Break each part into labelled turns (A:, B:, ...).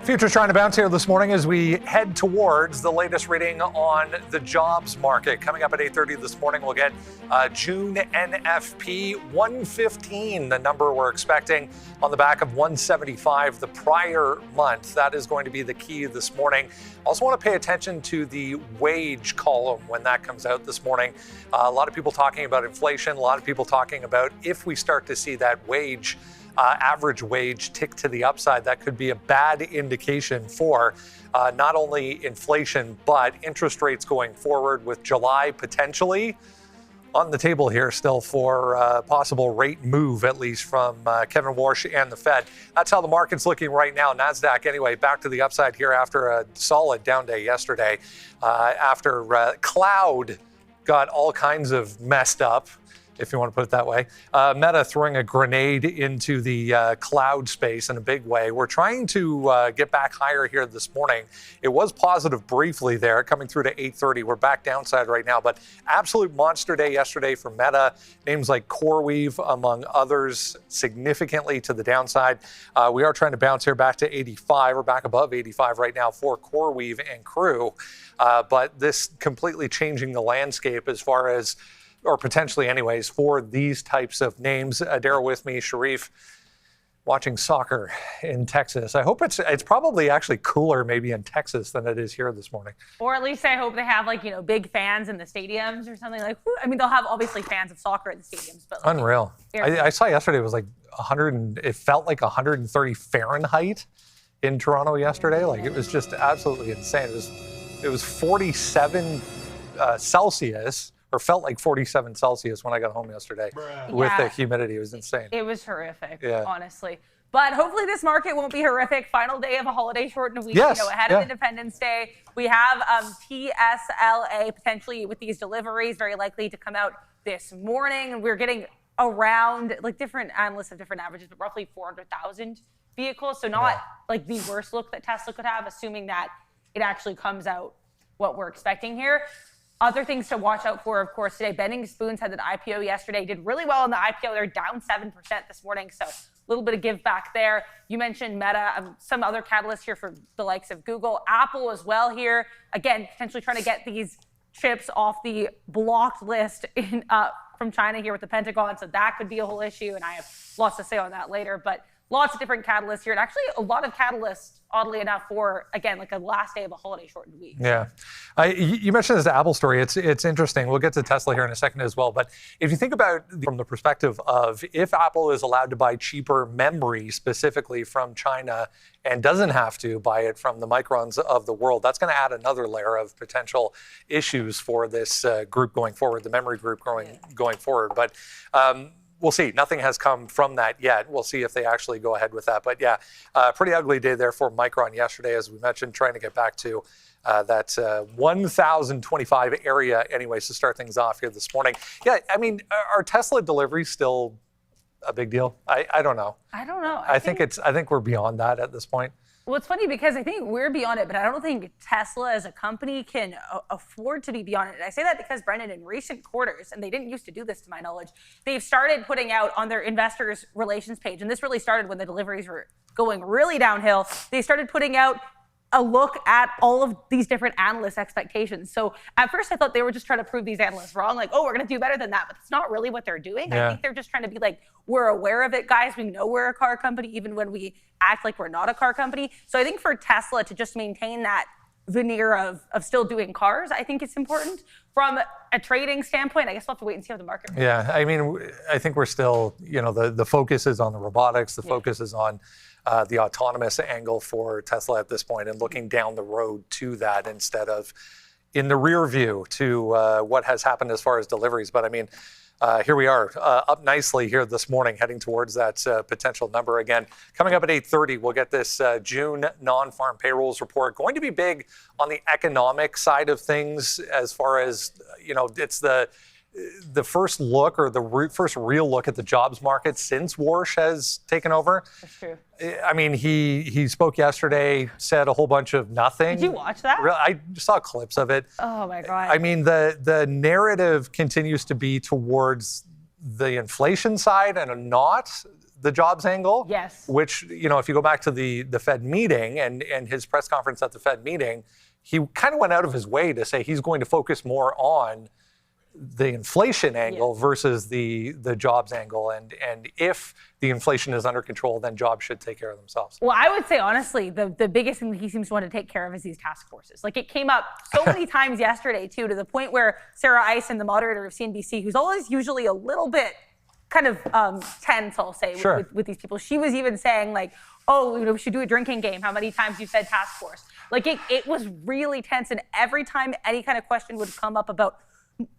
A: Futures trying to bounce here this morning as we head towards the latest reading on the jobs market. Coming up at 8:30 this morning, we'll get June NFP 115, the number we're expecting on the back of 175 the prior month. That is going to be the key this morning. Also want to pay attention to the wage column when that comes out this morning. A lot of people talking about inflation, a lot of people talking about if we start to see that wage average wage tick to the upside, that could be a bad indication for not only inflation, but interest rates going forward, with July potentially on the table here still for possible rate move, at least from Kevin Warsh and the Fed. That's how the market's looking right now. NASDAQ, anyway, back to the upside here after a solid down day yesterday. After cloud got all kinds of messed up, if you want to put it that way. Meta throwing a grenade into the cloud space in a big way. We're trying to get back higher here this morning. It was positive briefly there, coming through to 8:30. We're back downside right now, but absolute monster day yesterday for Meta. Names like CoreWeave, among others, significantly to the downside. We are trying to bounce here back to 85. We're back above 85 right now for CoreWeave and Crew. But this completely changing the landscape as far as, or potentially anyways, for these types of names. Daryl with me, Sharif, watching soccer in Texas. I hope it's probably actually cooler maybe in Texas than it is here this morning. Or
B: at least I hope they have big fans in the stadiums or something like. I mean, they'll have obviously fans of soccer in the stadiums, but
A: unreal. I saw yesterday it was like 100. It felt like 130 Fahrenheit in Toronto yesterday. Like, it was just absolutely insane. It was 47 Celsius. Or felt like 47 Celsius when I got home yesterday with the humidity. It was insane.
B: It was horrific, honestly. But hopefully this market won't be horrific. Final day of a holiday shortened week, ahead of Independence Day. We have TSLA potentially with these deliveries very likely to come out this morning. We're getting around, different analysts have different averages, but roughly 400,000 vehicles. So not like the worst look that Tesla could have, assuming that it actually comes out what we're expecting here. Other things to watch out for, of course, today. Bending Spoons had an IPO yesterday, did really well in the IPO. They're down 7% this morning, so a little bit of give back there. You mentioned Meta, some other catalysts here for the likes of Google. Apple as well here. Again, potentially trying to get these chips off the blocked list from China here with the Pentagon, so that could be a whole issue, and I have lots to say on that later. But lots of different catalysts here, and actually a lot of catalysts, oddly enough, for, again, like a last day of a holiday shortened week.
A: Yeah. You mentioned this Apple story. It's interesting. We'll get to Tesla here in a second as well. But if you think about from the perspective of if Apple is allowed to buy cheaper memory specifically from China and doesn't have to buy it from the Microns of the world, that's going to add another layer of potential issues for this group going forward, the memory group going forward. But we'll see. Nothing has come from that yet. We'll see if they actually go ahead with that. But yeah, pretty ugly day there for Micron yesterday, as we mentioned, trying to get back to that 1,025 area anyways to start things off here this morning. Yeah, I mean, are Tesla deliveries still a big deal? I don't know.
B: I don't know.
A: I think we're beyond that at this point.
B: Well, it's funny because I think we're beyond it, but I don't think Tesla as a company can afford to be beyond it. And I say that because, Brendan, in recent quarters, and they didn't used to do this to my knowledge, they've started putting out on their investors relations page, and this really started when the deliveries were going really downhill. They started putting out a look at all of these different analyst expectations. So at first I thought they were just trying to prove these analysts wrong, like, oh, we're going to do better than that. But it's not really what they're doing. I think they're just trying to be like, we're aware of it, guys. We know we're a car company, even when we act like we're not a car company. So I think for Tesla to just maintain that veneer of still doing cars, I think it's important. From a trading standpoint, I guess we'll have to wait and see how the market moves.
A: Yeah, I mean, I think we're still, the focus is on the robotics. The focus is on the autonomous angle for Tesla at this point, and looking down the road to that instead of in the rear view to what has happened as far as deliveries. But I mean, here we are, up nicely here this morning, heading towards that potential number again. Coming up at 8:30, we'll get this June non-farm payrolls report. Going to be big on the economic side of things as far as, it's the first look, or the first real look at the jobs market since Warsh has taken over.
B: That's true.
A: I mean, he spoke yesterday, said a whole bunch of nothing.
B: Did you watch that?
A: I saw clips of it.
B: Oh my God.
A: I mean, the narrative continues to be towards the inflation side and not the jobs angle.
B: Yes.
A: Which, if you go back to the Fed meeting and his press conference at the Fed meeting, he kind of went out of his way to say he's going to focus more on the inflation angle versus the jobs angle. And if the inflation is under control, then jobs should take care of themselves.
B: Well, I would say, honestly, the biggest thing that he seems to want to take care of is these task forces. Like, it came up so many times yesterday, too, to the point where Sarah Eisen, the moderator of CNBC, who's always usually a little bit kind of tense, I'll say, with these people. She was even saying, like, oh, we should do a drinking game. How many times you said task force? Like, it was really tense. And every time any kind of question would come up about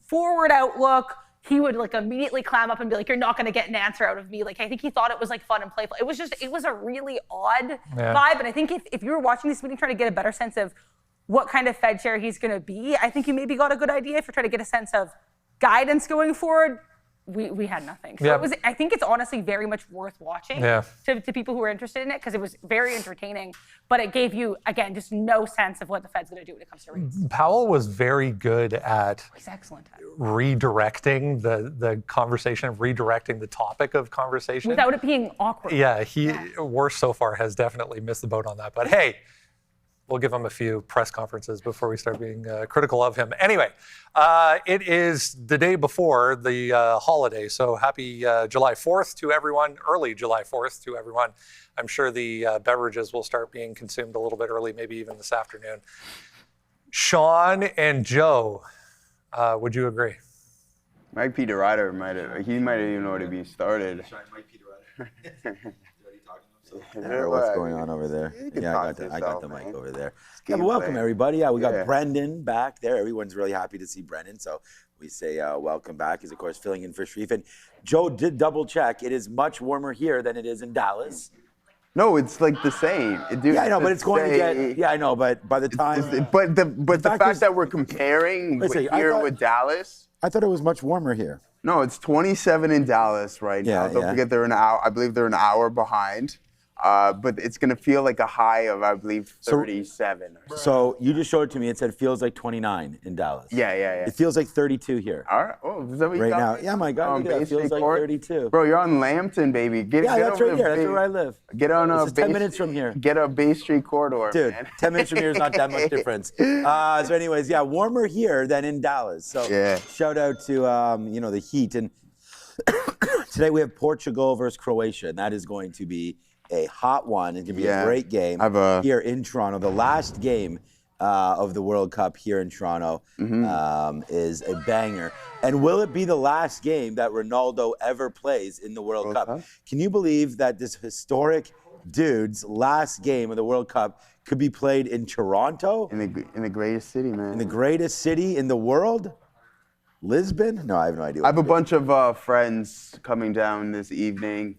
B: forward outlook, he would like immediately clam up and be like, you're not going to get an answer out of me. Like, I think he thought it was like fun and playful. It was a really odd vibe. And I think if you were watching this meeting trying to get a better sense of what kind of Fed chair he's going to be, I think you maybe got a good idea. If you're trying to get a sense of guidance going forward, we had nothing. So I think it's honestly very much worth watching to people who are interested in it, because it was very entertaining, but it gave you, again, just no sense of what the Fed's going to do when it comes to rates.
A: Powell was very good at
B: He's excellent at
A: redirecting the conversation, redirecting the topic of conversation.
B: Without it being awkward.
A: Worst so far has definitely missed the boat on that. But hey, we'll give him a few press conferences before we start being critical of him. Anyway, it is the day before the holiday, so happy July 4th to everyone, early July 4th to everyone. I'm sure the beverages will start being consumed a little bit early, maybe even this afternoon. Sean and Joe, would you agree?
C: Mike Peter Ryder might even already be started.
D: Mike Peter Ryder.
E: What's going on over there? I got the mic over there. But welcome everybody. We got Brendan back there. Everyone's really happy to see Brendan, so we say welcome back. He's of course filling in for Sharif. And Joe did double check. It is much warmer here than it is in Dallas.
C: No, it's like the same.
E: Yeah, I know, but it's going to get. Yeah, I know, but by the time.
C: But the fact that we're comparing here with Dallas.
E: I thought it was much warmer here.
C: No, it's 27 in Dallas right now. Don't forget they're an hour. I believe they're an hour behind. But it's going to feel like a high of, I believe, 37.
E: So you just showed it to me. It said feels like 29 in Dallas.
C: Yeah.
E: It feels like 32 here.
C: All right. Oh, is that what you got
E: now? Yeah, my God. It feels like 32.
C: Bro, you're on Lambton, baby.
E: That's right here. That's where I live.
C: Get on
E: a 10 minutes from here.
C: Get a Bay Street corridor,
E: dude.
C: Man.
E: 10 minutes from here is not that much difference. So anyways, warmer here than in Dallas. So shout out to the heat. And today we have Portugal versus Croatia, and that is going to be a hot one. It's going to be a great game here in Toronto. The last game of the World Cup here in Toronto is a banger. And will it be the last game that Ronaldo ever plays in the World Cup? Can you believe that this historic dude's last game of the World Cup could be played in Toronto?
C: In the greatest city, man.
E: In the greatest city in the world? Lisbon? No, I have no idea.
C: I have a bunch of friends coming down this evening.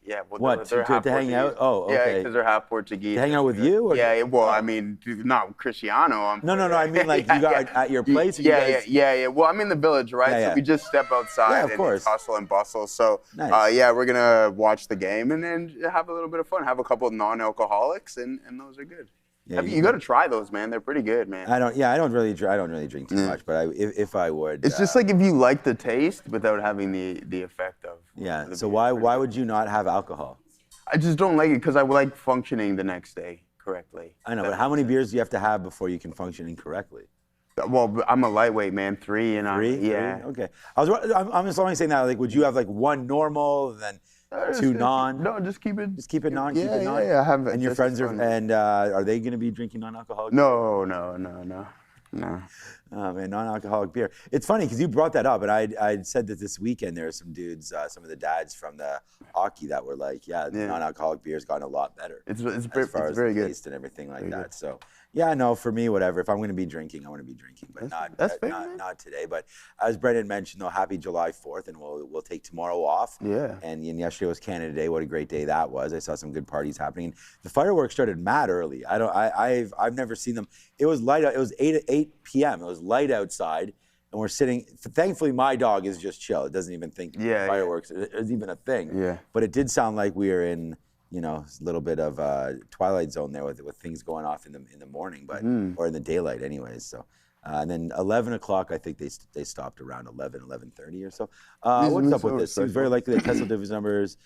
E: To hang out? Oh, okay.
C: Yeah, because they're half Portuguese.
E: To hang out with you? Or?
C: Yeah, well, I mean, not Cristiano.
E: No, I mean like you got at your place?
C: Yeah. Well, I'm in the village, right? So we just step outside and hustle and bustle. So, we're going to watch the game and then have a little bit of fun. Have a couple of non-alcoholics, and those are good. Yeah, you got to try those, man. They're pretty good, man.
E: I don't really drink too much, but if I would,
C: it's just like if you like the taste without having the effect of.
E: Yeah. So why would you not have alcohol?
C: I just don't like it because I like functioning the next day correctly.
E: I know, but how many beers do you have to have before you can function incorrectly?
C: Well, I'm a lightweight, man. 3 and
E: Three?
C: Yeah.
E: Okay. I'm just only saying that. Like, would you have like one normal, then 2 non?
C: No, just keep it.
E: Just keep it non.
C: Yeah. I have it.
E: And your friends are they going to be drinking non-alcoholic?
C: No.
E: Oh man, non-alcoholic beer. It's funny because you brought that up, and I said that this weekend there are some dudes, some of the dads from the hockey that were like, non-alcoholic beer's gotten a lot better.
C: It's
E: as far as
C: very
E: the
C: good
E: taste and everything like
C: very
E: that.
C: Good.
E: So no, for me, whatever. If I'm going to be drinking, I want to be drinking, but not today. But as Brendan mentioned, though, happy July 4th, and we'll take tomorrow off.
C: Yeah.
E: And yesterday was Canada Day. What a great day that was. I saw some good parties happening. The fireworks started mad early. I've never seen them. It was light out. It was 8 p.m. It was light outside, and we're sitting. Thankfully, my dog is just chill. It doesn't even think fireworks is even a thing.
C: Yeah.
E: But it did sound like we were in a little bit of Twilight Zone there with things going off in the morning, but or in the daylight, anyways. So And then 11 o'clock, I think they stopped around 11:30 or so. What's up with this? Seems very likely that Tesla dividends numbers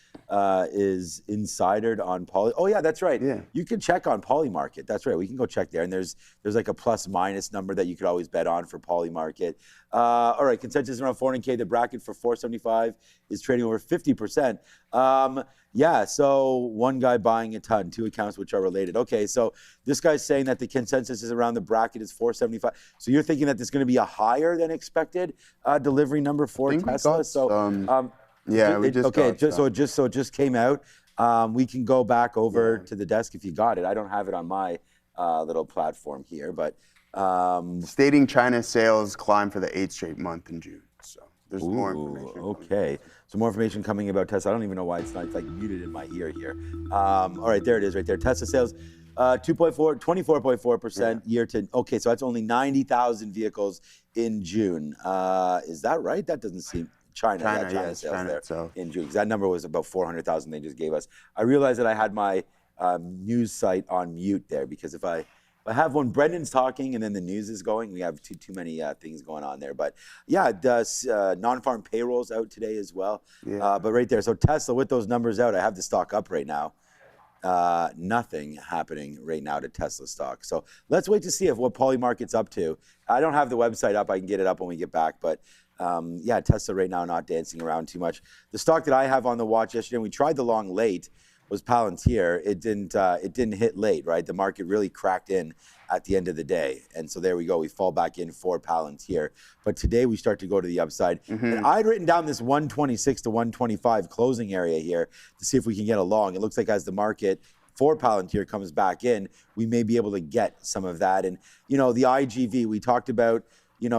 E: is insidered on Poly. Oh yeah, that's right. Yeah. You can check on Poly Market. That's right. We can go check there. And there's like a plus minus number that you could always bet on for Poly Market. All right, consensus around 400K. The bracket for 475 is trading over 50%. Yeah, so one guy buying a ton, 2 accounts which are related. Okay, so this guy's saying that the consensus is around the bracket is 475. So you're thinking that there's going to be a higher than expected delivery number for Tesla?
C: Yeah,
E: it just came out. We can go back over to the desk if you got it. I don't have it on my little platform here, but
C: stating China sales climb for the 8th straight month in June. So there's more information.
E: Okay. So more information coming about Tesla. I don't even know why it's not like muted in my ear here. All right, there it is right there. Tesla sales 24.4% year to, okay, so that's only 90,000 vehicles in June. Is that right? That doesn't seem, China sales there in June. Because that number was about 400,000 they just gave us. I realized that I had my news site on mute there because if I have when Brendan's talking and then the news is going, we have too many things going on there. But yeah, non-farm payrolls out today as well. Yeah. But right there, so Tesla with those numbers out, I have the stock up right now. Nothing happening right now to Tesla stock. So let's wait to see what Poly Market's up to. I don't have the website up. I can get it up when we get back. But yeah, Tesla right now not dancing around too much. The stock that I have on the watch yesterday, and we tried the long late, was Palantir. It didn't hit late, right? The market really cracked in at the end of the day. And so there we go. We fall back in for Palantir. But today we start to go to the upside. And I'd written down this 126 to 125 closing area here to see if we can get along. It looks like as the market for Palantir comes back in, we may be able to get some of that. And, the IGV, we talked about,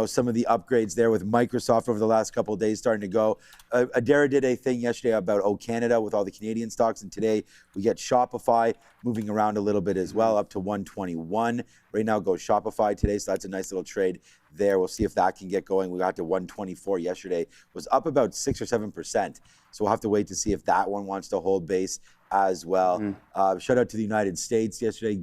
E: some of the upgrades there with Microsoft over the last couple of days starting to go. Adara did a thing yesterday about Canada with all the Canadian stocks, and today we get Shopify moving around a little bit as well, up to 121. Right now goes Shopify today, so that's a nice little trade there. We'll see if that can get going. We got to 124 yesterday, was up about 6 or 7%. So we'll have to wait to see if that one wants to hold base as well. Shout out to the United States yesterday,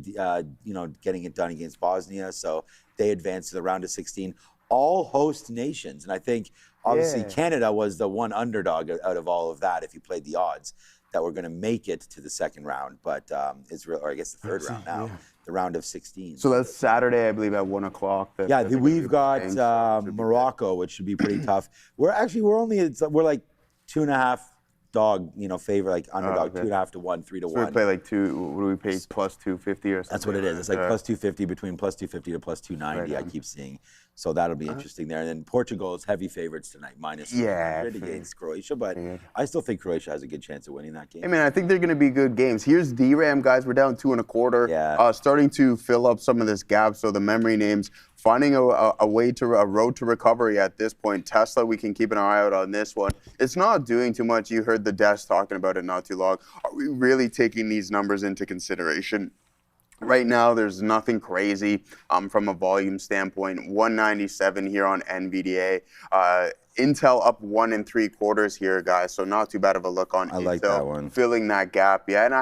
E: getting it done against Bosnia. So they advanced to the round of 16. All host nations. And I think, obviously, Canada was the one underdog out of all of that, if you played the odds, that we're going to make it to the second round. But Israel, or I guess the third round now, the round of 16.
C: So that's Saturday, I believe, at 1 o'clock.
E: We've got Morocco, which should be pretty tough. We're like 2.5 dog, favor, like underdog, 2.5 to 1, 3 to 1.
C: So we play like what do we pay, plus 250 or something?
E: That's what it is. It's like plus 250, between plus 250 to plus 290, I keep seeing. So that'll be interesting there. And then Portugal is heavy favorites tonight, minus 100 against Croatia. But I still think Croatia has a good chance of winning that game.
C: I think they're going to be good games. Here's DRAM, guys. We're down 2.25. Starting to fill up some of this gap. So the memory names finding a road to recovery at this point. Tesla, we can keep an eye out on this one. It's not doing too much. You heard the desk talking about it not too long. Are we really taking these numbers into consideration? Right now, there's nothing crazy from a volume standpoint. 197 here on NVDA. Intel up 1 3/4 here, guys. So not too bad of a look on Intel. I
E: like that one.
C: Filling that gap. Yeah, and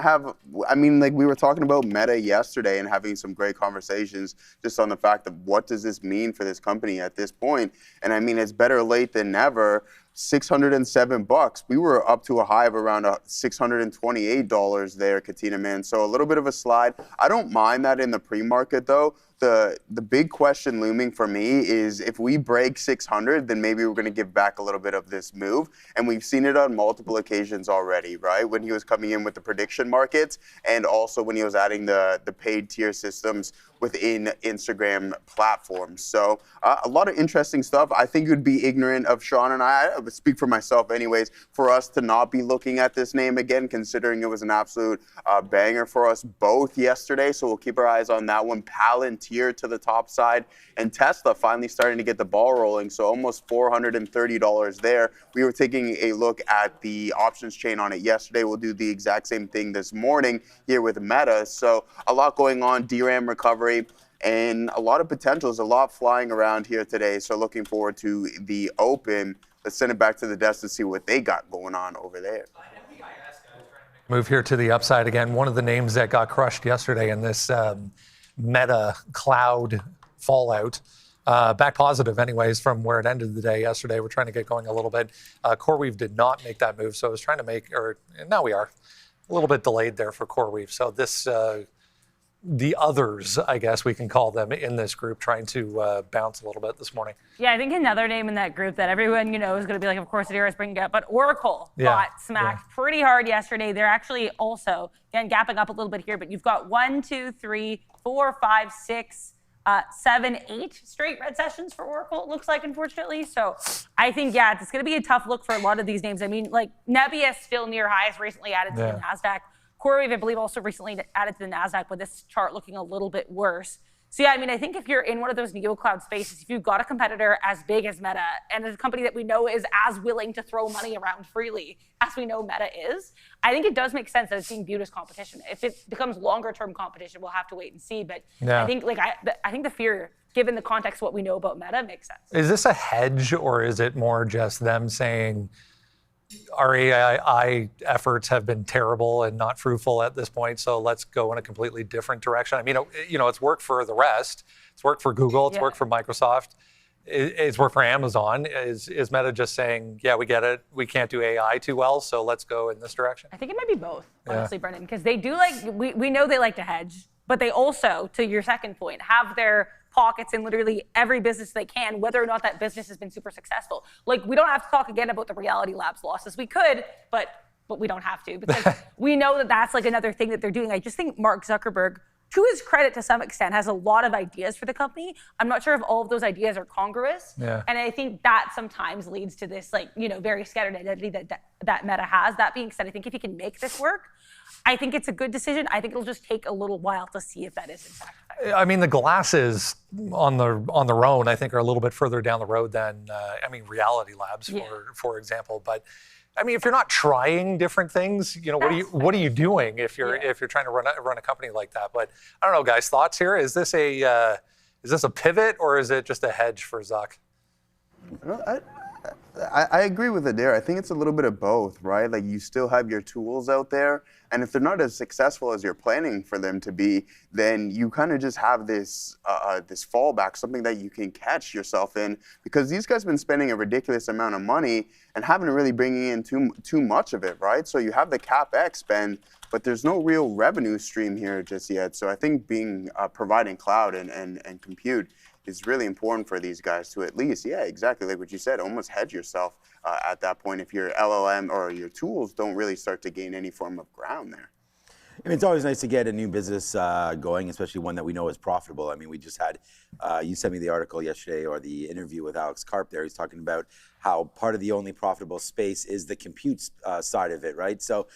C: we were talking about Meta yesterday and having some great conversations just on the fact of what does this mean for this company at this point. And it's better late than never. $607. We were up to a high of around $628 there, Katina, man. So a little bit of a slide. I don't mind that in the pre-market, though. The big question looming for me is if we break 600, then maybe we're going to give back a little bit of this move. And we've seen it on multiple occasions already, right? When he was coming in with the prediction markets and also when he was adding the paid tier systems within Instagram platforms. So a lot of interesting stuff. I think it would be ignorant of Sean and I would speak for myself anyways, for us to not be looking at this name again, considering it was an absolute banger for us both yesterday. So we'll keep our eyes on that one. Palantir to the top side, and Tesla finally starting to get the ball rolling. So almost $430 there. We were taking a look at the options chain on it yesterday. We'll do the exact same thing this morning here with Meta. So a lot going on, DRAM recovery, and a lot of potentials, a lot flying around here today. So looking forward to the open. Let's send it back to the desk to see what they got going on over there.
A: Move here to the upside again. One of the names that got crushed yesterday in this Meta cloud fallout Back positive anyways from where it ended the day yesterday. We're trying to get going a little bit. CoreWeave did not make that move, so I was trying to make, or now we are a little bit delayed there for CoreWeave. So this, the others, I guess we can call them in this group, trying to bounce a little bit this morning.
B: Yeah, I think another name in that group that everyone, is going to be like, of course, Adira is bringing up, but Oracle got smacked pretty hard yesterday. They're actually also, again, gapping up a little bit here, but you've got 1, 2, 3, 4, 5, 6, 7, 8 straight red sessions for Oracle, it looks like, unfortunately. So I think, it's going to be a tough look for a lot of these names. I mean, like Nebius still near highs, recently added to the NASDAQ. CoreWeave, I believe, also recently added to the NASDAQ, with this chart looking a little bit worse. So yeah, I mean, I think if you're in one of those neo-cloud spaces, if you've got a competitor as big as Meta and a company that we know is as willing to throw money around freely as we know Meta is, I think it does make sense that it's being viewed as competition. If it becomes longer-term competition, we'll have to wait and see. But I think, I think the fear, given the context of what we know about Meta, makes sense.
A: Is this a hedge, or is it more just them saying our AI efforts have been terrible and not fruitful at this point, so let's go in a completely different direction? I mean, it's worked for the rest. It's worked for Google. It's worked for Microsoft. It's worked for Amazon. Is Meta just saying, yeah, we get it, we can't do AI too well, so let's go in this direction?
B: I think it might be both, honestly, Brendan, because they do we know they like to hedge, but they also, to your second point, have their pockets in literally every business they can, whether or not that business has been super successful. Like, we don't have to talk again about the Reality Labs losses. We could, but we don't have to, because we know that that's like another thing that they're doing. I just think Mark Zuckerberg, to his credit to some extent, has a lot of ideas for the company. I'm not sure if all of those ideas are congruous. And I think that sometimes leads to this very scattered identity that Meta has. That being said, I think if you can make this work, I think it's a good decision. I think it'll just take a little while to see if that is in fact effective.
A: I mean, the glasses on their own, I think, are a little bit further down the road than Reality Labs, for example. But I mean, if you're not trying different things, what are you doing if you're trying to run a company like that? But I don't know, guys. Thoughts here? Is this a pivot, or is it just a hedge for Zuck?
C: I agree with Adira. I think it's a little bit of both, right? Like, you still have your tools out there, and if they're not as successful as you're planning for them to be, then you kind of just have this this fallback, something that you can catch yourself in, because these guys have been spending a ridiculous amount of money and haven't really bringing in too much of it, right? So you have the CapEx spend, but there's no real revenue stream here just yet. So I think providing cloud and compute is really important for these guys to at least, exactly like what you said, almost hedge yourself at that point if your LLM or your tools don't really start to gain any form of ground there.
E: I mean, it's always nice to get a new business going, especially one that we know is profitable. I mean, we just had, you sent me the article yesterday, or the interview with Alex Karp there. He's talking about how part of the only profitable space is the compute side of it, right? So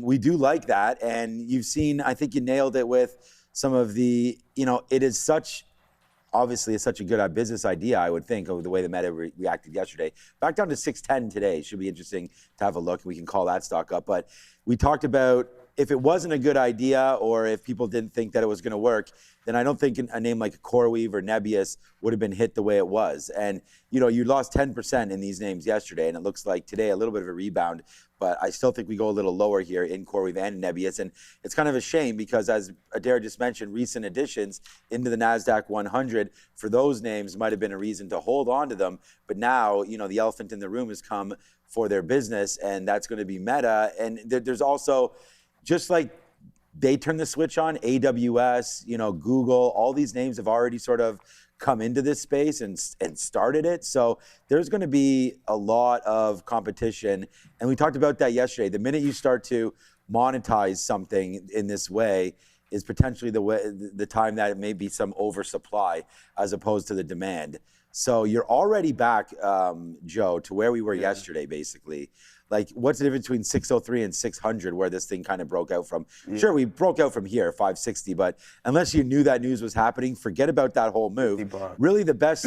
E: we do like that. And you've seen, I think you nailed it with some of the, it is such, obviously, it's such a good business idea, I would think, of the way the Meta reacted yesterday. Back down to 610 today. Should be interesting to have a look. We can call that stock up. But we talked about, if it wasn't a good idea, or if people didn't think that it was going to work, then I don't think a name like CoreWeave or Nebius would have been hit the way it was. And you lost 10% in these names yesterday, and it looks like today a little bit of a rebound. But I still think we go a little lower here in CoreWeave and Nebius. And it's kind of a shame, because as Adira just mentioned, recent additions into the NASDAQ 100 for those names might have been a reason to hold on to them. But now, the elephant in the room has come for their business, and that's going to be Meta. And there's also, just like they turned the switch on, AWS, Google, all these names have already sort of come into this space and started it. So there's going to be a lot of competition. And we talked about that yesterday. The minute you start to monetize something in this way is potentially the time that it may be some oversupply as opposed to the demand. So you're already back, Joe, to where we were yesterday, basically. Like, what's the difference between 603 and 600, where this thing kind of broke out from? Sure, we broke out from here, 560, but unless you knew that news was happening, forget about that whole move. Really, the best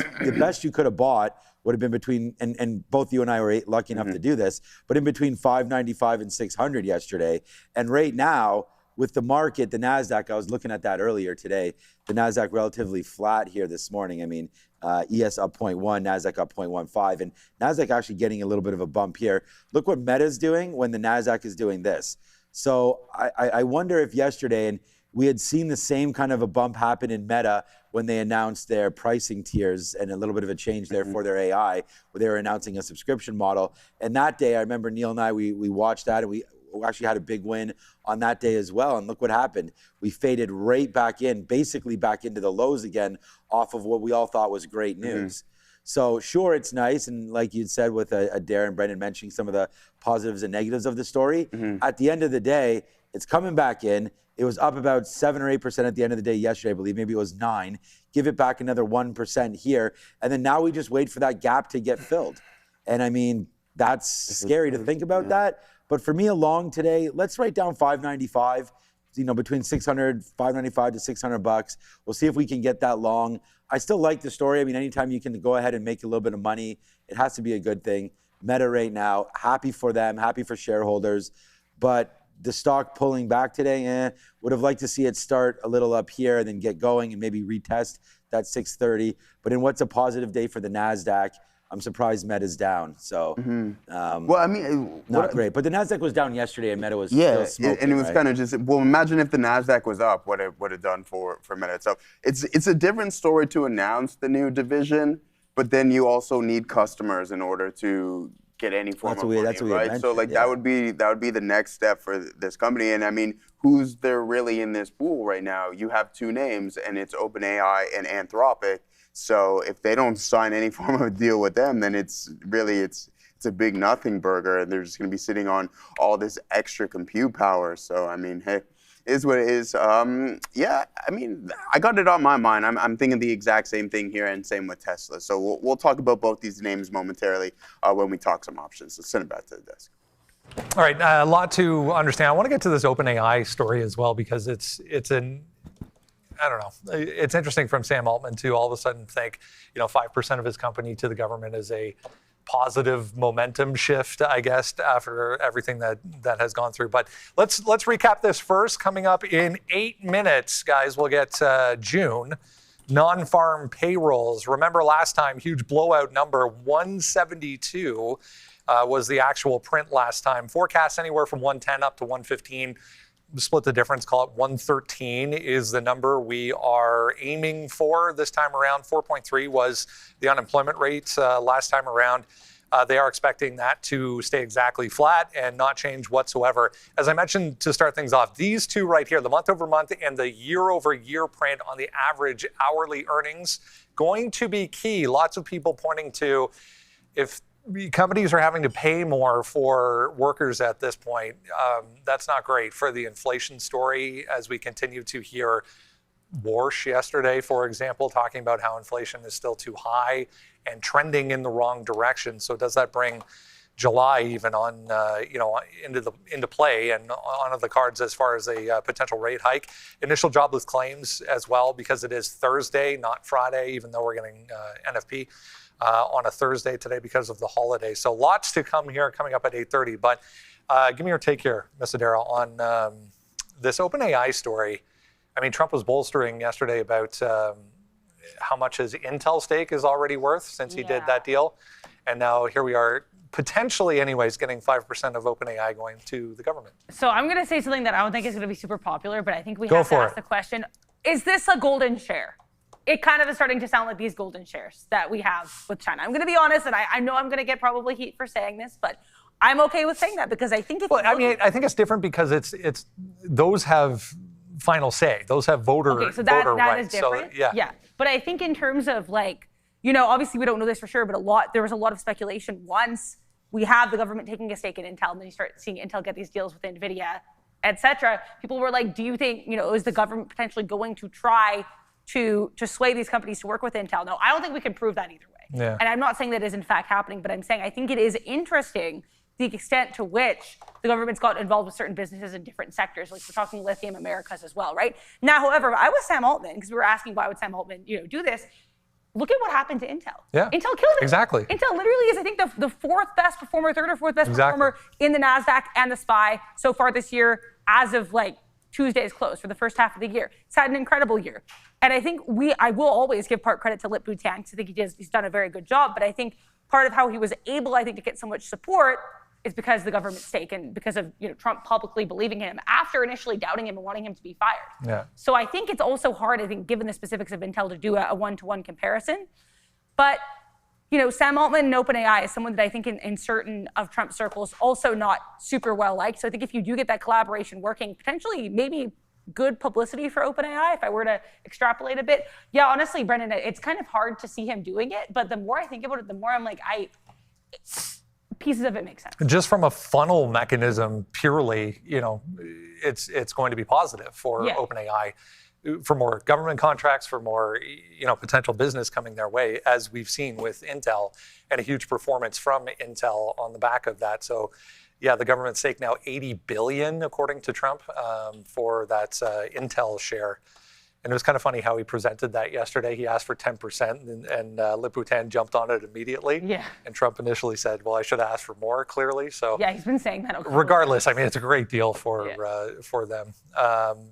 E: you could have bought would have been between, and both you and I were lucky enough to do this, but in between 595 and 600 yesterday. And right now, with the market, the NASDAQ, I was looking at that earlier today, the NASDAQ relatively flat here this morning. I mean, ES up 0.1, NASDAQ up 0.15, and NASDAQ actually getting a little bit of a bump here. Look what Meta's doing when the NASDAQ is doing this. So I wonder if yesterday, and we had seen the same kind of a bump happen in Meta when they announced their pricing tiers and a little bit of a change there for their AI, where they were announcing a subscription model. And that day, I remember Neil and I, we watched that, and we actually had a big win on that day as well. And look what happened. We faded right back in, basically back into the lows again, off of what we all thought was great news. So sure, it's nice. And like you'd said with Darren and Brendan mentioning some of the positives and negatives of the story, at the end of the day, it's coming back in. It was up about 7 or 8% at the end of the day yesterday, I believe. Maybe it was 9. Give it back another 1% here. And then now we just wait for that gap to get filled. And I mean, that's scary to think about that. But for me, a long today, let's write down 595, between 595 to $600. We'll see if we can get that long. I still like the story. I mean, anytime you can go ahead and make a little bit of money, it has to be a good thing. Meta right now, happy for them, happy for shareholders. But the stock pulling back today, would have liked to see it start a little up here and then get going and maybe retest that 630. But in what's a positive day for the NASDAQ, I'm surprised Meta's down. So,
C: well, I mean,
E: not great. But the NASDAQ was down yesterday and Meta was still smoking,
C: and it was kind of just, well, imagine if the NASDAQ was up, what it would have done for Meta itself. It's a different story to announce the new division, but then you also need customers in order to get any form of money, right? So like that would be the next step for this company. And I mean, who's there really in this pool right now? You have 2 names, and it's OpenAI and Anthropic. So if they don't sign any form of a deal with them, then it's a big nothing burger, and they're just going to be sitting on all this extra compute power. So I mean, hey, it is what it is. Yeah, I mean, I got it on my mind. I'm thinking the exact same thing here, and same with Tesla. So we'll talk about both these names momentarily when we talk some options. So send it back to the desk.
A: All right, a lot to understand. I want to get to this OpenAI story as well, because I don't know. It's interesting from Sam Altman to all of a sudden think, 5% of his company to the government is a positive momentum shift, I guess, after everything that has gone through. But let's recap this first. Coming up in 8 minutes, guys, we'll get June non-farm payrolls. Remember last time, huge blowout number, 172 was the actual print last time. Forecast anywhere from 110 up to 115. Split the difference, call it 113 is the number we are aiming for this time around. 4.3 was the unemployment rate last time around. They are expecting that to stay exactly flat and not change whatsoever. As I mentioned to start things off, these two right here, the month over month and the year over year print on the average hourly earnings, going to be key. Lots of people pointing to, if companies are having to pay more for workers at this point, that's not great for the inflation story, as we continue to hear Warsh yesterday, for example, talking about how inflation is still too high and trending in the wrong direction. So does that bring July even on, into play and onto the cards as far as a potential rate hike? Initial jobless claims as well, because it is Thursday, not Friday, even though we're getting NFP. On a Thursday today because of the holiday. So lots to come here coming up at 8:30. But give me your take here, Mr. Darrell, on this OpenAI story. I mean, Trump was bolstering yesterday about how much his Intel stake is already worth since he did that deal. And now here we are, potentially anyways, getting 5% of OpenAI going to the government.
B: So I'm going to say something that I don't think is going to be super popular, but I think we have to ask the question, is this a golden share? It kind of is starting to sound like these golden shares that we have with China. I'm going to be honest, and I know I'm going to get probably heat for saying this, but I'm okay with saying that because I think
A: I think it's different because it's those have final say. Those have voter rights.
B: So that is different. So, yeah. But I think in terms of obviously we don't know this for sure, but there was a lot of speculation once we have the government taking a stake in Intel, and then you start seeing Intel get these deals with NVIDIA, et cetera. People were like, do you think, is the government potentially going to try to sway these companies to work with Intel? No, I don't think we can prove that either way. Yeah. And I'm not saying that is in fact happening, but I'm saying I think it is interesting the extent to which the government's got involved with certain businesses in different sectors. Like we're talking lithium Americas as well, right? Now, however, I was Sam Altman, because we were asking why would Sam Altman do this. Look at what happened to Intel. Yeah. Intel killed it.
A: Exactly.
B: Intel literally is, I think, the fourth best performer, third or fourth best performer in the NASDAQ and the SPY so far this year, as of Tuesday's close for the first half of the year. It's had an incredible year. And I think I will always give part credit to Lip-Bu Tan, because I think he's done a very good job. But I think part of how he was able, to get so much support is because the government's stake and because of Trump publicly believing him after initially doubting him and wanting him to be fired.
A: Yeah.
B: So I think it's also hard, I think, given the specifics of Intel, to do a one-to-one comparison. But Sam Altman and OpenAI is someone that I think in certain of Trump circles also not super well liked. So I think if you do get that collaboration working, potentially maybe good publicity for OpenAI if I were to extrapolate a bit. Yeah, honestly, Brendan, it's kind of hard to see him doing it, but the more I think about it, the more I'm like, pieces of it make sense.
A: Just from a funnel mechanism purely, it's going to be positive for OpenAI, for more government contracts, for more potential business coming their way, as we've seen with Intel, and a huge performance from Intel on the back of that. So yeah, the government's stake now $80 billion, according to Trump, for that Intel share. And it was kind of funny how he presented that yesterday. He asked for 10%, and Liputin jumped on it immediately.
B: Yeah. And
A: Trump initially said, well, I should have asked for more, clearly. So
B: yeah, he's been saying that.
A: Regardless, I mean, it's a great deal for them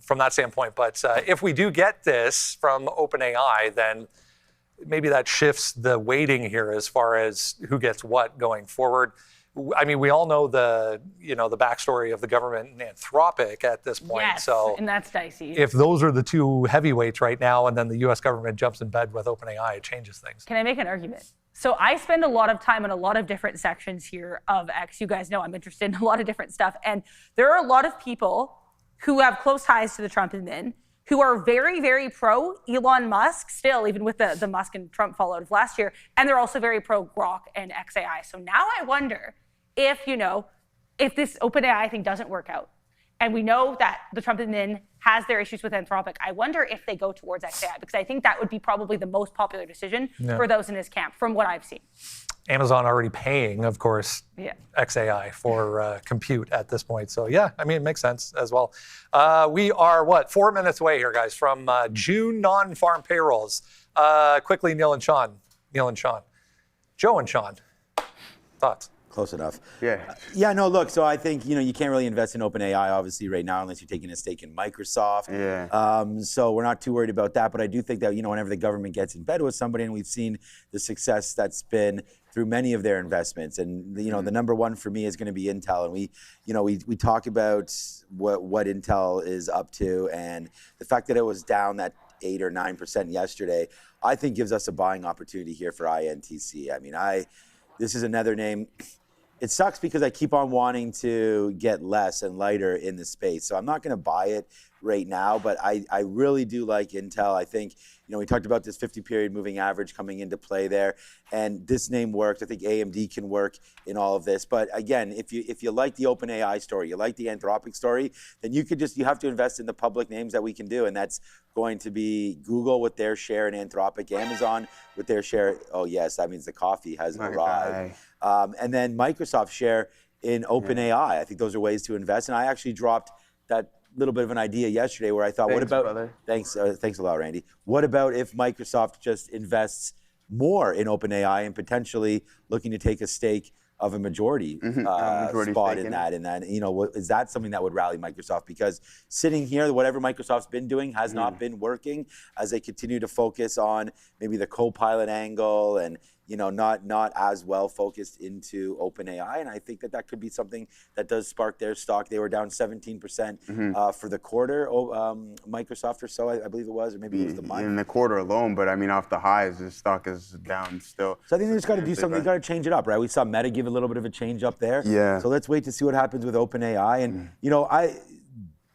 A: from that standpoint. But if we do get this from OpenAI, then maybe that shifts the weighting here as far as who gets what going forward. I mean, we all know the backstory of the government and Anthropic at this point.
B: Yes,
A: so
B: and that's dicey.
A: If those are the two heavyweights right now, and then the U.S. government jumps in bed with OpenAI, it changes things.
B: Can I make an argument? So I spend a lot of time in a lot of different sections here of X. You guys know I'm interested in a lot of different stuff. And there are a lot of people who have close ties to the Trump admin who are very, very pro Elon Musk still, even with the Musk and Trump fallout of last year. And they're also very pro Grok and XAI. So now I wonder if this OpenAI thing doesn't work out, and we know that the Trump admin has their issues with Anthropic, I wonder if they go towards XAI, because I think that would be probably the most popular decision for those in his camp, from what I've seen.
A: Amazon already paying, of course, XAI for compute at this point. So yeah, I mean, it makes sense as well. We are, 4 minutes away here, guys, from June non-farm payrolls. Quickly, Neil and Sean. Joe and Sean, thoughts?
E: Close enough.
C: Yeah.
E: Yeah, no, look, so I think, you can't really invest in OpenAI, obviously, right now, unless you're taking a stake in Microsoft.
C: Yeah.
E: So we're not too worried about that. But I do think that, whenever the government gets in bed with somebody, and we've seen the success that's been through many of their investments. And, the number one for me is going to be Intel. And we talk about what Intel is up to, and the fact that it was down that 8 or 9% yesterday, I think gives us a buying opportunity here for INTC. I mean, this is another name. It sucks because I keep on wanting to get less and lighter in the space. So I'm not going to buy it right now, but I really do like Intel. I think, we talked about this 50-period moving average coming into play there, and this name worked. I think AMD can work in all of this. But again, if you like the OpenAI story, you like the Anthropic story, then you have to invest in the public names that we can do, and that's going to be Google with their share in Anthropic, Amazon with their share. Oh yes, that means the coffee has arrived. And then Microsoft share in OpenAI. I think those are ways to invest. And I actually dropped that little bit of an idea yesterday where I thought, thanks a lot, Randy. What about if Microsoft just invests more in OpenAI and potentially looking to take a stake of a majority spot in that? And then, is that something that would rally Microsoft? Because sitting here, whatever Microsoft's been doing has not been working, as they continue to focus on maybe the co-pilot angle and not as well focused into OpenAI. And I think that could be something that does spark their stock. They were down 17% for the quarter, Microsoft or so, I believe it was, or maybe it was the month.
C: In the quarter alone, but I mean, off the highs, the stock is down still.
E: So I think they just got to do something. They got to change it up, right? We saw Meta give a little bit of a change up there.
C: Yeah.
E: So let's wait to see what happens with OpenAI. And,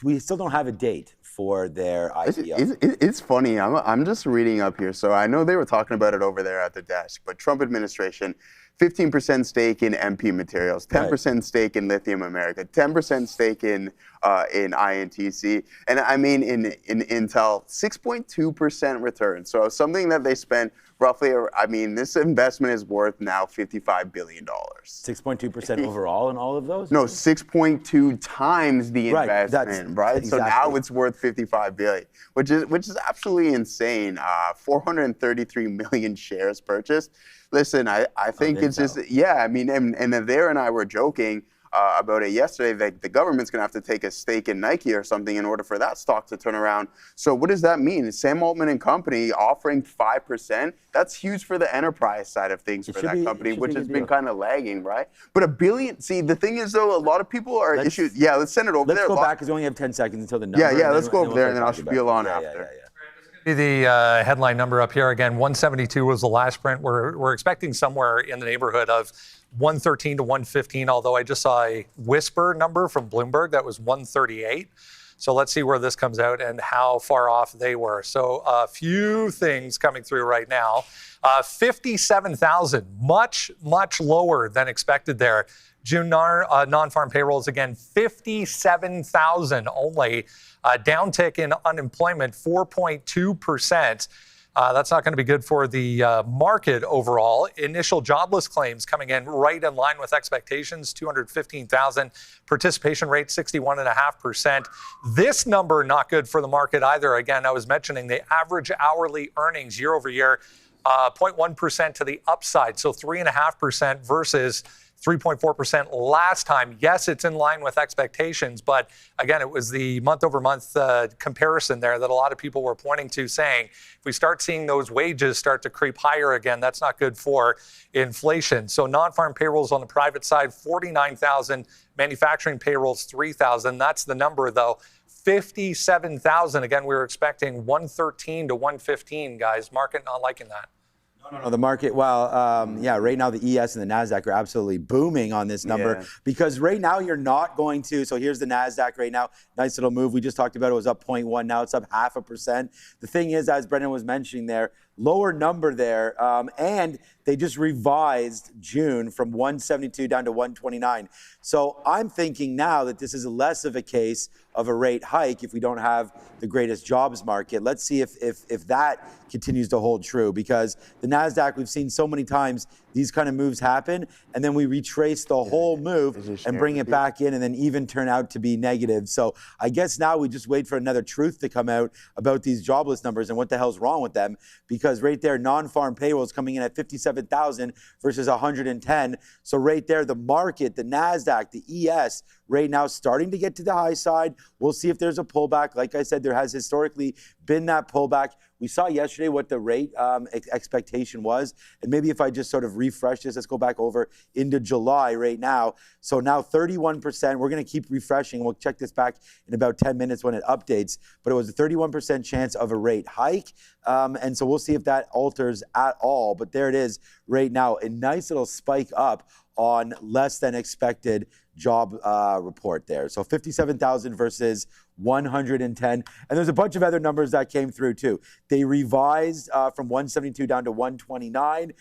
E: we still don't have a date for their IPO.
C: It's funny. I'm just reading up here. So I know they were talking about it over there at the desk, but Trump administration, 15% stake in MP Materials, 10% stake in Lithium America, 10% stake in INTC, and I mean in Intel, 6.2% return. So something that they spent roughly, I mean, this investment is worth now $55 billion.
E: 6.2% overall in all of those?
C: No, 6.2 times the investment, right? Exactly. So now it's worth $55 billion, which is absolutely insane. 433 million shares purchased. Listen, I think it's just, I mean, and there and I were joking. about it yesterday. The government's going to have to take a stake in Nike or something in order for that stock to turn around. So what does that mean? Sam Altman and company offering 5%. That's huge for the enterprise side of things for that company, which has been kind of lagging, right? But $1 billion. See, the thing is, though, a lot of people are issues. Yeah, let's send it over there.
E: Let's go back because we only have 10 seconds until the number.
C: Yeah, let's go over there, and then I'll spiel on after.
A: The headline number up here again, 172 was the last print. We're expecting somewhere in the neighborhood of 113 to 115, although I just saw a whisper number from Bloomberg that was 138. So let's see where this comes out and how far off they were. So a few things coming through right now. 57,000, much lower than expected there. June non-farm payrolls, again, 57,000 only. Downtick in unemployment, 4.2%. That's not going to be good for the market overall. Initial jobless claims coming in right in line with expectations, 215,000. Participation rate, 61.5%. This number not good for the market either. Again, I was mentioning the average hourly earnings year over year, 0.1% to the upside. So 3.5% versus 3.4% last time. Yes, it's in line with expectations, but again, it was the month-over-month comparison there that a lot of people were pointing to, saying if we start seeing those wages start to creep higher again, that's not good for inflation. So non-farm payrolls on the private side, 49,000. Manufacturing payrolls, 3,000. That's the number, though. 57,000. Again, we were expecting 113 to 115, guys. Market not liking that.
E: No, the market, right now the ES and the NASDAQ are absolutely booming on this number because right now you're not going to, so here's the NASDAQ right now, nice little move. We just talked about it was up 0.1, now it's up 0.5%. The thing is, as Brendan was mentioning there, lower number there, and they just revised June from 172 down to 129. So I'm thinking now that this is less of a case of a rate hike if we don't have the greatest jobs market. Let's see if that continues to hold true, because the NASDAQ, we've seen so many times these kind of moves happen, and then we retrace the whole move and bring it back in and then even turn out to be negative. So I guess now we just wait for another truth to come out about these jobless numbers and what the hell's wrong with them, because right there, non-farm payrolls coming in at 57,000 versus 110. So right there, the market, the NASDAQ, the ES, right now starting to get to the high side. We'll see if there's a pullback. Like I said, there has historically been that pullback. We saw yesterday what the rate expectation was. And maybe if I just sort of refresh this, let's go back over into July right now. So now 31%, we're going to keep refreshing. We'll check this back in about 10 minutes when it updates. But it was a 31% chance of a rate hike. And so we'll see if that alters at all. But there it is right now, a nice little spike up on less than expected job report there. So 57,000 versus 110. And there's a bunch of other numbers that came through too. They revised from 172 down to 129.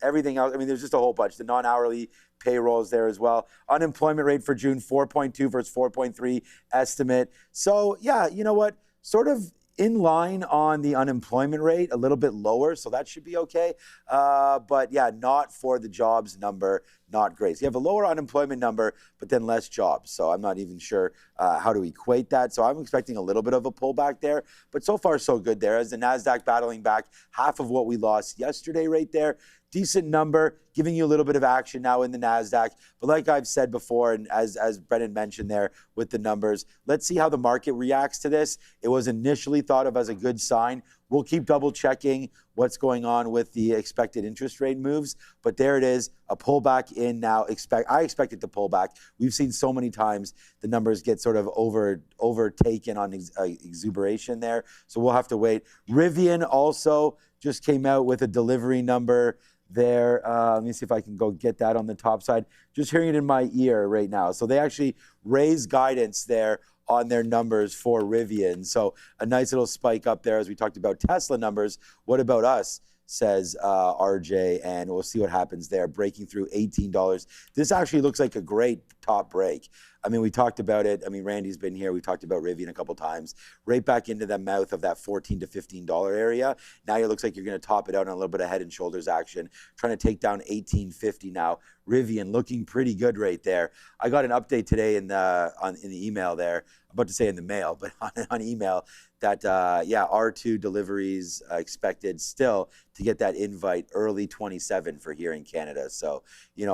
E: Everything else, I mean, there's just a whole bunch. The non-hourly payrolls there as well. Unemployment rate for June, 4.2 versus 4.3 estimate. So yeah, you know what? Sort of in line on the unemployment rate, a little bit lower, so that should be okay. But yeah, not for the jobs number, not great. So you have a lower unemployment number, but then less jobs. So I'm not even sure how to equate that. So I'm expecting a little bit of a pullback there, but so far so good there. As the NASDAQ battling back, half of what we lost yesterday right there. Decent number, giving you a little bit of action now in the NASDAQ. But like I've said before, and as Brendan mentioned there with the numbers, let's see how the market reacts to this. It was initially thought of as a good sign. We'll keep double checking what's going on with the expected interest rate moves. But there it is, a pullback in now. I expect it to pull back. We've seen so many times the numbers get sort of overtaken on exuberation there. So we'll have to wait. Rivian also just came out with a delivery number there. Let me see if I can go get that on the top side. Just hearing it in my ear right now. So they actually raised guidance there on their numbers for Rivian. So a nice little spike up there as we talked about Tesla numbers. What about us, says RJ, and we'll see what happens there, breaking through $18. This actually looks like a great top break. I mean, we talked about it. I mean, Randy's been here. We talked about Rivian a couple times. Right back into the mouth of that $14 to $15 area. Now it looks like you're going to top it out on a little bit of head and shoulders action, trying to take down 1850 now. Rivian looking pretty good right there. I got an update today in the email there. I'm about to say in the mail, but on email that, R2 deliveries expected still to get that invite early 27 for here in Canada. So,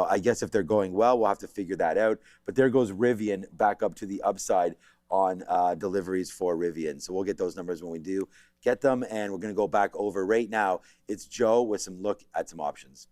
E: I guess if they're going well, we'll have to figure that out. But there goes Rivian back up to the upside on deliveries for Rivian. So we'll get those numbers when we do get them. And we're going to go back over right now. It's Joe with some look at some options.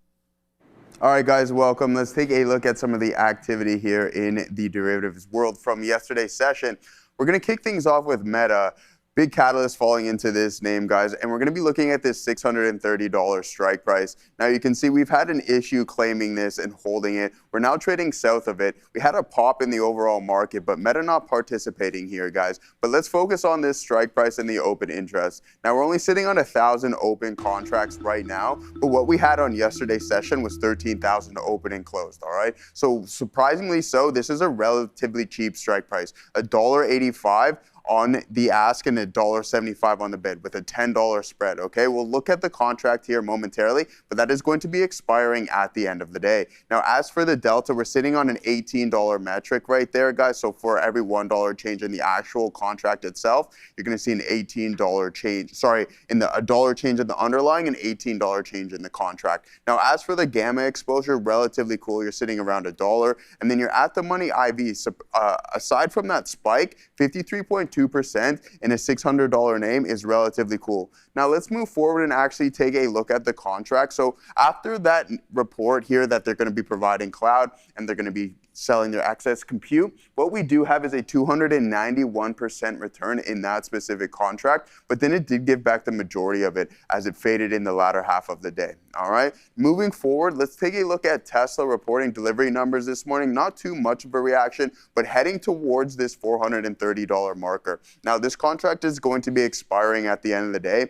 C: All right, guys, welcome. Let's take a look at some of the activity here in the derivatives world from yesterday's session. We're going to kick things off with Meta. Big catalyst falling into this name, guys, and we're going to be looking at this $630 strike price. Now, you can see we've had an issue claiming this and holding it. We're now trading south of it. We had a pop in the overall market, but Meta not participating here, guys. But let's focus on this strike price and the open interest. Now, we're only sitting on 1,000 open contracts right now, but what we had on yesterday's session was 13,000 open and closed, all right? So surprisingly so, this is a relatively cheap strike price, $1.85 on the ask and $1.75 on the bid with a $10 spread, okay? We'll look at the contract here momentarily, but that is going to be expiring at the end of the day. Now, as for the delta, we're sitting on an $18 metric right there, guys. So for every $1 change in the actual contract itself, you're gonna see an $18 change, a dollar change in the underlying and $18 change in the contract. Now, as for the gamma exposure, relatively cool. You're sitting around $1, and then you're at the money IV. So, aside from that spike, 53.2% in a $600 name is relatively cool. Now let's move forward and actually take a look at the contract. So after that report here that they're going to be providing cloud and they're going to be selling their excess compute, what we do have is a 291% return in that specific contract, but then it did give back the majority of it as it faded in the latter half of the day. All right, moving forward, let's take a look at Tesla reporting delivery numbers this morning. Not too much of a reaction, but heading towards this $430 marker. Now, this contract is going to be expiring at the end of the day,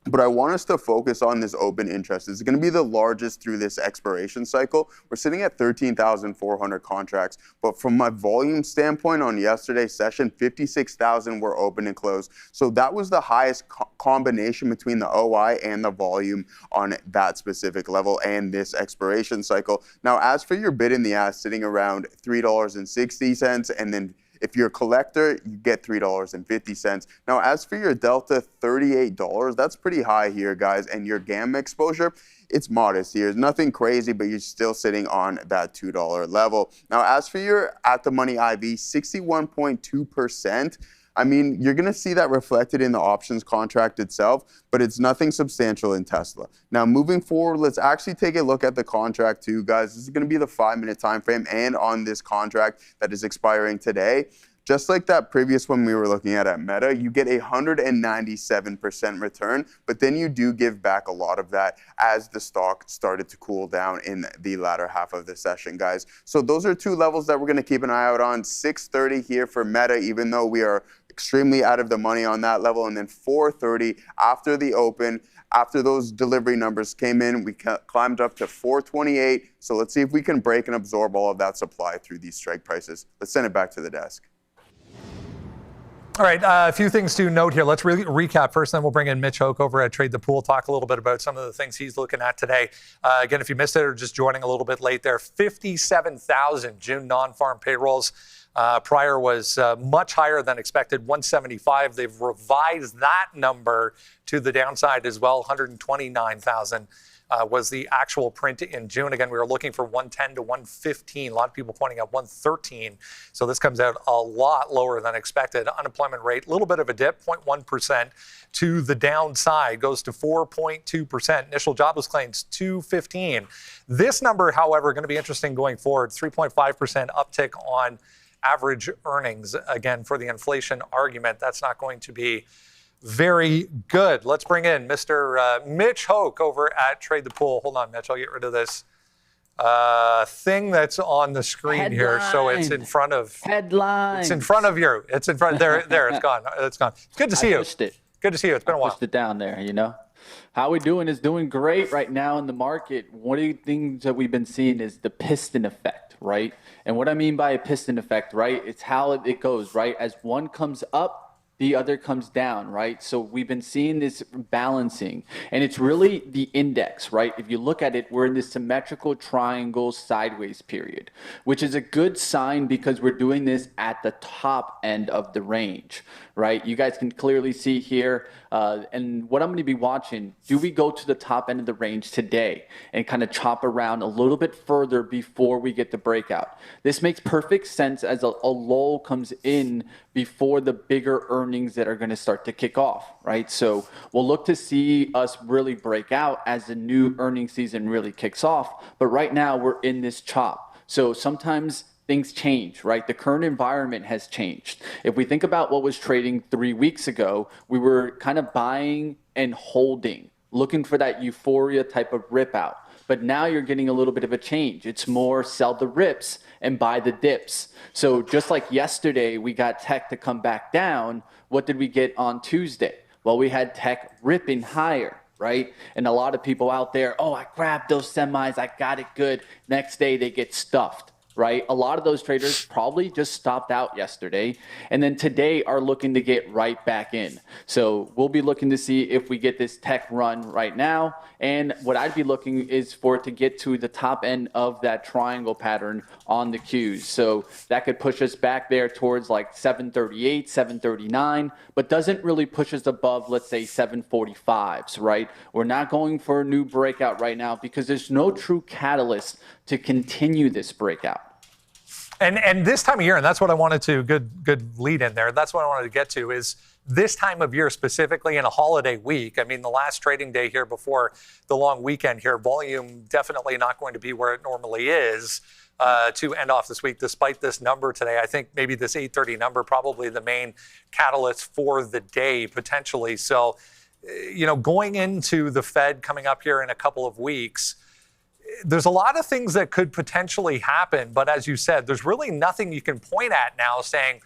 C: but I want us to focus on this open interest. It's going to be the largest through this expiration cycle. We're sitting at 13,400 contracts, but from my volume standpoint on yesterday's session, 56,000 were open and closed. So that was the highest combination between the OI and the volume on that specific level and this expiration cycle. Now, as for your bid in the ask, sitting around $3.60, and then if you're a collector, you get $3.50. Now, as for your delta, $38, that's pretty high here, guys. And your gamma exposure, it's modest here. It's nothing crazy, but you're still sitting on that $2 level. Now, as for your at-the-money IV, 61.2%. I mean, you're going to see that reflected in the options contract itself, but it's nothing substantial in Tesla. Now, moving forward, let's actually take a look at the contract too, guys. This is going to be the 5-minute time frame, and on this contract that is expiring today. Just like that previous one we were looking at Meta, you get a 197% return, but then you do give back a lot of that as the stock started to cool down in the latter half of the session, guys. So those are two levels that we're going to keep an eye out on. 630 here for Meta, even though we are extremely out of the money on that level, and then 430 after the open. After those delivery numbers came in, we climbed up to 428. So let's see if we can break and absorb all of that supply through these strike prices. Let's send it back to the desk.
A: All right, a few things to note here. Let's recap first, then we'll bring in Mitch Hoke over at Trade the Pool, talk a little bit about some of the things he's looking at today. Again, if you missed it or just joining a little bit late there, 57,000 June non-farm payrolls. Prior was much higher than expected, 175. They've revised that number to the downside as well, 129,000. Was the actual print in June. Again, we were looking for 110 to 115. A lot of people pointing out 113. So this comes out a lot lower than expected. Unemployment rate, a little bit of a dip, 0.1% to the downside, goes to 4.2%. Initial jobless claims, 215. This number, however, going to be interesting going forward, 3.5% uptick on average earnings. Again, for the inflation argument, that's not going to be very good. Let's bring in Mr. Mitch Hoke over at Trade the Pool. Hold on, Mitch. I'll get rid of this thing that's on the screen here. So it's in front of headlines. It's in front of you. It's in front. There. It's gone. It's gone. It's good to see you. Good to see you. It's been a while.
F: Pushed it down there. You know, how we doing is doing great right now in the market. One of the things that we've been seeing is the piston effect. effect, right? And what I mean by a piston effect, right? It's how it goes, right? As one comes up, the other comes down, right? So we've been seeing this balancing, and it's really the index, right? If you look at it, we're in this symmetrical triangle sideways period, which is a good sign because we're doing this at the top end of the range, right? You guys can clearly see here, and what I'm going to be watching, do we go to the top end of the range today and kind of chop around a little bit further before we get the breakout? This makes perfect sense as a lull comes in before the bigger earnings that are going to start to kick off, right? So we'll look to see us really break out as the new earnings season really kicks off. But right now we're in this chop. So sometimes things change, right? The current environment has changed. If we think about what was trading 3 weeks ago, we were kind of buying and holding, looking for that euphoria type of rip out. But now you're getting a little bit of a change. It's more sell the rips and buy the dips. So just like yesterday, we got tech to come back down. What did we get on Tuesday? Well, we had tech ripping higher, right? And a lot of people out there, oh, I grabbed those semis, I got it good. Next day, they get stuffed, right? A lot of those traders probably just stopped out yesterday, and then today are looking to get right back in. So we'll be looking to see if we get this tech run right now, and what I'd be looking is for it to get to the top end of that triangle pattern on the Qs. So that could push us back there towards like 738, 739, but doesn't really push us above, let's say, 745s, right? We're not going for a new breakout right now because there's no true catalyst to continue this breakout.
A: And this time of year, and that's what I wanted to, good lead in there, that's what I wanted to get to, is this time of year specifically in a holiday week. I mean, the last trading day here before the long weekend here, volume definitely not going to be where it normally is to end off this week, despite this number today. I think maybe this 830 number probably the main catalyst for the day potentially. So, going into the Fed coming up here in a couple of weeks, there's a lot of things that could potentially happen, but as you said, there's really nothing you can point at now saying,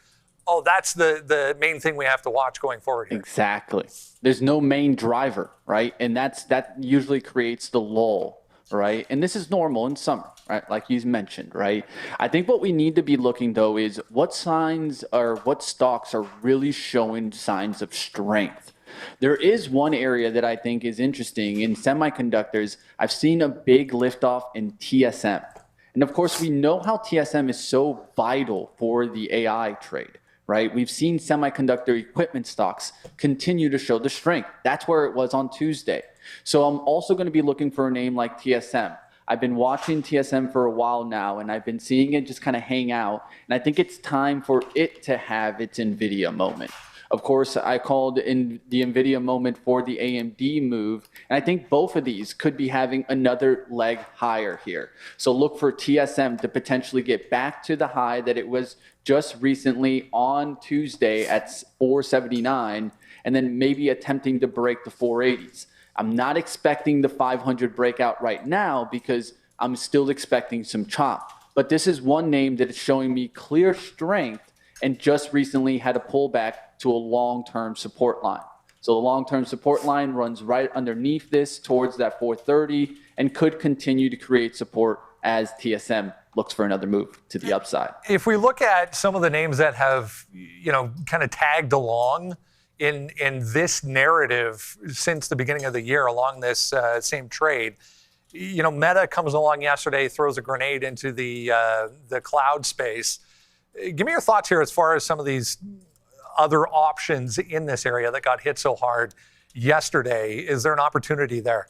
A: oh, that's the main thing we have to watch going forward here.
F: Exactly. There's no main driver, right? And that usually creates the lull, right? And this is normal in summer, right? Like you mentioned, right? I think what we need to be looking, though, is what signs or what stocks are really showing signs of strength. There is one area that I think is interesting in semiconductors. I've seen a big liftoff in TSM. And of course, we know how TSM is so vital for the AI trade, right? We've seen semiconductor equipment stocks continue to show the strength. That's where it was on Tuesday. So I'm also going to be looking for a name like TSM. I've been watching TSM for a while now, and I've been seeing it just kind of hang out. And I think it's time for it to have its NVIDIA moment. Of course, I called in the NVIDIA moment for the AMD move, and I think both of these could be having another leg higher here. So look for TSM to potentially get back to the high that it was just recently on Tuesday at 479, and then maybe attempting to break the 480s. I'm not expecting the 500 breakout right now because I'm still expecting some chop. But this is one name that is showing me clear strength and just recently had a pullback to a long-term support line. So the long-term support line runs right underneath this towards that 430 and could continue to create support as TSM looks for another move to the upside.
A: If we look at some of the names that have, kind of tagged along in this narrative since the beginning of the year along this same trade, Meta comes along yesterday, throws a grenade into the cloud space. Give me your thoughts here as far as some of these other options in this area that got hit so hard yesterday. Is there an opportunity there?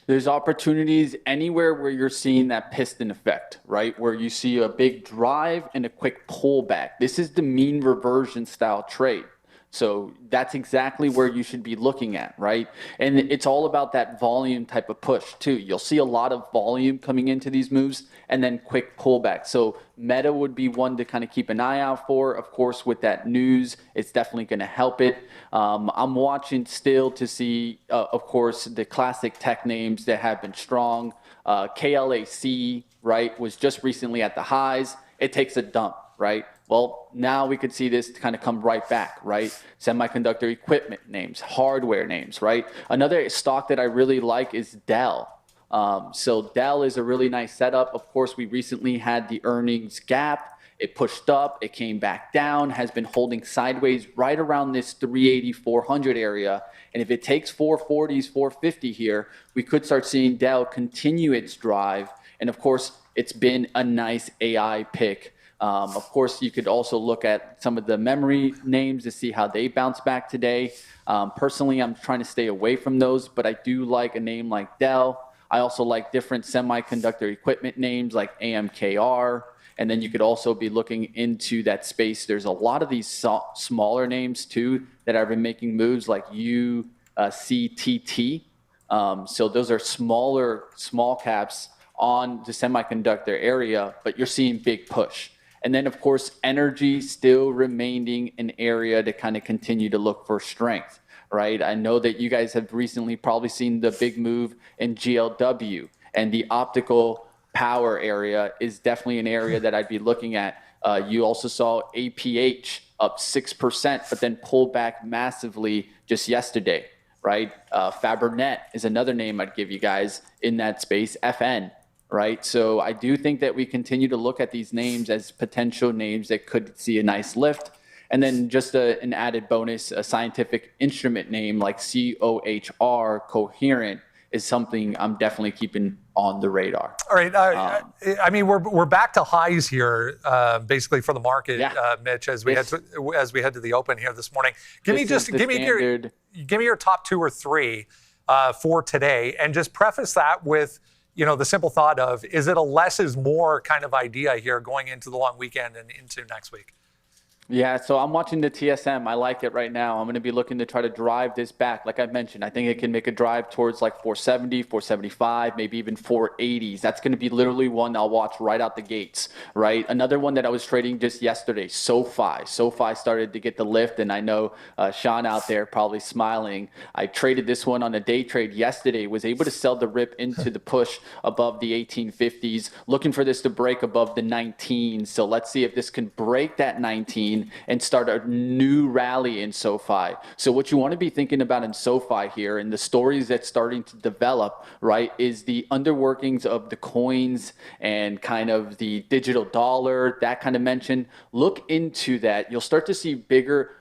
F: There's opportunities anywhere where you're seeing that piston effect, right? Where you see a big drive and a quick pullback. This is the mean reversion style trade. So that's exactly where you should be looking at, right? And it's all about that volume type of push too. You'll see a lot of volume coming into these moves and then quick pullback. So Meta would be one to kind of keep an eye out for. Of course, with that news, it's definitely going to help it. I'm watching still to see, of course, the classic tech names that have been strong. KLAC, right, was just recently at the highs. It takes a dump, right? Well, now we could see this kind of come right back, right? Semiconductor equipment names, hardware names, right? Another stock that I really like is Dell. So Dell is a really nice setup. Of course, we recently had the earnings gap. It pushed up, it came back down, has been holding sideways right around this 380, 400 area. And if it takes 440s, 450 here, we could start seeing Dell continue its drive. And of course, it's been a nice AI pick. Of course, you could also look at some of the memory names to see how they bounce back today. Personally, I'm trying to stay away from those, but I do like a name like Dell. I also like different semiconductor equipment names like AMKR. And then you could also be looking into that space. There's a lot of these smaller names too that have been making moves like UCTT. So those are small caps on the semiconductor area, but you're seeing big push. And then of course, energy still remaining an area to kind of continue to look for strength, right? I know that you guys have recently probably seen the big move in GLW, and the optical power area is definitely an area that I'd be looking at. You also saw APH up 6%, but then pull back massively just yesterday, right? Fabrinet is another name I'd give you guys in that space, FN, right? So I do think that we continue to look at these names as potential names that could see a nice lift. And then just an added bonus, a scientific instrument name like COHR, Coherent, is something I'm definitely keeping on the radar.
A: All right. I mean, we're back to highs here, basically for the market, Mitch, as we head to the open here this morning. Give me your top 2 or 3 for today, and just preface that with the simple thought of, is it a less is more kind of idea here going into the long weekend and into next week?
F: Yeah, so I'm watching the TSM. I like it right now. I'm going to be looking to try to drive this back. Like I mentioned, I think it can make a drive towards like 470, 475, maybe even 480s. That's going to be literally one I'll watch right out the gates, right? Another one that I was trading just yesterday, SoFi. SoFi started to get the lift, and I know Sean out there probably smiling. I traded this one on a day trade yesterday, was able to sell the rip into the push above the 1850s, looking for this to break above the 19. So let's see if this can break that 19 and start a new rally in SoFi. So what you want to be thinking about in SoFi here, and the stories that's starting to develop, right, is the underworkings of the coins and kind of the digital dollar, that kind of mention. Look into that. You'll start to see bigger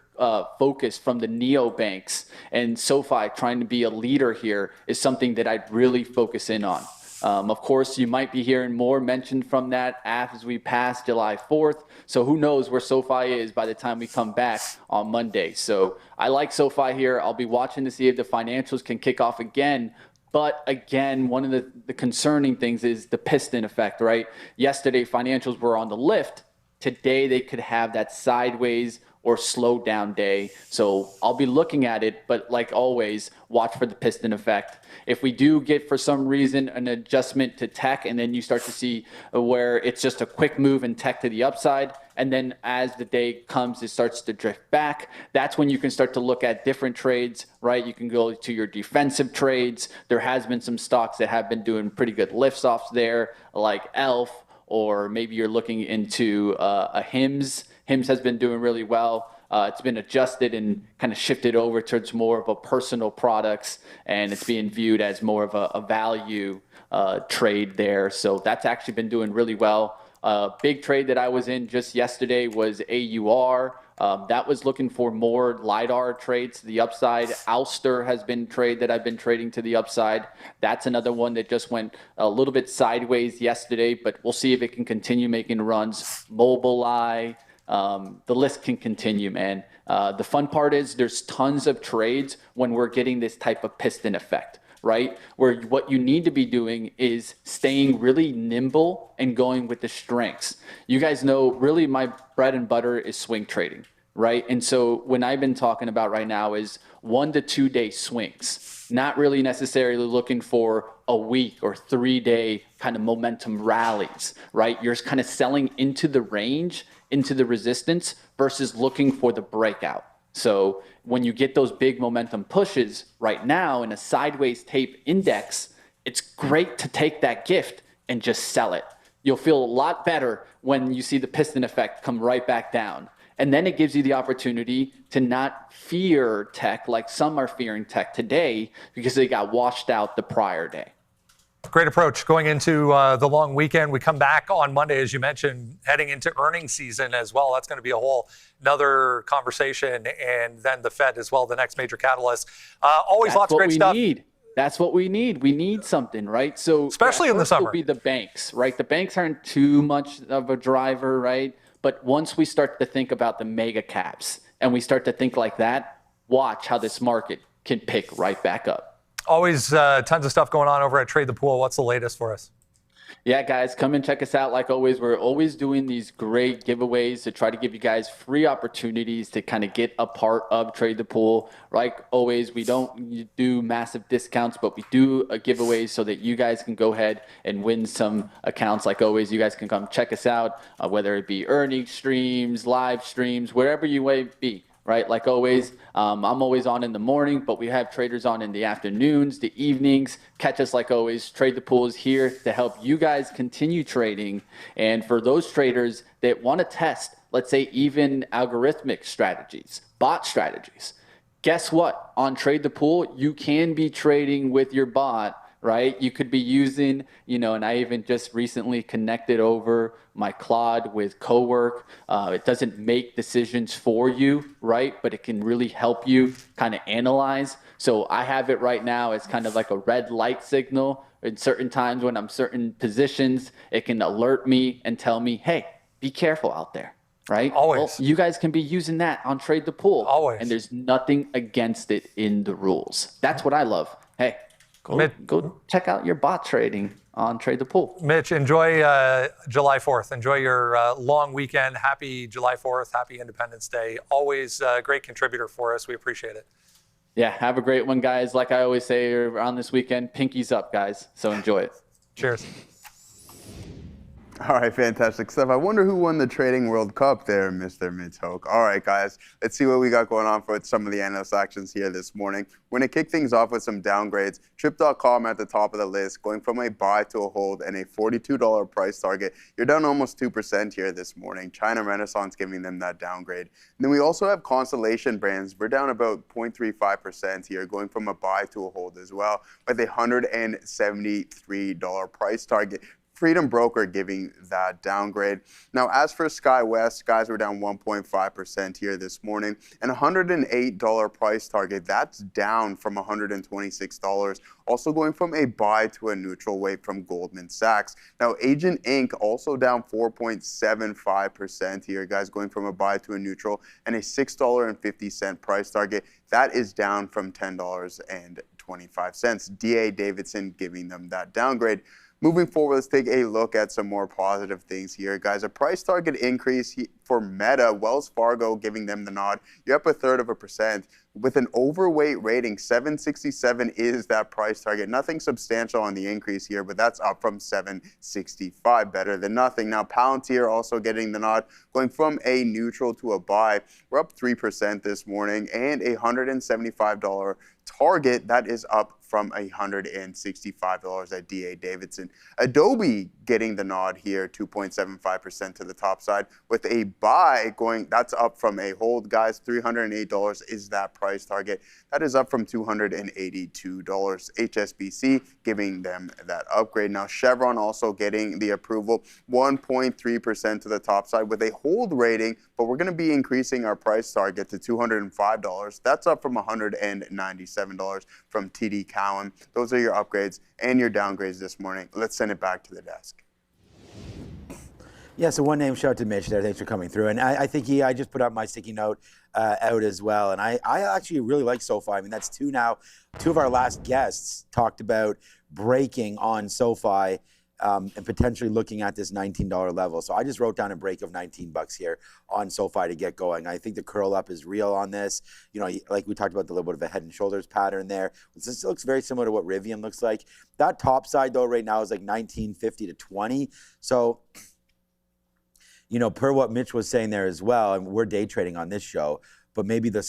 F: focus from the neobanks, and SoFi trying to be a leader here is something that I'd really focus in on. Of course, you might be hearing more mentioned from that as we pass July 4th. So who knows where SoFi is by the time we come back on Monday. So I like SoFi here. I'll be watching to see if the financials can kick off again. But again, one of the concerning things is the piston effect, right? Yesterday, financials were on the lift. Today, they could have that sideways or slow down day. So I'll be looking at it, but like always, watch for the piston effect. If we do get, for some reason, an adjustment to tech, and then you start to see where it's just a quick move in tech to the upside, and then as the day comes, it starts to drift back, that's when you can start to look at different trades, right? You can go to your defensive trades. There has been some stocks that have been doing pretty good lifts off there, like ELF, or maybe you're looking into a HIMS. HIMS has been doing really well. It's been adjusted and kind of shifted over towards more of a personal products, and it's being viewed as more of a value trade there. So that's actually been doing really well. Big trade that I was in just yesterday was AUR. That was looking for more LiDAR trades to the upside. Ouster has been trade that I've been trading to the upside. That's another one that just went a little bit sideways yesterday, but we'll see if it can continue making runs. Mobileye. The list can continue, man. The fun part is there's tons of trades when we're getting this type of piston effect, right? Where what you need to be doing is staying really nimble and going with the strengths. You guys know, really my bread and butter is swing trading, right? And so when I've been talking about right now is 1 to 2 day swings, not really necessarily looking for a week or 3 day kind of momentum rallies, right? You're kind of selling into the range, into the resistance versus looking for the breakout. So when you get those big momentum pushes right now in a sideways tape index, it's great to take that gift and just sell it. You'll feel a lot better when you see the piston effect come right back down. And then it gives you the opportunity to not fear tech like some are fearing tech today because they got washed out the prior day.
A: Great approach going into the long weekend. We come back on Monday, as you mentioned, heading into earnings season as well. That's going to be a whole another conversation, and then the Fed as well, the next major catalyst. Always
F: That's
A: lots of great stuff.
F: That's what we need. We need something, right? So
A: especially in the summer,
F: will be the banks, right? The banks aren't too much of a driver, right? But once we start to think about the mega caps and we start to think like that, watch how this market can pick right back up.
A: Always tons of stuff going on over at Trade the Pool. What's the latest for us?
F: Yeah, guys, come and check us out. Like always, we're always doing these great giveaways to try to give you guys free opportunities to kind of get a part of Trade the Pool. Like always, we don't do massive discounts, but we do giveaways so that you guys can go ahead and win some accounts. Like always, you guys can come check us out, whether it be earnings streams, live streams, wherever you may be. Right, like always, I'm always on in the morning, but we have traders on in the afternoons, the evenings. Catch us like always. Trade the Pool is here to help you guys continue trading. And for those traders that want to test, let's say even algorithmic strategies, bot strategies, guess what? On Trade the Pool, you can be trading with your bot. Right? You could be using, and I even just recently connected over my Claude with Cowork. It doesn't make decisions for you, right? But it can really help you kind of analyze. So I have it right now as kind of like a red light signal. In certain times when I'm certain positions, it can alert me and tell me, hey, be careful out there. Right?
A: Always.
F: Well, you guys can be using that on Trade the Pool.
A: Always.
F: And there's nothing against it in the rules. That's what I love. Hey. Go check out your bot trading on Trade the Pool.
A: Mitch, enjoy July 4th. Enjoy your long weekend. Happy July 4th. Happy Independence Day. Always a great contributor for us. We appreciate it.
F: Yeah, have a great one, guys. Like I always say around this weekend, pinkies up, guys. So enjoy it.
A: Cheers.
C: All right, fantastic stuff. I wonder who won the Trading World Cup there, Mr. Mitch Hoke. All right, guys, let's see what we got going on for some of the analyst actions here this morning. We're going to kick things off with some downgrades. Trip.com at the top of the list, going from a buy to a hold and a $42 price target. You're down almost 2% here this morning. China Renaissance giving them that downgrade. And then we also have Constellation Brands. We're down about 0.35% here, going from a buy to a hold as well, with a $173 price target. Freedom Broker giving that downgrade. Now, as for SkyWest, guys were down 1.5% here this morning, and $108 price target. That's down from $126. Also going from a buy to a neutral weight from Goldman Sachs. Now, Agent Inc. also down 4.75% here, guys, going from a buy to a neutral and a $6.50 price target. That is down from $10.25. DA Davidson giving them that downgrade. Moving forward, let's take a look at some more positive things here, guys. A price target increase for Meta, Wells Fargo giving them the nod. You're up 1/3%. With an overweight rating, 767 is that price target. Nothing substantial on the increase here, but that's up from 765, better than nothing. Now, Palantir also getting the nod, going from a neutral to a buy. We're up 3% this morning, and a $175 target. That is up from $165 at DA Davidson. Adobe getting the nod here, 2.75% to the top side, with a buy going, that's up from a hold, guys. $308 is that price target. That is up from $282. HSBC giving them that upgrade. Now, Chevron also getting the approval, 1.3% to the top side with a hold rating, but we're going to be increasing our price target to $205. That's up from $197 from TD Cowen. Those are your upgrades and your downgrades this morning. Let's send it back to the desk.
E: Yeah, so one name, shout out to Mitch there. Thanks for coming through. And I think I just put up my sticky note out as well. And I actually really like SoFi. I mean, that's two of our last guests talked about breaking on SoFi and potentially looking at this $19 level. So I just wrote down a break of $19 here on SoFi to get going. I think the curl up is real on this. You know, like we talked about, the little bit of a head and shoulders pattern there. This looks very similar to what Rivian looks like. That top side though right now is like 19.50 to 20. So, you know, per what Mitch was saying there as well, and we're day trading on this show, but maybe the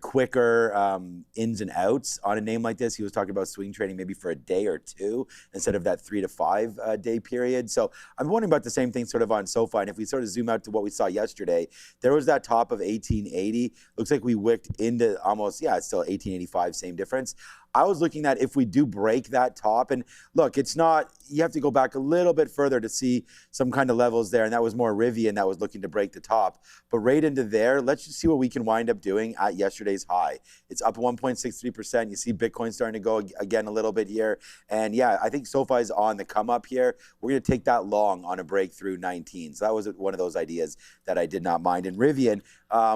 E: quicker ins and outs on a name like this. He was talking about swing trading maybe for a day or two instead of that 3 to 5 day period. So I'm wondering about the same thing sort of on SoFi. And if we sort of zoom out to what we saw yesterday, there was that top of 1880. Looks like we wicked into almost, yeah, it's still 1885, same difference. I was looking at if we do break that top, and look, it's not, you have to go back a little bit further to see some kind of levels there, and that was more Rivian that was looking to break the top. But right into there, let's just see what we can wind up doing at yesterday's high. It's up 1.63%. You see Bitcoin starting to go again a little bit here. And yeah, I think SoFi's on the come up here. We're going to take that long on a breakthrough 19. So that was one of those ideas that I did not mind. And Rivian,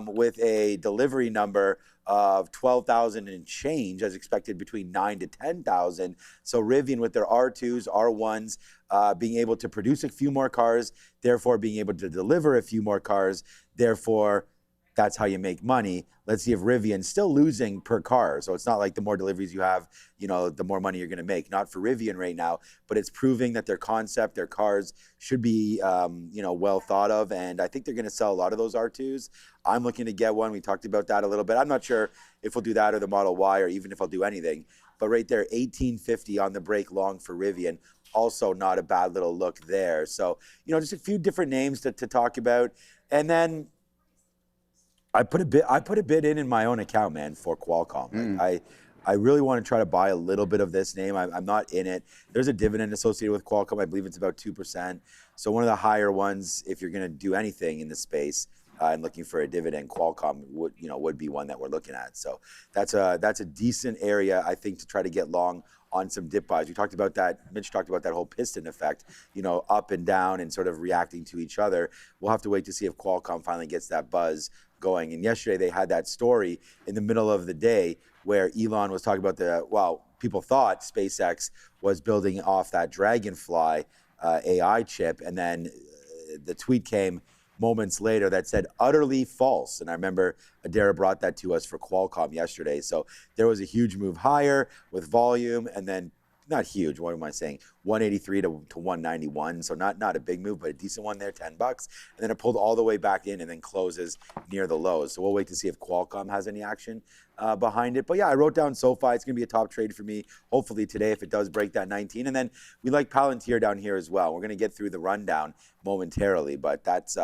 E: with a delivery number of 12,000 and change as expected, between 9 to 10,000. So Rivian with their R2s, R1s, being able to produce a few more cars, therefore being able to deliver a few more cars, therefore that's how you make money. Let's see if Rivian's still losing per car. So it's not like the more deliveries you have, you know, the more money you're going to make. Not for Rivian right now, but it's proving that their concept, their cars should be, you know, well thought of. And I think they're going to sell a lot of those R2s. I'm looking to get one. We talked about that a little bit. I'm not sure if we'll do that or the Model Y, or even if I'll do anything. But right there, 1850 on the break long for Rivian. Also not a bad little look there. So, you know, just a few different names to talk about. And then I put a bid in my own account, man, for Qualcomm. Like, I really want to try to buy a little bit of this name. I'm not in it. There's a dividend associated with Qualcomm. I believe it's about 2%. So one of the higher ones, if you're going to do anything in this space and looking for a dividend, Qualcomm would be one that we're looking at. So that's a decent area, I think, to try to get long on some dip buys. We talked about that. Mitch talked about that whole piston effect, you know, up and down and sort of reacting to each other. We'll have to wait to see if Qualcomm finally gets that buzz going. And yesterday they had that story in the middle of the day where Elon was talking about people thought SpaceX was building off that Dragonfly AI chip, and then the tweet came moments later that said utterly false. And I remember Adara brought that to us for Qualcomm yesterday. So there was a huge move higher with volume, and then not huge, what am I saying? 183 to 191. So not a big move, but a decent one there, $10. And then it pulled all the way back in and then closes near the lows. So we'll wait to see if Qualcomm has any action behind it. But yeah, I wrote down SoFi. It's going to be a top trade for me, hopefully today, if it does break that 19. And then we like Palantir down here as well. We're going to get through the rundown momentarily, but that's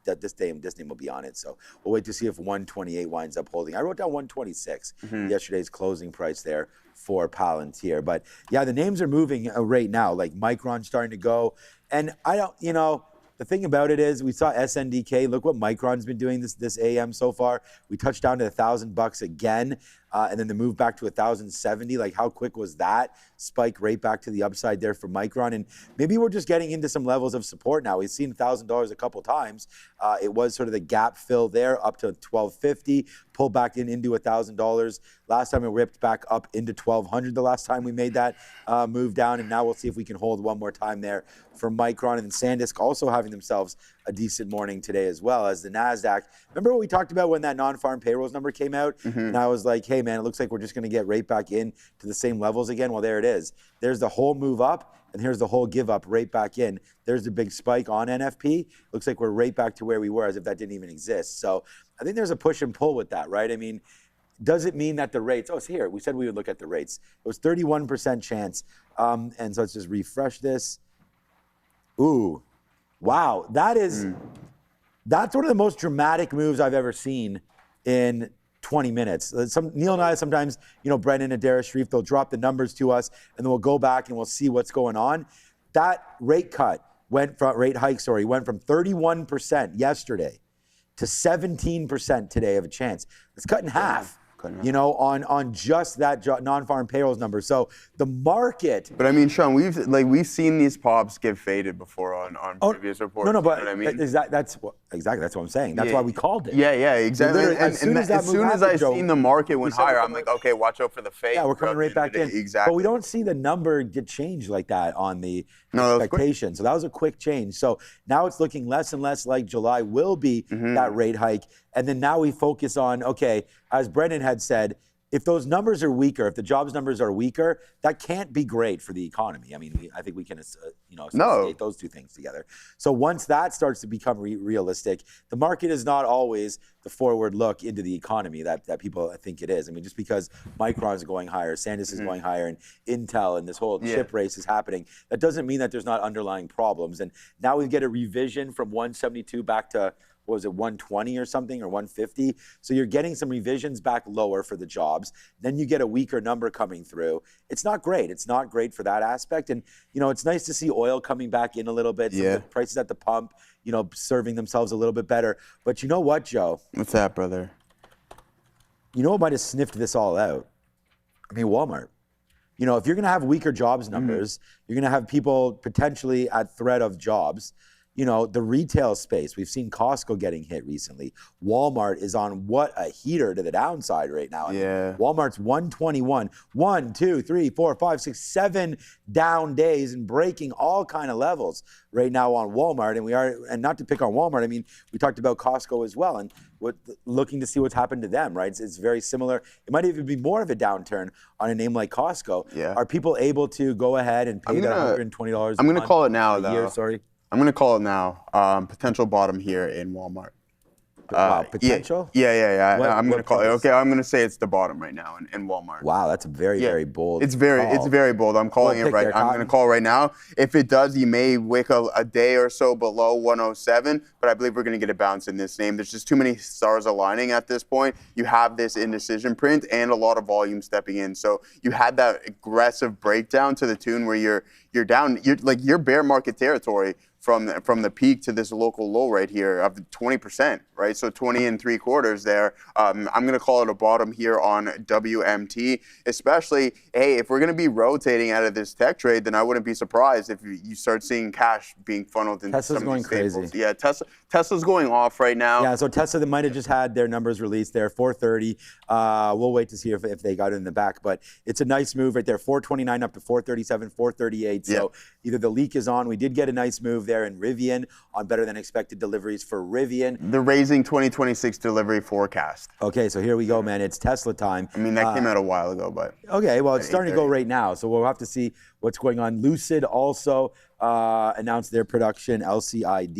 E: this name will be on it. So we'll wait to see if 128 winds up holding. I wrote down 126, yesterday's closing price there for Palantir. But yeah, the names are moving right now, like Micron starting to go. And I don't, you know, the thing about it is we saw SNDK. Look what Micron's been doing this AM so far. We touched down to $1,000 again, and then the move back to 1,070. Like, how quick was that spike right back to the upside there for Micron? And maybe we're just getting into some levels of support now. We've seen $1,000 a couple times. It was sort of the gap fill there up to 1,250, pull back into $1,000. Last time it ripped back up into 1,200 the last time we made that move down. And now we'll see if we can hold one more time there for Micron. And then SanDisk also having themselves a decent morning today as well as the NASDAQ. Remember what we talked about when that non-farm payrolls number came out? And I was like, hey, man, it looks like we're just going to get right back in to the same levels again. Well, there it is. There's the whole move up, and here's the whole give up right back in. There's the big spike on NFP. Looks like we're right back to where we were as if that didn't even exist. So I think there's a push and pull with that, right? I mean, does it mean that the rates, it's here. We said we would look at the rates. It was 31% chance. And so let's just refresh this. Ooh, wow. That's one of the most dramatic moves I've ever seen in 20 minutes. Neil and I sometimes, you know, Brendan and Dara Sharif, they'll drop the numbers to us and then we'll go back and we'll see what's going on. That rate hike went from 31% yesterday to 17% today of a chance. It's cut in half. You know, on just that non-farm payrolls number. So the market.
C: But I mean, Sean, we've seen these pops get faded before on previous reports.
E: No, but
C: you know what I mean?
E: that's what I'm saying. That's why we called it.
C: Yeah, exactly. As soon as I seen the market went higher, I'm like, okay, watch out for the fade.
E: Yeah, we're coming right back in.
C: Exactly.
E: But we don't see the number get changed like that on the expectation. So that was a quick change. So now it's looking less and less like July will be that rate hike. And then now we focus on, okay, as Brendan had said, if those numbers are weaker, if the jobs numbers are weaker, that can't be great for the economy. I mean, I think we can, associate those two things together. So once that starts to become realistic, the market is not always the forward look into the economy that people think it is. I mean, just because Micron is going higher, SanDisk is going higher, and Intel and this whole chip race is happening, that doesn't mean that there's not underlying problems. And now we get a revision from 172 back to what was it, 120 or something, or 150. So you're getting some revisions back lower for the jobs. Then you get a weaker number coming through. It's not great. It's not great for that aspect. And, you know, it's nice to see oil coming back in a little bit. Some of the prices at the pump, you know, serving themselves a little bit better. But you know what, Joe?
C: What's that, brother?
E: You know what might have sniffed this all out? I mean, Walmart. You know, if you're going to have weaker jobs numbers, you're going to have people potentially at threat of jobs. You know, the retail space, we've seen Costco getting hit recently. Walmart is on what a heater to the downside right now.
C: Yeah.
E: Walmart's 121. 1, 2, 3, 4, 5, 6, 7 down days and breaking all kind of levels right now on Walmart. And not to pick on Walmart, I mean, we talked about Costco as well, and looking to see what's happened to them, right? It's very similar. It might even be more of a downturn on a name like Costco.
C: Yeah.
E: Are people able to go ahead and pay that $120
C: I'm going to call it now, though.
E: Year, sorry.
C: I'm going to call it now. Potential bottom here in Walmart.
E: Wow, potential?
C: Yeah. I'm going to call it. Okay, I'm going to say it's the bottom right now in Walmart.
E: Wow, that's a very bold.
C: It's very bold. I'm calling it right. I'm going to call it right now. If it does, you may wick a day or so below 107, but I believe we're going to get a bounce in this name. There's just too many stars aligning at this point. You have this indecision print and a lot of volume stepping in. So you had that aggressive breakdown to the tune where you're down. You're bear market territory from the peak to this local low right here of 20%, right? So 20 3/4 there. I'm going to call it a bottom here on WMT, especially, hey, if we're going to be rotating out of this tech trade, then I wouldn't be surprised if you start seeing cash being funneled into
E: Tesla's
C: some of these
E: going
C: staples.
E: crazy.
C: Yeah, Tesla's going off right now.
E: Yeah, so Tesla, they might have just had their numbers released there, 430. We'll wait to see if they got it in the back, but it's a nice move right there, 429 up to 437, 438. So either the leak is on. We did get a nice move there in Rivian on better than expected deliveries for Rivian.
C: They're raising 2026 delivery forecast.
E: Okay, so here we go, man. It's Tesla time.
C: I mean, that came out a while ago, but.
E: Okay, well, it's starting to go right now, so we'll have to see what's going on. Lucid also announced their production, LCID.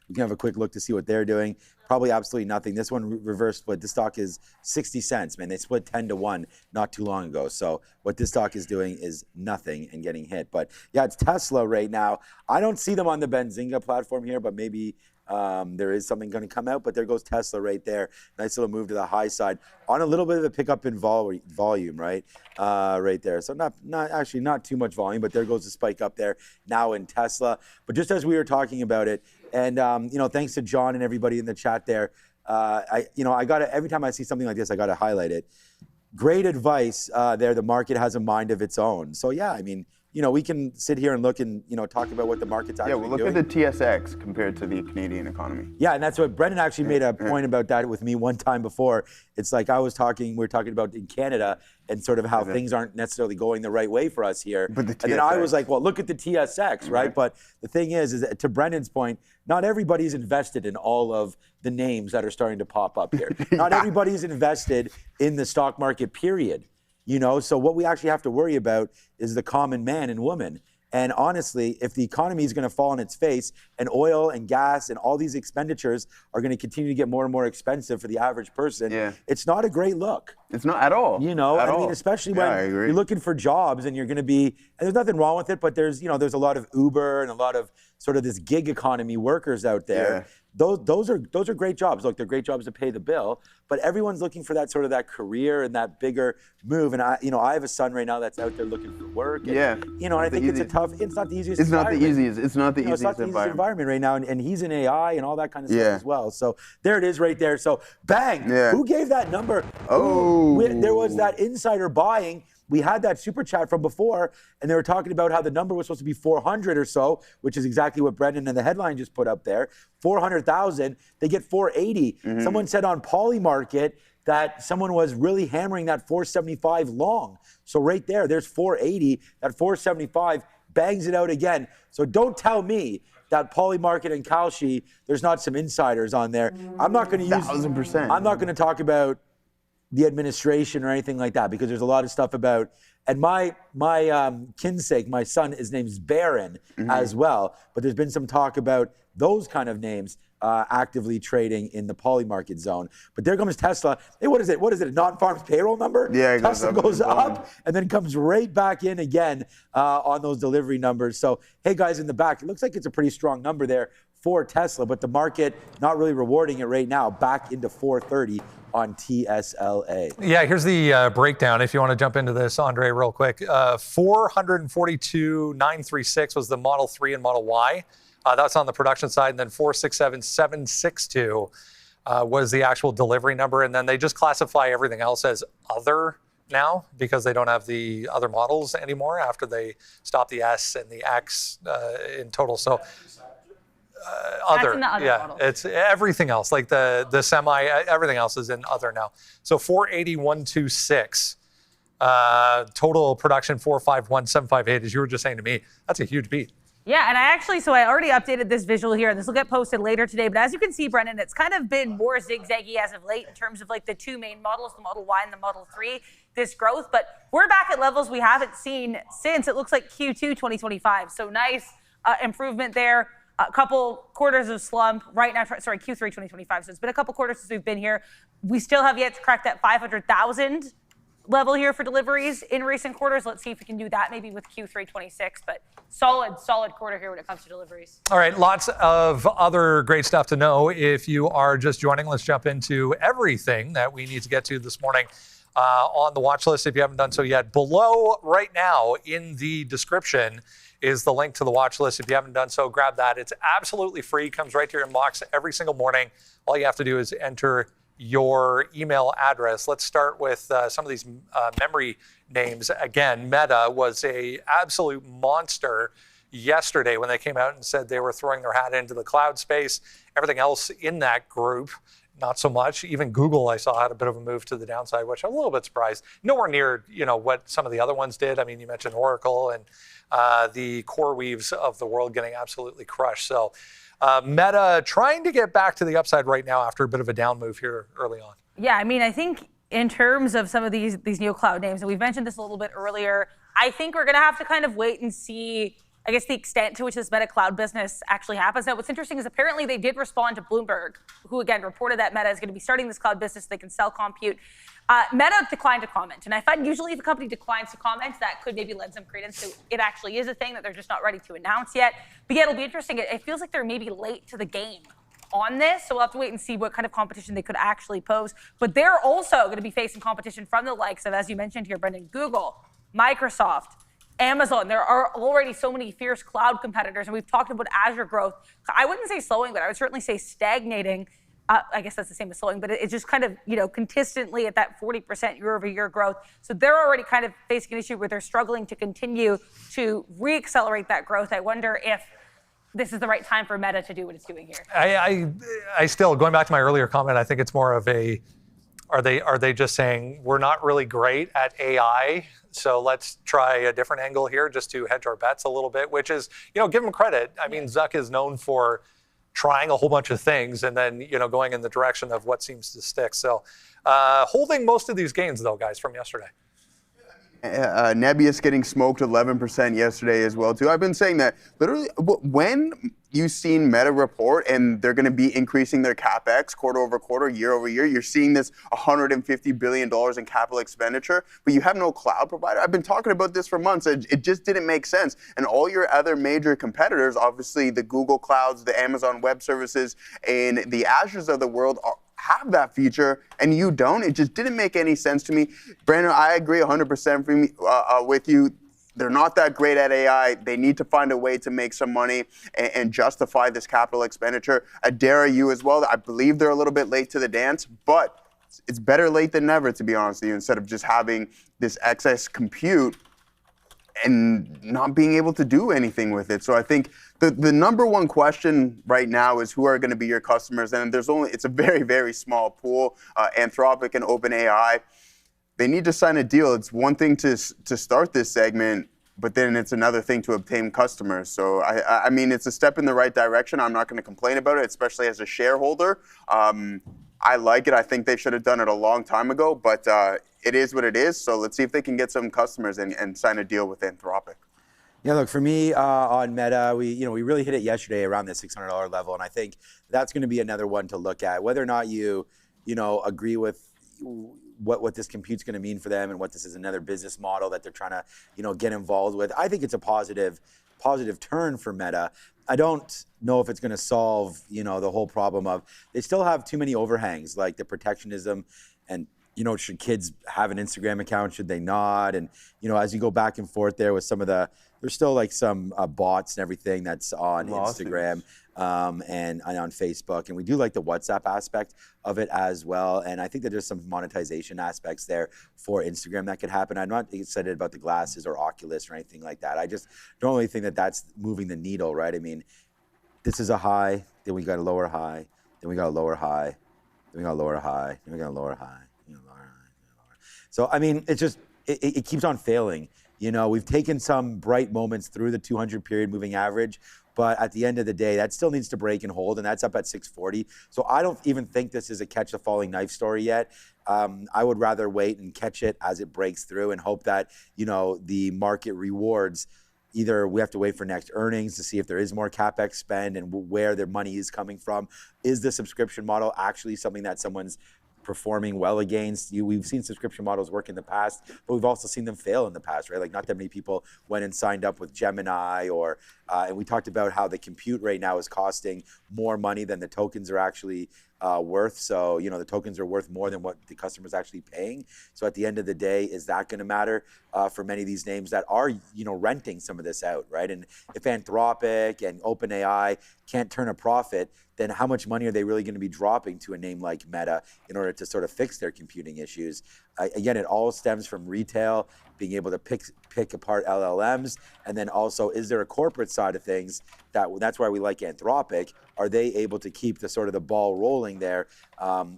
E: We can have a quick look to see what they're doing. Probably absolutely nothing. This one reverse split. This stock is 60 cents, man. They split 10 to 1 not too long ago. So what this stock is doing is nothing and getting hit. But yeah, it's Tesla right now. I don't see them on the Benzinga platform here, but maybe there is something going to come out. But there goes Tesla right there. Nice little move to the high side on a little bit of a pickup in volume, right? Right there. So not too much volume, but there goes the spike up there now in Tesla. But just as we were talking about it, and thanks to John and everybody in the chat there. I gotta, every time I see something like this, I gotta highlight it. Great advice there. The market has a mind of its own. So yeah, I mean, we can sit here and look and, talk about what the market's actually doing.
C: Yeah, well, look at the TSX compared to the Canadian economy.
E: Yeah, and that's what Brendan actually made a point about that with me one time before. It's like we were talking about in Canada and sort of how things aren't necessarily going the right way for us here.
C: But the TSX.
E: And then I was like, well, look at the TSX, right? But the thing is that, to Brendan's point, not everybody's invested in all of the names that are starting to pop up here. Not everybody's invested in the stock market, period. So what we actually have to worry about is the common man and woman. And honestly, if the economy is going to fall on its face and oil and gas and all these expenditures are going to continue to get more and more expensive for the average person, it's not a great look.
C: It's not at all.
E: Especially when you're looking for jobs and you're going to be, and there's nothing wrong with it, but there's a lot of Uber and a lot of sort of this gig economy workers out there.
C: Yeah.
E: Those are great jobs. Look, they're great jobs to pay the bill, but everyone's looking for that career and that bigger move. And I have a son right now that's out there looking for work. And, and I think it's not the easiest.
C: It's not the easiest. It's not the easiest
E: environment right now. And he's in AI and all that kind of stuff as well. So there it is right there. So bang. Yeah. Who gave that number? There was that insider buying. We had that super chat from before, and they were talking about how the number was supposed to be 400 or so, which is exactly what Brendan and the headline just put up there. 400,000, they get 480. Mm-hmm. Someone said on Polymarket that someone was really hammering that 475 long. So right there's 480. That 475 bangs it out again. So don't tell me that Polymarket and Kalshi, there's not some insiders on there. I'm not going to use
C: 1,000%.
E: I'm not going to talk about the administration or anything like that, because there's a lot of stuff about, and my kinsake, my son, his name's Baron as well, but there's been some talk about those kind of names actively trading in the Polymarket zone. But there comes Tesla. Hey, what is it? A non-farm payroll number?
C: Yeah,
E: Tesla goes up and then comes right back in again on those delivery numbers. So, hey guys in the back, it looks like it's a pretty strong number there. for Tesla, but the market not really rewarding it right now, back into 430 on TSLA.
A: Yeah, here's the breakdown. If you want to jump into this, Andre, real quick. 442,936 was the Model 3 and Model Y. That's on the production side. And then 467,762 was the actual delivery number. And then they just classify everything else as other now because they don't have the other models anymore after they stopped the S and the X in total. So other,
B: model.
A: It's everything else, like the semi, everything else is in other now. So 481,226. Total production 451,758, as you were just saying to me. That's a huge beat.
B: Yeah, and I already updated this visual here, and this will get posted later today. But as you can see, Brendan, it's kind of been more zigzaggy as of late in terms of like the two main models, the Model Y and the Model 3, this growth. But we're back at levels we haven't seen since it looks like Q2 2025. So nice improvement there. A couple quarters of slump right now. Sorry, Q3 2025. So it's been a couple quarters since we've been here. We still have yet to crack that 500,000 level here for deliveries in recent quarters. Let's see if we can do that maybe with Q3 26. But solid quarter here when it comes to deliveries.
A: All right, lots of other great stuff to know. If you are just joining, let's jump into everything that we need to get to this morning on the watch list if you haven't done so yet. Below right now in the description is the link to the watch list. If you haven't done so, grab that. It's absolutely free, comes right to your inbox every single morning. All you have to do is enter your email address. Let's start with some of these memory names. Again, Meta was a absolute monster yesterday when they came out and said they were throwing their hat into the cloud space. Everything else in that group, not so much. Even Google, I saw, had a bit of a move to the downside, which I'm a little bit surprised. Nowhere near, what some of the other ones did. I mean, you mentioned Oracle and the CoreWeaves of the world getting absolutely crushed. So Meta trying to get back to the upside right now after a bit of a down move here early on.
B: Yeah, I mean, I think in terms of some of these neo cloud names, and we've mentioned this a little bit earlier, I think we're going to have to kind of wait and see, I guess, the extent to which this Meta cloud business actually happens. Now, what's interesting is apparently they did respond to Bloomberg, who again reported that Meta is going to be starting this cloud business. They can sell compute. Meta declined to comment. And I find usually if a company declines to comment, that could maybe lend some credence to it actually is a thing that they're just not ready to announce yet. But yeah, it'll be interesting. It feels like they're maybe late to the game on this. So we'll have to wait and see what kind of competition they could actually pose. But they're also going to be facing competition from the likes of, as you mentioned here, Brendan, Google, Microsoft, Amazon. There are already so many fierce cloud competitors. And we've talked about Azure growth. I wouldn't say slowing, but I would certainly say stagnating. I guess that's the same as slowing, but it's just kind of, consistently at that 40% year-over-year growth. So they're already kind of facing an issue where they're struggling to continue to re-accelerate that growth. I wonder if this is the right time for Meta to do what it's doing here.
A: I still, going back to my earlier comment, I think it's more of are they just saying we're not really great at AI, so let's try a different angle here just to hedge our bets a little bit, which is, give them credit. I mean, Zuck is known for trying a whole bunch of things and then, going in the direction of what seems to stick. So holding most of these gains, though, guys, from yesterday.
C: Nebius getting smoked 11% yesterday as well, too. I've been saying that literally when you've seen Meta report and they're going to be increasing their CapEx quarter over quarter, year over year, you're seeing this $150 billion in capital expenditure, but you have no cloud provider. I've been talking about this for months. It just didn't make sense. And all your other major competitors, obviously the Google Clouds, the Amazon Web Services, and the Azures of the world have that feature, and you don't. It just didn't make any sense to me. Brandon, I agree 100% with you. They're not that great at AI. They need to find a way to make some money and justify this capital expenditure. Adara, you as well. I believe they're a little bit late to the dance, but it's better late than never, to be honest with you, instead of just having this excess compute and not being able to do anything with it. So I think the number one question right now is who are going to be your customers, and it's a very, very small pool. Anthropic and OpenAI, they need to sign a deal. It's one thing to start this segment, but then it's another thing to obtain customers. So I mean, it's a step in the right direction. I'm not going to complain about it, especially as a shareholder. I like it. I think they should have done it a long time ago, but it is what it is. So let's see if they can get some customers and sign a deal with Anthropic.
E: Yeah, look, for me on Meta, we really hit it yesterday around the $600 level, and I think that's going to be another one to look at. Whether or not you agree with what this compute's going to mean for them and what this is another business model that they're trying to get involved with, I think it's a positive turn for Meta. I don't know if it's going to solve, the whole problem of they still have too many overhangs, like the protectionism and, should kids have an Instagram account? Should they not? And, as you go back and forth there with some of there's still like some bots and everything that's on Instagram and on Facebook. And we do like the WhatsApp aspect of it as well. And I think that there's some monetization aspects there for Instagram that could happen. I'm not excited about the glasses or Oculus or anything like that. I just don't really think that that's moving the needle, right? I mean, this is a high, then we got a lower high, then we got a lower high, then we got a lower high, then we got a lower high. So, I mean, it's just, it keeps on failing. We've taken some bright moments through the 200 period moving average, but at the end of the day, that still needs to break and hold, and that's up at 640. So I don't even think this is a catch the falling knife story yet. I would rather wait and catch it as it breaks through and hope that, the market rewards. Either we have to wait for next earnings to see if there is more CapEx spend and where their money is coming from. Is the subscription model actually something that someone's performing well against? We've seen subscription models work in the past, but we've also seen them fail in the past, right? Like not that many people went and signed up with Gemini and we talked about how the compute right now is costing more money than the tokens are actually worth. So, the tokens are worth more than what the customer's actually paying. So at the end of the day, is that going to matter for many of these names that are, renting some of this out, right? And if Anthropic and OpenAI can't turn a profit, then how much money are they really going to be dropping to a name like Meta in order to sort of fix their computing issues? Again, it all stems from retail, being able to pick apart LLMs, and then also, is there a corporate side of things that's why we like Anthropic? Are they able to keep the ball rolling there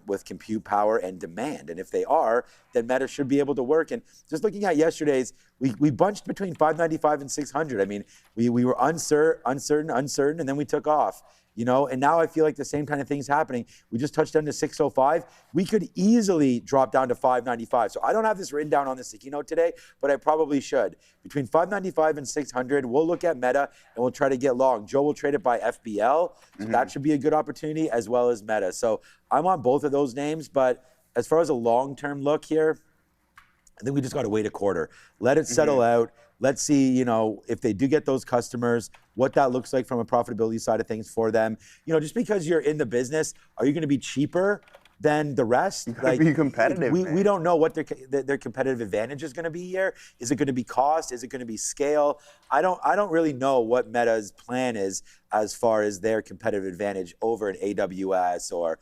E: with compute power and demand? And if they are, then Meta should be able to work. And just looking at yesterday's, we bunched between 595 and 600. I mean, we were uncertain, and then we took off. And now I feel like the same kind of thing's happening. We just touched down to 605. We could easily drop down to 595. So I don't have this written down on the sticky note today, but I probably should. Between 595 and 600, we'll look at Meta and we'll try to get long. Joe will trade it by FBL. So that should be a good opportunity, as well as Meta. So I'm on both of those names, but as far as a long-term look here, I think we just got to wait a quarter. Let it settle out. Let's see, if they do get those customers, what that looks like from a profitability side of things for them. Just because you're in the business, are you going to be cheaper than the rest?
C: You gotta be competitive.
E: We don't know what their competitive advantage is going to be here. Is it going to be cost? Is it going to be scale? I don't really know what Meta's plan is as far as their competitive advantage over an AWS or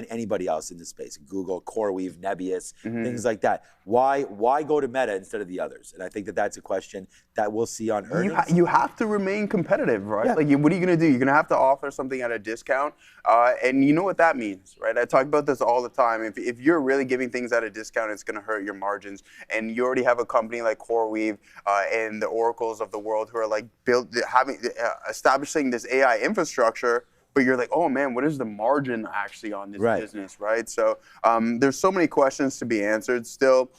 E: anybody else in the space, Google, CoreWeave, Nebius, things like that. Why go to Meta instead of the others? And I think that that's a question that we'll see on earnings.
C: You have to remain competitive, right?
E: Yeah.
C: Like, what are you going to do? You're going to have to offer something at a discount, and you know what that means, right? I talk about this all the time. If you're really giving things at a discount, it's going to hurt your margins. And you already have a company like CoreWeave and the Oracles of the world who are like establishing this AI infrastructure. But you're like, oh man, what is the margin actually on this business, right? So there's so many questions to be answered still.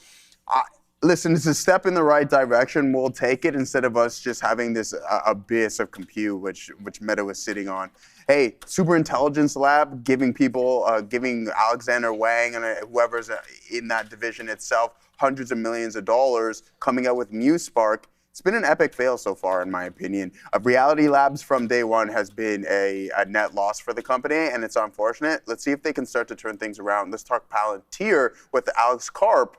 C: Listen, it's a step in the right direction. We'll take it instead of us just having this abyss of compute, which Meta was sitting on. Hey, Super Intelligence Lab giving Alexander Wang and whoever's in that division itself hundreds of millions of dollars, coming out with MuSpark. It's been an epic fail so far, in my opinion. Reality Labs from day one has been a net loss for the company, and it's unfortunate. Let's see if they can start to turn things around. Let's talk Palantir with Alex Karp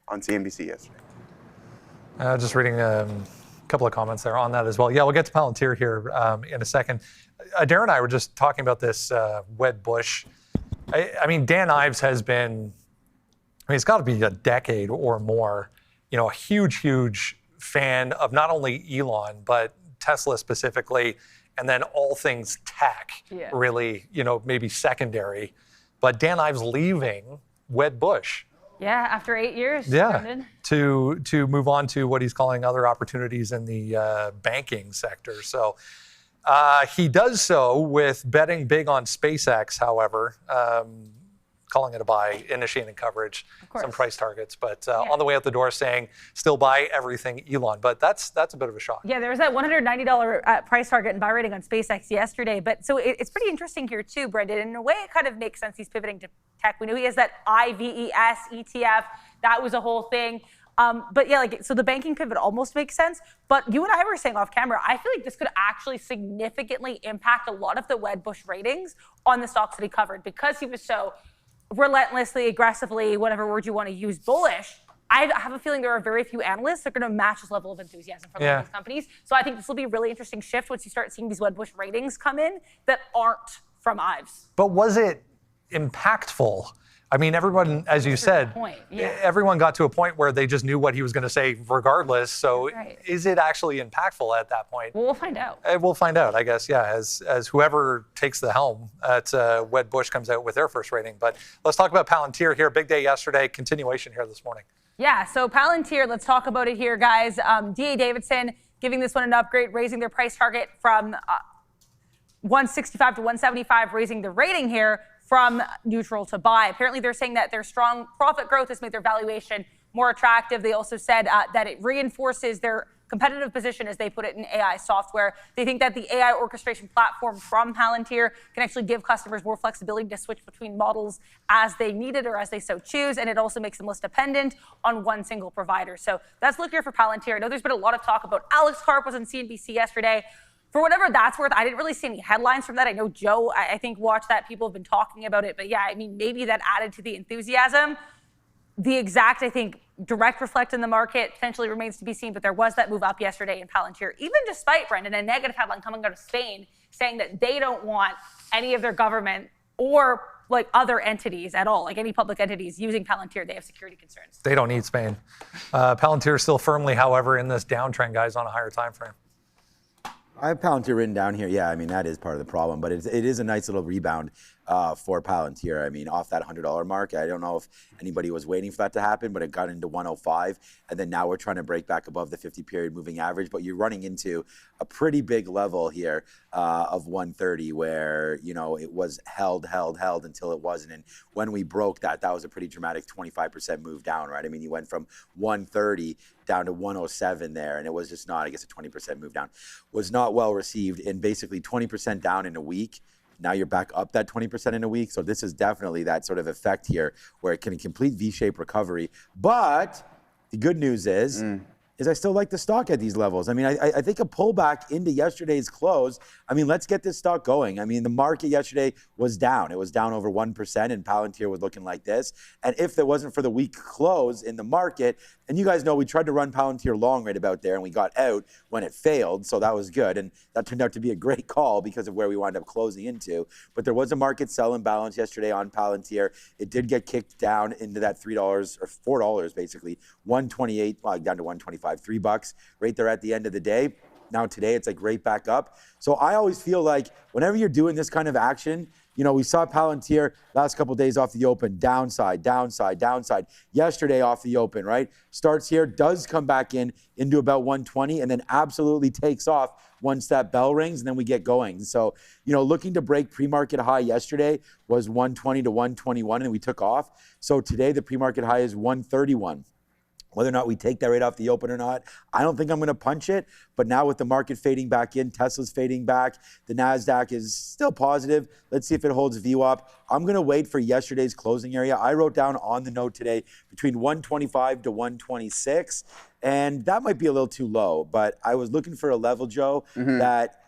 C: on CNBC yesterday.
A: Just reading a couple of comments there on that as well. Yeah, we'll get to Palantir here in a second. Darren and I were just talking about this Wedbush. I mean, Dan Ives has been, it's got to be a decade or more, a huge fan of not only Elon, but Tesla specifically, and then all things tech, really, maybe secondary. But Dan Ives leaving Wedbush.
B: Yeah, after 8 years.
A: Yeah, to move on to what he's calling other opportunities in the banking sector. So he does so with betting big on SpaceX, however, calling it a buy, initiating coverage, some price targets, but on the way out the door saying still buy everything Elon. But that's a bit of a shock. Yeah,
B: there was that $190 price target and buy rating on SpaceX yesterday. But so it's pretty interesting here too, Brendan. In a way, it kind of makes sense he's pivoting to tech. We know he has that IVES ETF. That was a whole thing. But yeah, so the banking pivot almost makes sense. But you and I were saying off camera, I feel like this could actually significantly impact a lot of the Wedbush ratings on the stocks that he covered because he was so relentlessly, aggressively, whatever word you want to use, bullish. I have a feeling there are very few analysts that are going to match this level of enthusiasm from these companies. So I think this will be a really interesting shift once you start seeing these Wedbush ratings come in that aren't from IVES.
A: But was it impactful? I mean, everyone, as you said, everyone got to a point where they just knew what he was going to say regardless. So is it actually impactful at that point?
B: Well, we'll find out.
A: We'll find out, I guess, as whoever takes the helm at Wedbush comes out with their first rating. But let's talk about Palantir here. Big day yesterday, continuation here this morning.
B: Yeah, so Palantir, let's talk about it here, guys. D.A. Davidson giving this one an upgrade, raising their price target from 165 to 175, raising the rating here from neutral to buy. Apparently, they're saying that their strong profit growth has made their valuation more attractive. They also said that it reinforces their competitive position, as they put it, in AI software. They think that the AI orchestration platform from Palantir can actually give customers more flexibility to switch between models as they need it or as they so choose, and it also makes them less dependent on one single provider. So that's look here for Palantir. I know there's been a lot of talk about Alex Karp was on CNBC yesterday. For whatever that's worth, I didn't really see any headlines from that. I know Joe, I think, watched that. People have been talking about it. But yeah, I mean, maybe that added to the enthusiasm. The exact, I think, direct reflect in the market potentially remains to be seen. But there was that move up yesterday in Palantir, even despite, Brendan, a negative headline coming out of Spain saying that they don't want any of their government or like other entities at all, like any public entities using Palantir. They have security concerns.
A: They don't need Spain. Palantir is still firmly, however, in this downtrend, guys, on a higher time frame.
E: I have Palantir written down here. Yeah, I mean, that is part of the problem, but it is a nice little rebound for Palantir. I mean, off that $100 mark, I don't know if anybody was waiting for that to happen, but it got into 105, and then now we're trying to break back above the 50-period moving average, but you're running into a pretty big level here of 130 where, you know, it was held until it wasn't, and when we broke that, that was a pretty dramatic 25% move down, right? I mean, you went from 130 down to 107 there, and it was just not, I guess, a 20% move down. Was not well received, and basically 20% down in a week. Now you're back up that 20% in a week. So this is definitely that sort of effect here where it can complete V-shaped recovery. But the good news is I still like the stock at these levels. I mean, I think a pullback into yesterday's close, I mean, let's get this stock going. I mean, the market yesterday was down. It was down over 1%, and Palantir was looking like this. And if it wasn't for the weak close in the market, and you guys know we tried to run Palantir long right about there, and we got out when it failed, so that was good. And that turned out to be a great call because of where we wound up closing into. But there was a market sell imbalance yesterday on Palantir. It did get kicked down into that $3 or $4 basically, 128, well, down to 125, $3 right there at the end of the day. Now today it's like right back up. So I always feel like whenever you're doing this kind of action, you know, we saw Palantir last couple of days off the open, downside, downside, downside. Yesterday off the open, right? Starts here, does come back into about 120, and then absolutely takes off once that bell rings, and then we get going. So, you know, looking to break pre-market high yesterday was 120 to 121, and we took off. So today the pre-market high is 131. Whether or not we take that right off the open or not, I don't think I'm going to punch it. But now with the market fading back in, Tesla's fading back, the NASDAQ is still positive. Let's see if it holds view up. I'm going to wait for yesterday's closing area. I wrote down on the note today between 125 to 126, and that might be a little too low. But I was looking for a level, Joe, that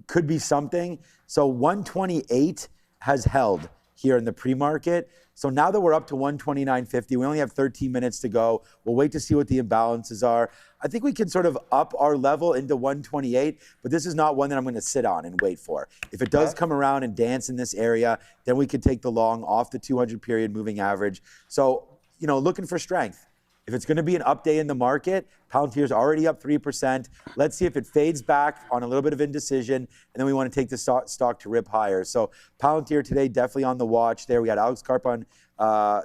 E: could be something. So 128 has held here in the pre-market. So now that we're up to 129.50, we only have 13 minutes to go. We'll wait to see what the imbalances are. I think we can sort of up our level into 128, but this is not one that I'm going to sit on and wait for. If it does come around and dance in this area, then we could take the long off the 200-period moving average. So, you know, looking for strength. If it's going to be an up day in the market, Palantir's already up 3%. Let's see if it fades back on a little bit of indecision, and then we want to take the stock to rip higher. So Palantir today, definitely on the watch there. We had Alex Karp on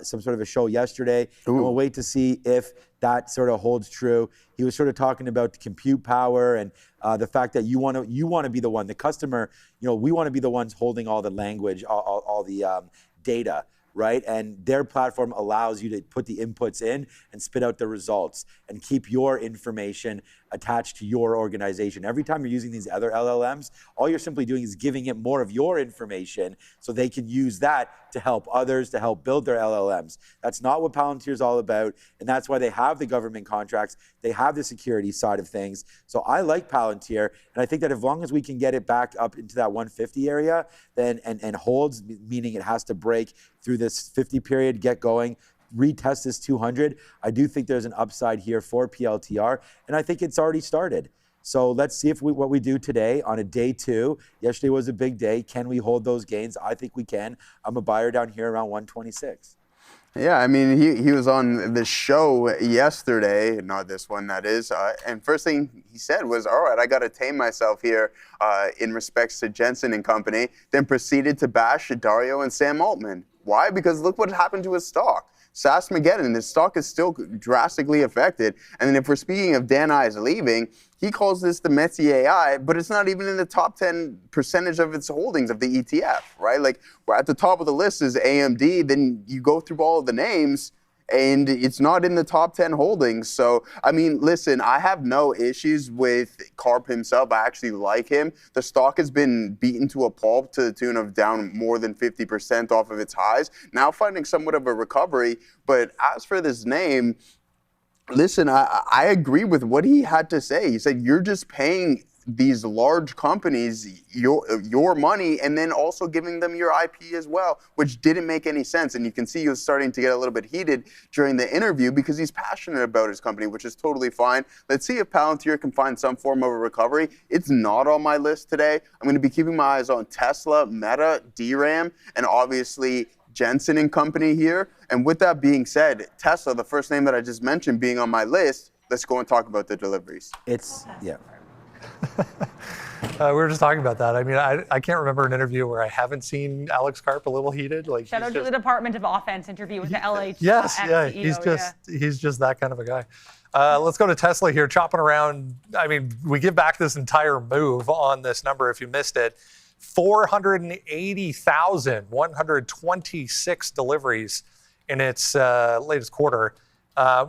E: some sort of a show yesterday, and we'll wait to see if that sort of holds true. He was sort of talking about the compute power and the fact that you want to be the one, the customer, you know, we want to be the ones holding all the language, all the data right? And their platform allows you to put the inputs in and spit out the results and keep your information attached to your organization. Every time you're using these other LLMs, all you're simply doing is giving it more of your information so they can use that to help others, to help build their LLMs. That's not what Palantir is all about, and that's why they have the government contracts, they have the security side of things. So I like Palantir, and I think that as long as we can get it back up into that 150 area, then and holds, meaning it has to break through this 50 period, get going, retest this 200. I do think there's an upside here for PLTR, and I think it's already started. So let's see what we do today on a day 2. Yesterday was a big day. Can we hold those gains? I think we can. I'm a buyer down here around 126.
C: Yeah, I mean, he was on the show yesterday, not this one, that is, and first thing he said was, all right, I got to tame myself here in respects to Jensen and company, then proceeded to bash Dario and Sam Altman. Why? Because look what happened to his stock. SaaSmageddon, his stock is still drastically affected. And then if we're speaking of Dan Ives leaving, he calls this the Messier AI, but it's not even in the top 10% of its holdings of the ETF, right? Like, we're at the top of the list is AMD, then you go through all of the names, and it's not in the top 10 holdings. So, I mean, listen, I have no issues with Karp himself. I actually like him. The stock has been beaten to a pulp to the tune of down more than 50% off of its highs. Now finding somewhat of a recovery. But as for this name, listen, I agree with what he had to say. He said, you're just paying these large companies your money and then also giving them your IP as well, which didn't make any sense. And you can see he was starting to get a little bit heated during the interview because he's passionate about his company, which is totally fine. Let's see if Palantir can find some form of a recovery. It's not on my list today. I'm going to be keeping my eyes on Tesla, Meta, DRAM, and obviously Jensen and company here. And with that being said, Tesla, the first name that I just mentioned being on my list, let's go and talk about the deliveries.
E: Yeah.
A: We were just talking about that. I mean, I can't remember an interview where I haven't seen Alex Karp a little heated. Like,
B: shout out to the Department of Offense interview with the LH.
A: Yes, yeah, he's just that kind of a guy. Let's go to Tesla here, chopping around. I mean, we give back this entire move on this number if you missed it. 480,126 deliveries in its latest quarter.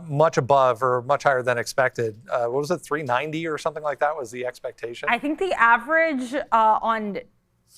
A: Much above or much higher than expected. What was it, 390 or something like that was the expectation?
B: I think the average on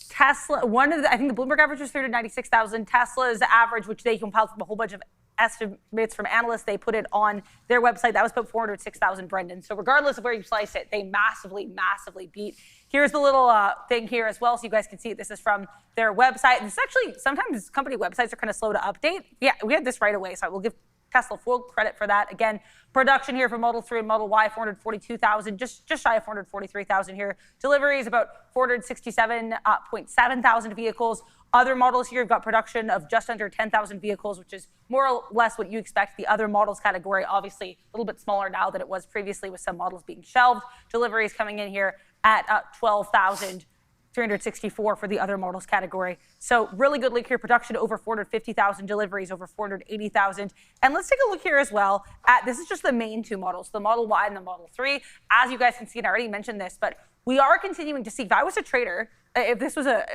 B: Tesla, I think the Bloomberg average was 396,000. Tesla's average, which they compiled from a whole bunch of estimates from analysts, they put it on their website. That was about 406,000, Brendan. So regardless of where you slice it, they massively, massively beat. Here's the little thing here as well, so you guys can see it. This is from their website. And this actually, sometimes company websites are kind of slow to update. Yeah, we had this right away, so I will give Tesla full credit for that. Again, production here for Model 3 and Model Y, 442,000, just shy of 443,000 here. Deliveries about 467.7 thousand vehicles. Other models here, you've got production of just under 10,000 vehicles, which is more or less what you expect. The other models category, obviously a little bit smaller now than it was previously with some models being shelved. Deliveries coming in here at 12,364 for the other models category. So really good look here. Production over 450,000, deliveries over 480,000. And let's take a look here as well at, this is just the main two models, the Model Y and the Model 3. As you guys can see, and I already mentioned this, but we are continuing to see, if I was a trader, if this was a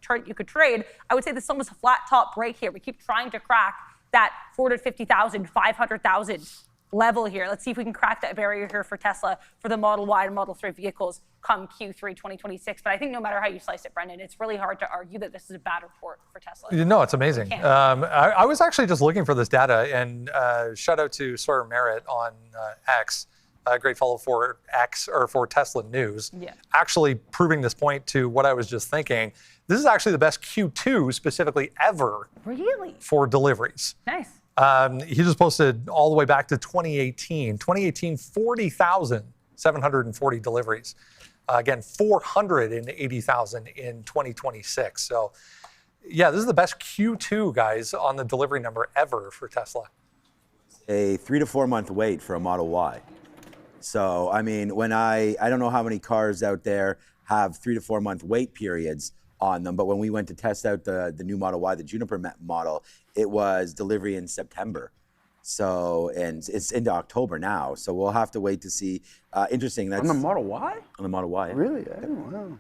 B: chart you could trade, I would say this is almost a flat top break here. We keep trying to crack that 450,000, 500,000 level here. Let's see if we can crack that barrier here for Tesla for the Model Y and Model 3 vehicles come Q3 2026. But I think no matter how you slice it, Brendan, it's really hard to argue that this is a bad report for Tesla.
A: No, it's amazing. I was actually just looking for this data, and shout out to Sawyer Merritt on X, a great follow for X or for Tesla News, actually proving this point to what I was just thinking. This is actually the best Q2 specifically ever for deliveries.
B: Nice.
A: He just posted all the way back to 2018. 2018, 40,740 deliveries. Again, 480,000 in 2026. So, yeah, this is the best Q2, guys, on the delivery number ever for Tesla.
E: A 3 to 4 month wait for a Model Y. So, I mean, when I don't know how many cars out there have 3 to 4 month wait periods on them, but when we went to test out the new Model Y, the Juniper model, it was delivery in September. So, and it's into October now. So we'll have to wait to see. Interesting. That's
C: on the Model Y?
E: On the Model Y.
C: Really? I don't know.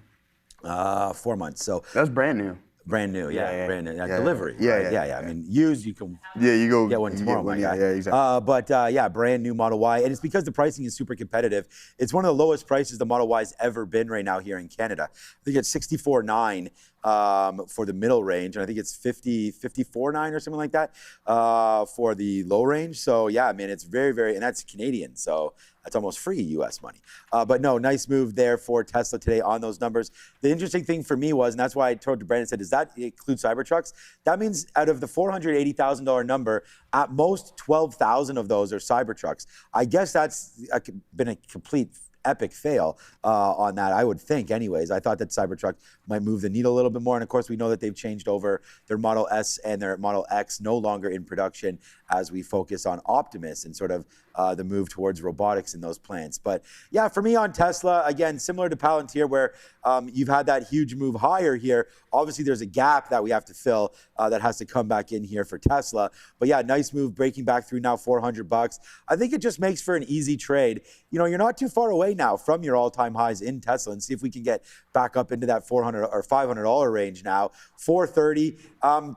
E: 4 months. So
C: that's brand new.
E: Brand new, brand new. Delivery.
C: Yeah.
E: I mean, used, you can
C: you go
E: get one tomorrow, my guy.
C: Yeah, exactly.
E: But brand new Model Y. And it's because the pricing is super competitive. It's one of the lowest prices the Model Y's ever been right now here in Canada. I think it's $64,900 for the middle range. And I think it's $54,900 or something like that for the low range. So yeah, I mean, it's very, very, and that's Canadian. So that's almost free US money. But no, nice move there for Tesla today on those numbers. The interesting thing for me was, and that's why I told to Brandon, said, does that include Cybertrucks? That means out of the $480,000 number, at most 12,000 of those are Cybertrucks. I guess that's been a complete epic fail on that, I would think anyways. I thought that Cybertruck might move the needle a little bit more. And of course, we know that they've changed over their Model S and their Model X, no longer in production as we focus on Optimus and sort of the move towards robotics in those plants. But yeah, for me on Tesla, again, similar to Palantir, where you've had that huge move higher here. Obviously, there's a gap that we have to fill that has to come back in here for Tesla. But yeah, nice move breaking back through now $400. I think it just makes for an easy trade. You know, you're not too far away now from your all-time highs in Tesla, and see if we can get back up into that $400 or $500 range now. 430,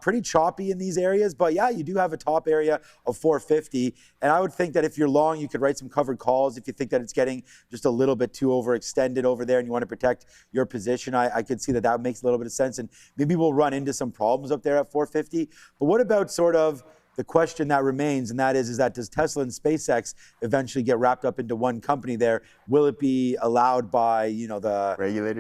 E: pretty choppy in these areas, but yeah, you do have a top area of 450. And I would think that if you're long, you could write some covered calls if you think that it's getting just a little bit too overextended over there and you want to protect your position. I could see that that makes a little bit of sense, and maybe we'll run into some problems up there at 450. But what about sort of the question that remains, and that is that does Tesla and SpaceX eventually get wrapped up into one company there? Will it be allowed by, you know, the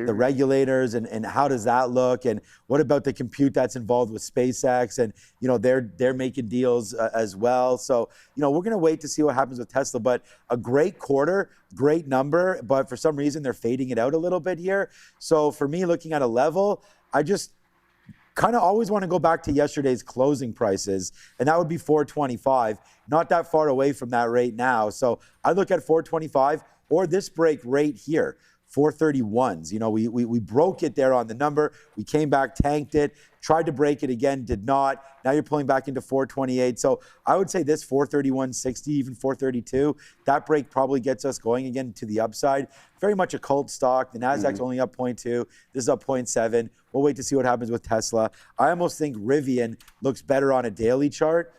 E: regulators, and how does that look? And what about the compute that's involved with SpaceX? And, you know, they're making deals as well. So, you know, we're going to wait to see what happens with Tesla, but a great quarter, great number, but for some reason they're fading it out a little bit here. So for me, looking at a level, I just kind of always want to go back to yesterday's closing prices, and that would be 425, not that far away from that rate now. So I look at 425 or this break rate here, 431s. You know, we broke it there on the number. We came back, tanked it, tried to break it again, did not. Now you're pulling back into 428. So I would say this 431.60, even 432, that break probably gets us going again to the upside. Very much a cult stock. The Nasdaq's only up 0.2. This is up 0.7. We'll wait to see what happens with Tesla. I almost think Rivian looks better on a daily chart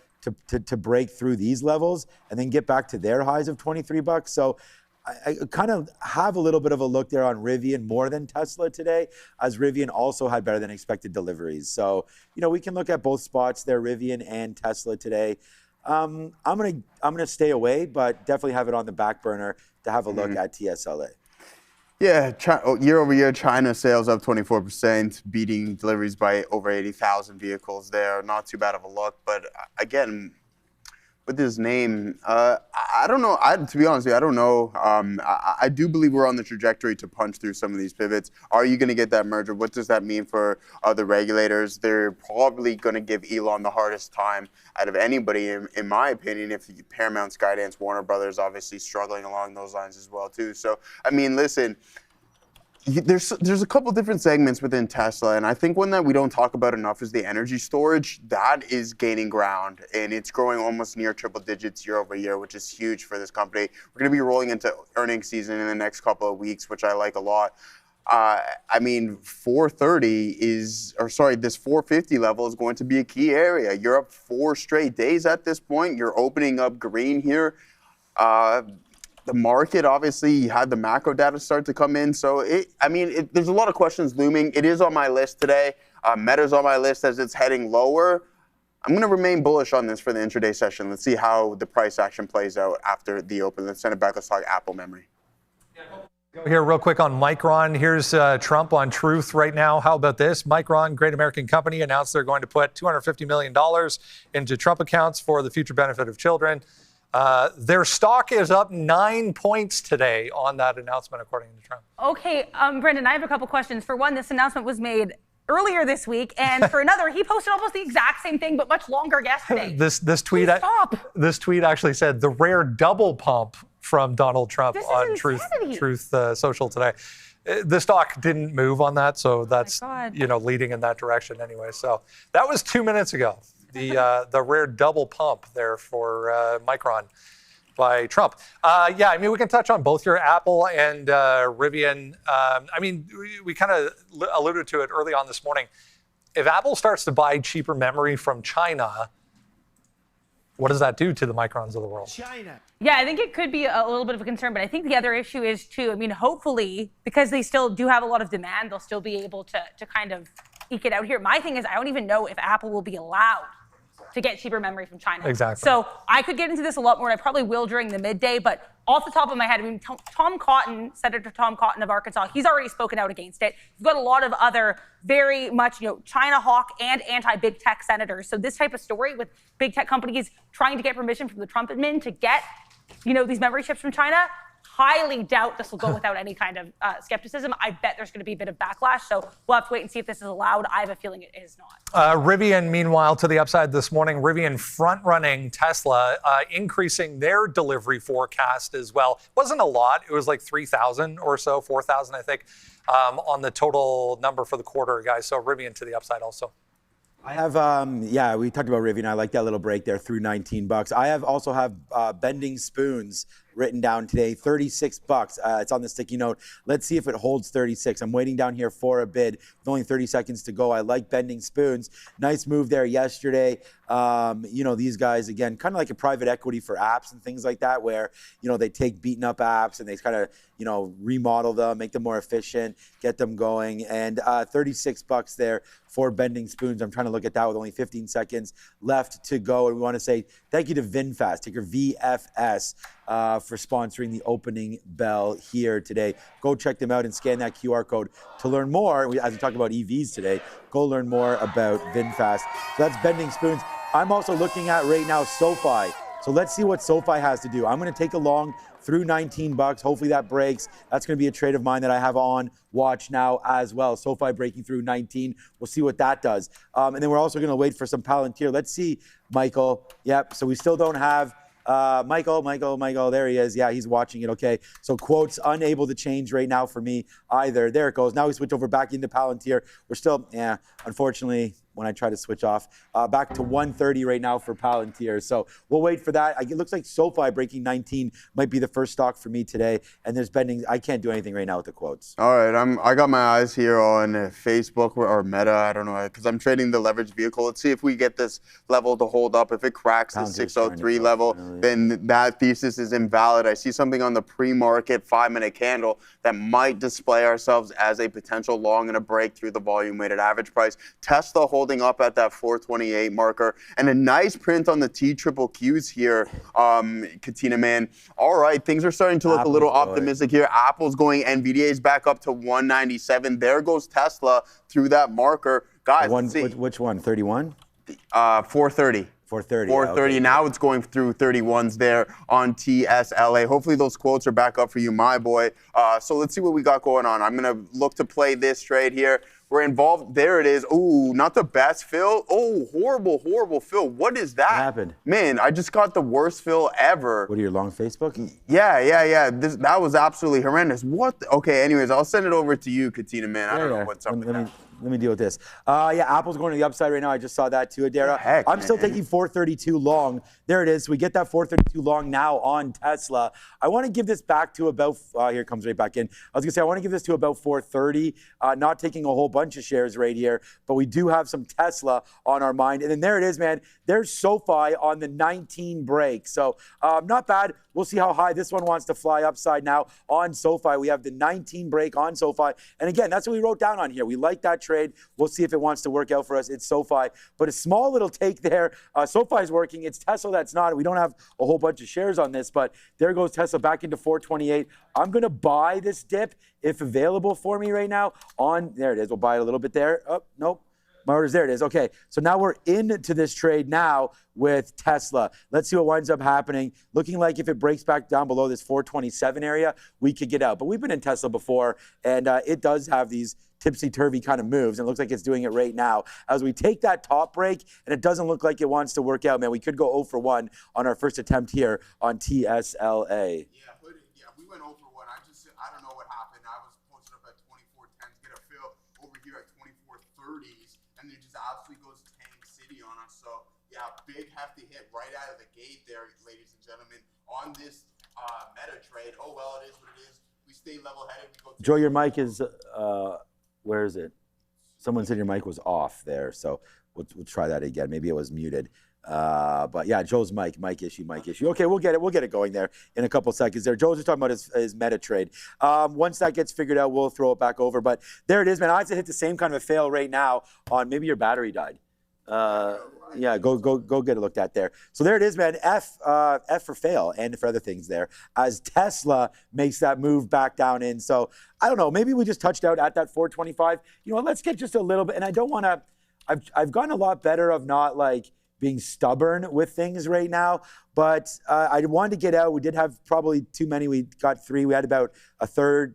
E: to break through these levels and then get back to their highs of $23. So I kind of have a little bit of a look there on Rivian more than Tesla today, as Rivian also had better than expected deliveries. So, you know, we can look at both spots there, Rivian and Tesla today. I'm gonna stay away, but definitely have it on the back burner to have a look at TSLA.
C: Yeah, year over year, China sales up 24%, beating deliveries by over 80,000 vehicles there. Not too bad of a look, but again, with his name, I don't know. To be honest with you, I don't know. I do believe we're on the trajectory to punch through some of these pivots. Are you going to get that merger? What does that mean for other regulators? They're probably going to give Elon the hardest time out of anybody, in my opinion. If Paramount, Skydance, Warner Brothers, obviously struggling along those lines as well too. So I mean, listen. There's a couple different segments within Tesla, and I think one that we don't talk about enough is the energy storage. That is gaining ground, and it's growing almost near triple digits year over year, which is huge for this company. We're going to be rolling into earnings season in the next couple of weeks, which I like a lot. I mean, 430 this 450 level is going to be a key area. You're up 4 straight days at this point. You're opening up green here. The market, obviously, you had the macro data start to come in. So, there's a lot of questions looming. It is on my list today. Meta's on my list as it's heading lower. I'm going to remain bullish on this for the intraday session. Let's see how the price action plays out after the open. Let's send it back. Let's talk Apple memory.
A: Go here real quick on Micron. Here's Trump on Truth right now. How about this? Micron, great American company, announced they're going to put $250 million into Trump accounts for the future benefit of children. Their stock is up 9 points today on that announcement, according to Trump.
B: Okay, Brendan, I have a couple questions. For one, this announcement was made earlier this week, and for another, he posted almost the exact same thing, but much longer yesterday.
A: This tweet actually said the rare double pump from Donald Trump on Truth Social today. The stock didn't move on that, so that's leading in that direction anyway. So that was 2 minutes ago. The rare double pump there for Micron by Trump. We can touch on both your Apple and Rivian. We kind of alluded to it early on this morning. if Apple starts to buy cheaper memory from China, what does that do to the Microns of the world?
B: China. Yeah, I think it could be a little bit of a concern, but I think the other issue is too, I mean, hopefully, because they still do have a lot of demand, they'll still be able to kind of eke it out here. My thing is, I don't even know if Apple will be allowed to get cheaper memory from China.
A: Exactly.
B: So I could get into this a lot more, and I probably will during the midday, but off the top of my head, I mean, Tom Cotton, Senator Tom Cotton of Arkansas, he's already spoken out against it. You've got a lot of other very much, China hawk and anti-big tech senators. So this type of story with big tech companies trying to get permission from the Trump admin to get, these memory chips from China, highly doubt this will go without any kind of skepticism. I bet there's going to be a bit of backlash, so we'll have to wait and see if this is allowed. I have a feeling it is not.
A: Rivian, meanwhile, to the upside this morning, Rivian front-running Tesla, increasing their delivery forecast as well. Wasn't a lot. It was like 3,000 or so, 4,000, I think, on the total number for the quarter, guys. So Rivian to the upside also.
E: I have, we talked about Rivian. I like that little break there through $19. I also have Bending Spoons written down today, $36. It's on the sticky note. Let's see if it holds 36. I'm waiting down here for a bid with only 30 seconds to go. I like Bending Spoons. Nice move there yesterday. These guys, again, kind of like a private equity for apps and things like that, where, they take beaten up apps and they kind of, remodel them, make them more efficient, get them going. And $36 there for Bending Spoons. I'm trying to look at that with only 15 seconds left to go. And we want to say thank you to VinFast, ticker VFS, for sponsoring the opening bell here today. Go check them out and scan that QR code to learn more. As we talked about EVs today, go learn more about VinFast. So that's Bending Spoons. I'm also looking at right now SoFi. So let's see what SoFi has to do. I'm going to take a long through $19. Hopefully that breaks. That's going to be a trade of mine that I have on watch now as well. SoFi breaking through 19. We'll see what that does. And then we're also going to wait for some Palantir. Let's see, Michael. Yep. So we still don't have Michael, there he is. Yeah, he's watching it, okay. So quotes unable to change right now for me either. There it goes. Now we switch over back into Palantir. We're still, unfortunately, when I try to switch off, back to 130 right now for Palantir. So we'll wait for that. It looks like SoFi breaking 19 might be the first stock for me today. And there's Bending. I can't do anything right now with the quotes.
C: All right, I got my eyes here on Facebook or Meta. I don't know, because I'm trading the leverage vehicle. Let's see if we get this level to hold up. If it cracks the 603 level, then that thesis is invalid. I see something on the pre-market 5-minute candle that might display ourselves as a potential long and a break through the volume-weighted average price. Tesla holding up at that 428 marker, and a nice print on the TQQQs here, Katina, man. All right, things are starting to look a little optimistic here. Apple's going, NVDA is back up to 197. There goes Tesla through that marker. Guys, let's see.
E: Which one, 31?
C: 430.
E: 430.
C: 430. Okay. Now it's going through 31s there on TSLA. Hopefully those quotes are back up for you, my boy. So let's see what we got going on. I'm going to look to play this trade here. We're involved. There it is. Ooh, not the best fill. Oh, horrible fill. What is that?
E: What happened?
C: Man, I just got the worst fill ever.
E: What are your long Facebook?
C: Yeah. That was absolutely horrendous. What? Okay, anyways, I'll send it over to you, Katina, man. I don't know what's up with that.
E: Let me deal with this. Apple's going to the upside right now. I just saw that too, Adara. I'm still taking 432 long. There it is. So we get that 432 long now on Tesla. I want to give this back to about, here it comes right back in. I was going to say, I want to give this to about 430, not taking a whole bunch of shares right here, but we do have some Tesla on our mind. And then there it is, man. There's SoFi on the 19 break. So not bad. We'll see how high this one wants to fly upside now on SoFi. We have the 19 break on SoFi. And again, that's what we wrote down on here. We like that trade. We'll see if it wants to work out for us. It's SoFi. But a small little take there. SoFi is working. It's Tesla that's not. We don't have a whole bunch of shares on this, but there goes Tesla back into 428. I'm going to buy this dip if available for me right now on, there it is. We'll buy it a little bit there. Oh, nope. My order's there. It is. Okay, so now we're into this trade now with Tesla. Let's see what winds up happening. Looking like if it breaks back down below this 427 area, we could get out. But we've been in Tesla before, and it does have these tipsy-turvy kind of moves, and it looks like it's doing it right now. As we take that top break, and it doesn't look like it wants to work out, man, we could go 0 for 1 on our first attempt here on TSLA.
C: Yeah, we went 0 for 1. I don't know what happened. I was posted up at 24.10s, get a fill over here at 24.30s, and it just absolutely goes tank city on us. So yeah, big hefty hit right out of the gate there, ladies and gentlemen, on this meta trade. Oh well, it is what it is. We stay level headed.
E: Joe, your mic is where is it? Someone said your mic was off there, so we'll try that again. Maybe it was muted. But yeah, Joe's mic issue. Okay, we'll get it going there in a couple seconds there. Joe's just talking about his meta trade. Once that gets figured out, we'll throw it back over. But there it is, man. I have to hit the same kind of a fail right now on maybe your battery died. Yeah, go get it looked at there. So there it is, man. F for fail and for other things there as Tesla makes that move back down in. So I don't know, maybe we just touched out at that 425. You know, let's get just a little bit. And I don't want to, I've gotten a lot better of not like being stubborn with things right now. But I wanted to get out. We did have probably too many. We got 3. We had about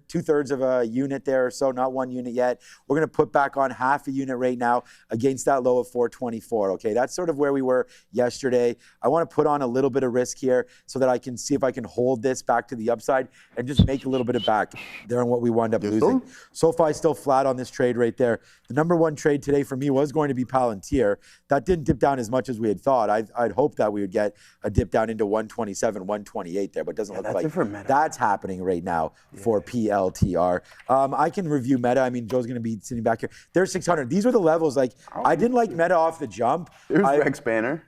E: two-thirds of a unit there, so not 1 unit yet. We're going to put back on half a unit right now against that low of 424. Okay, that's sort of where we were yesterday. I want to put on a little bit of risk here so that I can see if I can hold this back to the upside and just make a little bit of back there on what we wound up losing. SoFi still flat on this trade right there. The number 1 trade today for me was going to be Palantir. That didn't dip down as much as we had thought. I'd hoped that we would get a dip down into 127, 128 there, but it doesn't look like that's happening right now for PLTR. I can review Meta. I mean, Joe's going to be sitting back here. There's 600. These were the levels. Like, I didn't like Meta off the jump.
C: There's Rex Banner.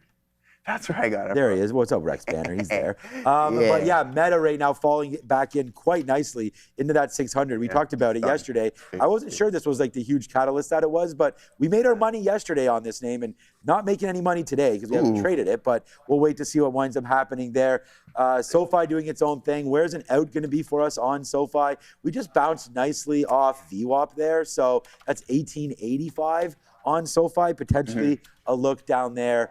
C: That's where I got it.
E: There he is. What's up, Rex Banner? He's there. But yeah, Meta right now falling back in quite nicely into that 600. We talked about it yesterday. I wasn't sure this was like the huge catalyst that it was, but we made our money yesterday on this name and not making any money today because we haven't traded it, but we'll wait to see what winds up happening there. SoFi doing its own thing. Where's an out going to be for us on SoFi? We just bounced nicely off VWAP there, so that's 1885 on SoFi, potentially a look down there.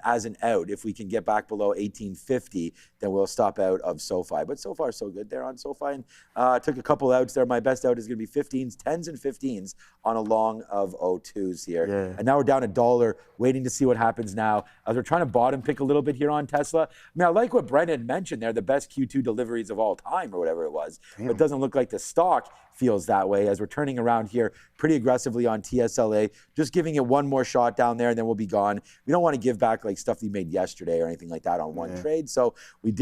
E: As an out. If we can get back below 1850, then we'll stop out of SoFi. But so far, so good there on SoFi. And took a couple outs there. My best out is going to be 15s, 10s, and 15s on a long of 02s here. Yeah. And now we're down $1, waiting to see what happens now. As we're trying to bottom pick a little bit here on Tesla. I mean, I like what Brent had mentioned there, the best Q2 deliveries of all time or whatever it was. Damn. But it doesn't look like the stock feels that way as we're turning around here pretty aggressively on TSLA, just giving it one more shot down there and then we'll be gone. We don't want to give back like stuff we made yesterday or anything like that on one trade. So we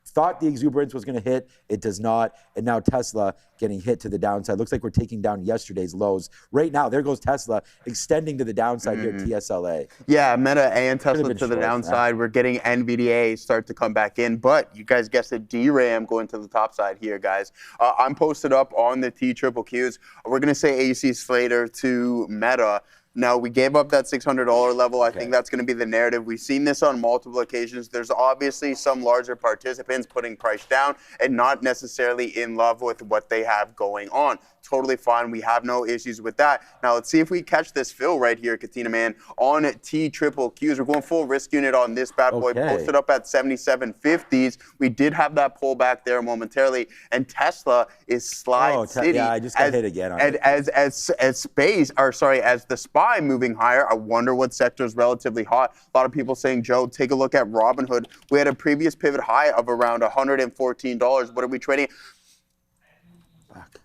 E: thought the exuberance was going to hit. It does not. And now Tesla getting hit to the downside. Looks like we're taking down yesterday's lows. Right now, there goes Tesla extending to the downside here at TSLA.
C: Yeah, Meta and Tesla to the downside. We're getting NVDA start to come back in. But you guys guessed it, DRAM going to the top side here, guys. I'm posted up on the TQQs. We're going to say AC Slater to Meta. Now, we gave up that $600 level. I think that's going to be the narrative. We've seen this on multiple occasions. There's obviously some larger participants putting price down and not necessarily in love with what they have going on. Totally fine. We have no issues with that. Now, let's see if we catch this fill right here, Katina Man, on TQQs. We're going full risk unit on this bad boy. Posted up at 77.50s. We did have that pullback there momentarily. And Tesla is slide city.
E: Yeah, I just got hit again on it.
C: As the SPY moving higher. I wonder what sector is relatively hot. A lot of people saying, Joe, take a look at Robinhood. We had a previous pivot high of around $114. What are we trading?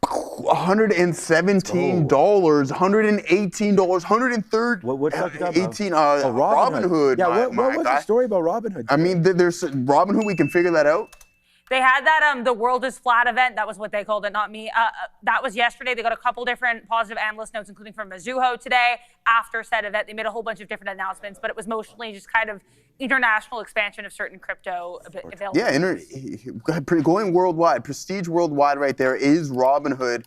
C: $117, $118, $130.
E: What's that about?
C: Robinhood.
E: Yeah, what's the story about Robinhood?
C: I mean, there's Robinhood. We can figure that out.
B: They had that the World is Flat event. That was what they called it, not me. That was yesterday. They got a couple different positive analyst notes, including from Mizuho today. After said event, they made a whole bunch of different announcements, but it was mostly just kind of international expansion of certain crypto available.
C: Yeah, going worldwide. Prestige worldwide right there is Robinhood.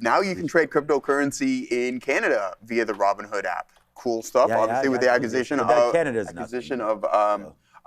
C: Now you can trade cryptocurrency in Canada via the Robinhood app. Cool stuff, obviously, with the acquisition of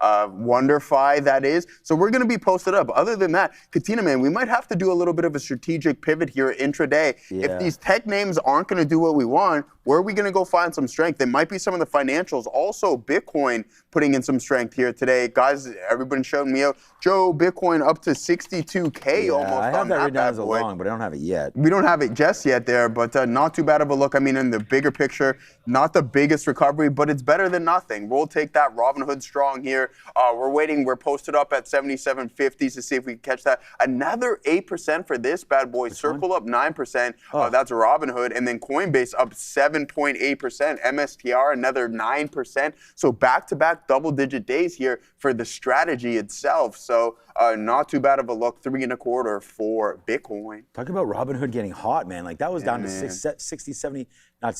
C: WonderFi, that is. So we're going to be posted up. Other than that, Katina, man, we might have to do a little bit of a strategic pivot here intraday. Yeah. If these tech names aren't going to do what we want, where are we going to go find some strength? There might be some of the financials. Also, Bitcoin putting in some strength here today. Guys, everybody showing me out. Joe, Bitcoin up to 62K almost.
E: I have that written down as a long, but I don't have it yet.
C: We don't have it just yet there, but not too bad of a look. I mean, in the bigger picture, not the biggest recovery, but it's better than nothing. We'll take that. Robinhood strong here. here. We're waiting. We're posted up at 77.50 to see if we can catch that. Another 8% for this bad boy. Circle up 9%. That's Robinhood. And then Coinbase up 7.8%. MSTR another 9%. So back-to-back double-digit days here for the strategy itself. So not too bad of a look. 3.25 for Bitcoin.
E: Talk about Robinhood getting hot, man. Like that was down to $70.
C: Okay,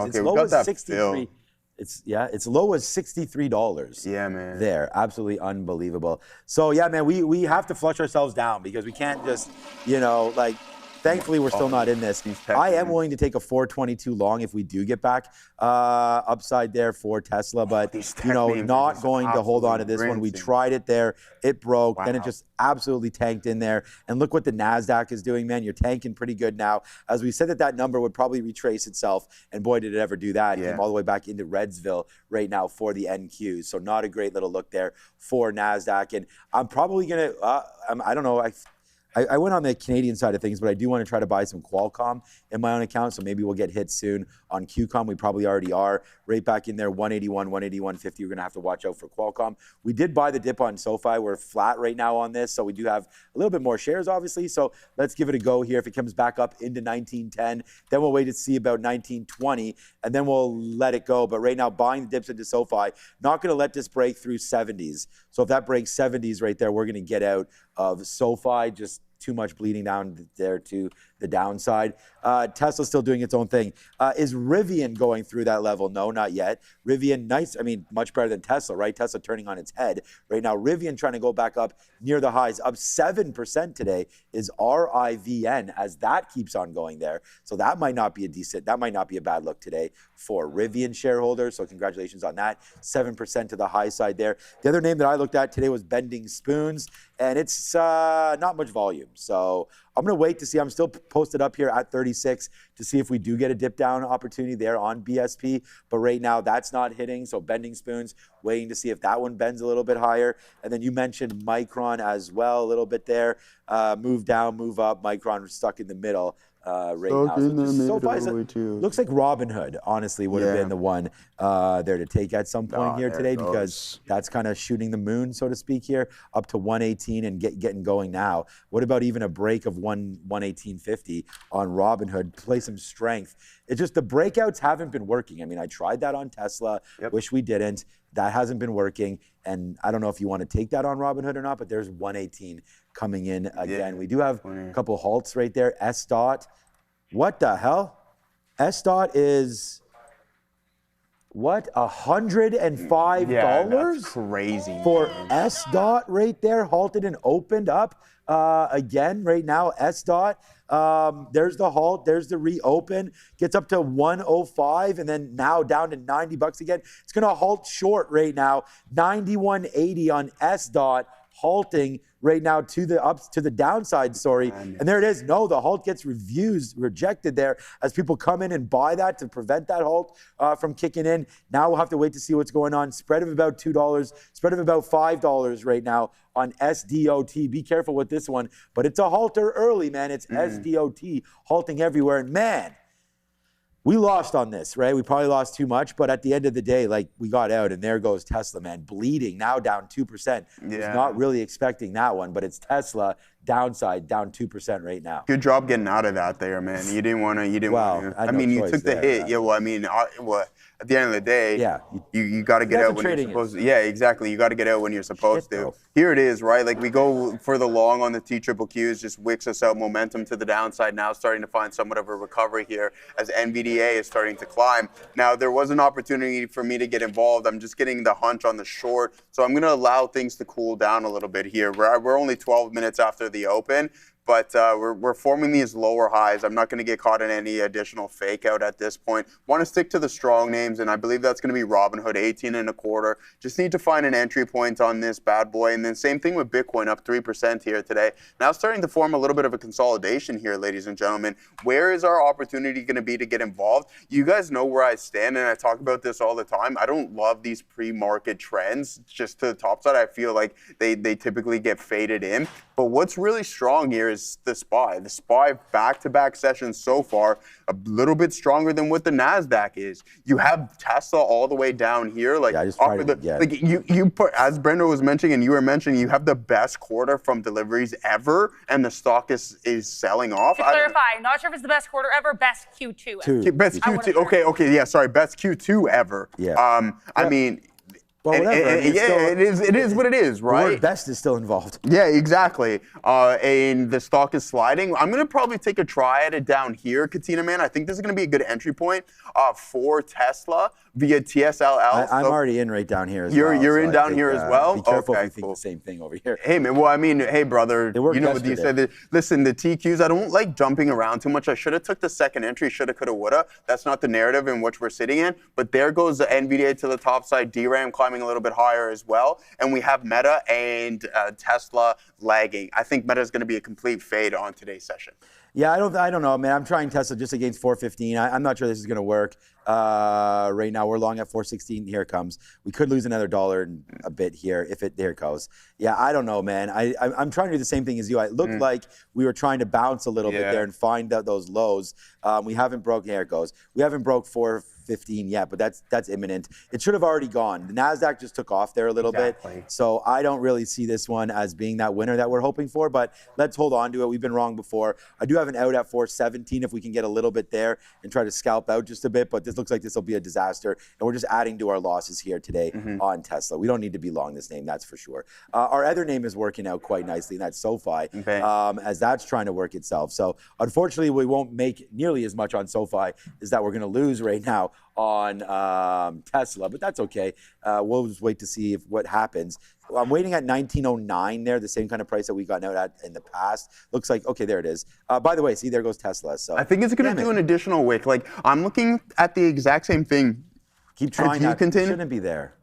E: it's low as 63. It's low as $63.
C: Yeah, man.
E: There, absolutely unbelievable. So yeah, man, we have to flush ourselves down because we can't just, like. Thankfully, we're still not in this. I am willing to take a 422 long if we do get back upside there for Tesla, but not going to hold on to this one. We tried it there, it broke, then it just absolutely tanked in there. And look what the NASDAQ is doing, man. You're tanking pretty good now. As we said that number would probably retrace itself, and boy, did it ever do that. It came all the way back into Redsville right now for the NQs. So not a great little look there for NASDAQ. And I'm probably going to, I don't know, I went on the Canadian side of things, but I do want to try to buy some Qualcomm in my own account, so maybe we'll get hit soon on QCOM. We probably already are. Right back in there, 181, 181.50. We're going to have to watch out for Qualcomm. We did buy the dip on SoFi. We're flat right now on this, so we do have a little bit more shares, obviously. So let's give it a go here. If it comes back up into 1910, then we'll wait to see about 1920, and then we'll let it go. But right now, buying the dips into SoFi, not going to let this break through 70s. So if that breaks 70s right there, we're going to get out of SoFi. Just too much bleeding down there to the downside. Tesla's still doing its own thing. Is Rivian going through that level? No, not yet. Rivian, nice. I mean, much better than Tesla, right? Tesla turning on its head right now. Rivian trying to go back up near the highs. Up 7% today is RIVN as that keeps on going there. So that might not be a bad look today for Rivian shareholders. So congratulations on that. 7% to the high side there. The other name that I looked at today was Bending Spoons, and it's not much volume. So I'm going to wait to see. I'm still posted up here at 36 to see if we do get a dip down opportunity there on BSP. But right now, that's not hitting. So Bending Spoons, waiting to see if that one bends a little bit higher. And then you mentioned Micron as well a little bit there. Move down, move up. Micron stuck in the middle. Right now. So looks like Robinhood, honestly, would have been the one there to take at some point here today because that's kind of shooting the moon, so to speak, here, up to 118 and getting going now. What about even a break of 118.50 on Robinhood? Play some strength. It's just the breakouts haven't been working. I mean, I tried that on Tesla. Wish we didn't. That hasn't been working. And I don't know if you want to take that on Robinhood or not, but there's 118 coming in again. We do have a couple halts right there. S dot. What the hell? S dot is what? $105?
C: Yeah, that's crazy.
E: For S dot right there, halted and opened up again right now. S dot. There's the halt. There's the reopen. Gets up to 105 and then now down to $90 again. It's going to halt short right now. 91.80 on S dot. Halting right now to the downside, sorry. And there it is. No, the halt gets rejected there as people come in and buy that to prevent that halt from kicking in. Now we'll have to wait to see what's going on. Spread of about $2, spread of about $5 right now on SDOT. Be careful with this one, but it's a halter early, man. It's SDOT halting everywhere. And man, we lost on this, right? We probably lost too much, but at the end of the day, like, we got out, and there goes Tesla, man, bleeding, now down 2%. Was not really expecting that one, but it's Tesla downside, down 2% right now.
C: Good job getting out of that there, man. You didn't want to. I mean, you took the hit. Yeah, well, I mean, at the end of the day, you got to get out when you're supposed to. Yeah, exactly. You got to get out when you're supposed to. Bro. Here it is, right? Like, we go for the long on the TQQQs, just wicks us out, momentum to the downside, now starting to find somewhat of a recovery here as NVDA is starting to climb. Now, there was an opportunity for me to get involved. I'm just getting the hunch on the short, so I'm going to allow things to cool down a little bit here. We're only 12 minutes after the open, but we're forming these lower highs. I'm not going to get caught in any additional fake out at this point. Want to stick to the strong names, and I believe that's going to be Robinhood, 18.25. Just need to find an entry point on this bad boy. And then same thing with Bitcoin, up 3% here today. Now starting to form a little bit of a consolidation here, ladies and gentlemen. Where is our opportunity going to be to get involved? You guys know where I stand, and I talk about this all the time. I don't love these pre-market trends just to the top side. I feel like they typically get faded in. But what's really strong here is the SPY. The SPY back-to-back sessions so far, a little bit stronger than what the NASDAQ is. You have Tesla all the way down here. Like,
E: I just tried
C: you put, as Brenda was mentioning and you were mentioning, you have the best quarter from Deliveries ever, and the stock is selling off.
B: To clarify, not sure if it's the best quarter ever, best Q2 ever.
C: Best Q2, okay, yeah, sorry, best Q2 ever.
E: Yeah.
C: I mean,
E: well, whatever.
C: It is what it is, right?
E: The word best is still involved.
C: Yeah, exactly. And the stock is sliding. I'm going to probably take a try at it down here, Katina, man. I think this is going to be a good entry point for Tesla via TSLL.
E: I'm already in right down here as
C: well. You're in down
E: think,
C: here as well?
E: Be careful if you think the same thing over here.
C: Hey, man, well, I mean, hey, brother, you know what you said. Listen, the TQs, I don't like jumping around too much. I should have took the second entry, shoulda, coulda, woulda. That's not the narrative in which we're sitting in. But there goes the NVDA to the top side, DRAM climbing a little bit higher as well. And we have Meta and Tesla lagging. I think Meta is going to be a complete fade on today's session.
E: Yeah, I don't know, man. I'm trying Tesla just against 415. I'm not sure this is going to work. Right now, we're long at 416. Here it comes. We could lose another dollar and a bit here if there it goes. Yeah, I don't know, man. I'm trying to do the same thing as you. It looked like we were trying to bounce a little bit there and find out those lows. We haven't broke. Here it goes. We haven't broke 415 yet, but that's imminent. It should have already gone. The NASDAQ just took off there a little bit. So I don't really see this one as being that winner that we're hoping for, but let's hold on to it. We've been wrong before. I do have an out at 417 if we can get a little bit there and try to scalp out just a bit, but this looks like this will be a disaster, and we're just adding to our losses here today on Tesla. We don't need to be long this name, that's for sure. Our other name is working out quite nicely, and that's SoFi, as that's trying to work itself. So unfortunately, we won't make nearly as much on SoFi as that we're going to lose right now on Tesla, but that's okay. We'll just wait to see what happens. I'm waiting at 1909 there, the same kind of price that we got out at in the past. Looks like, okay, there it is. By the way, see, there goes Tesla. So
C: I think it's going to do an additional wick. Like, I'm looking at the exact same thing.
E: Keep trying that. It shouldn't be there.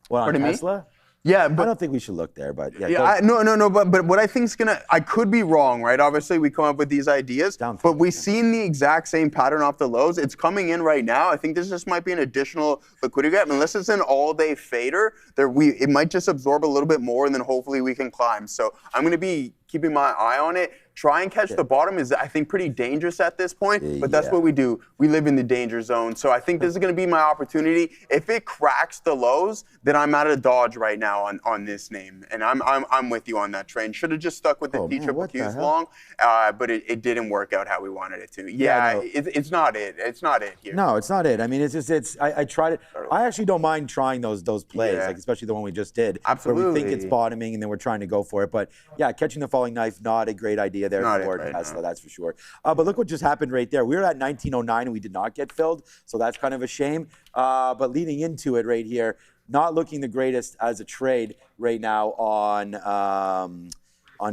E: What, on Tesla?
C: Yeah, but
E: I don't think we should look there, but
C: no. But what I think is I could be wrong, right? Obviously, we come up with these ideas, but we've seen the exact same pattern off the lows. It's coming in right now. I think this just might be an additional liquidity gap. Unless it's an all-day fader, it might just absorb a little bit more, and then hopefully we can climb. So I'm going to be keeping my eye on it. Try and catch the bottom is, I think, pretty dangerous at this point, but that's what we do. We live in the danger zone. So I think this is going to be my opportunity. If it cracks the lows, then I'm out of dodge right now on this name. And I'm with you on that train. Should have just stuck with the T-triple-Qs long, but it didn't work out how we wanted it to. It's not it. It's not it here.
E: No, it's not it. I mean, I tried it. I actually don't mind trying those plays, like especially the one we just did.
C: Absolutely.
E: Where we think it's bottoming and then we're trying to go for it. But yeah, catching the falling knife, not a great idea there for Tesla, that's for sure. But look what just happened right there. We were at 1909 and we did not get filled, so that's kind of a shame. But leading into it right here, not looking the greatest as a trade right now on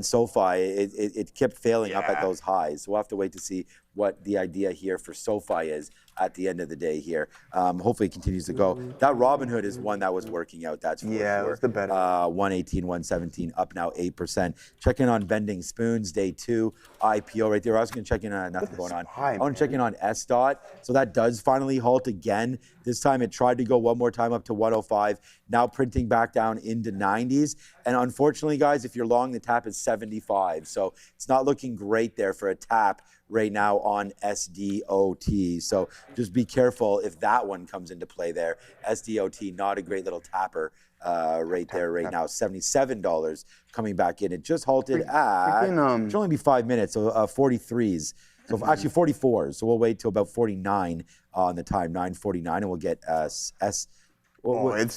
E: SoFi. It kept failing up at those highs. So we'll have to wait to see what the idea here for SoFi is at the end of the day here. Hopefully it continues to go. That Robinhood is one that was working out, that's for sure.
C: Yeah, it was the better.
E: 118, 117, up now 8%. Check in on Bending Spoons, day 2, IPO right there. I was going to check in on nothing going on. I want to check in on S-Dot. So that does finally halt again. This time it tried to go one more time up to 105, now printing back down into 90s. And unfortunately, guys, if you're long, the tap is 75. So it's not looking great there for a tap right now on SDOT. So just be careful if that one comes into play there. SDOT, not a great little tapper right there right now. $77 coming back in. It just halted at, it should only be 5 minutes, so 43s. So actually 44s. So we'll wait till about 49 on the time, 9:49, and we'll get
C: it's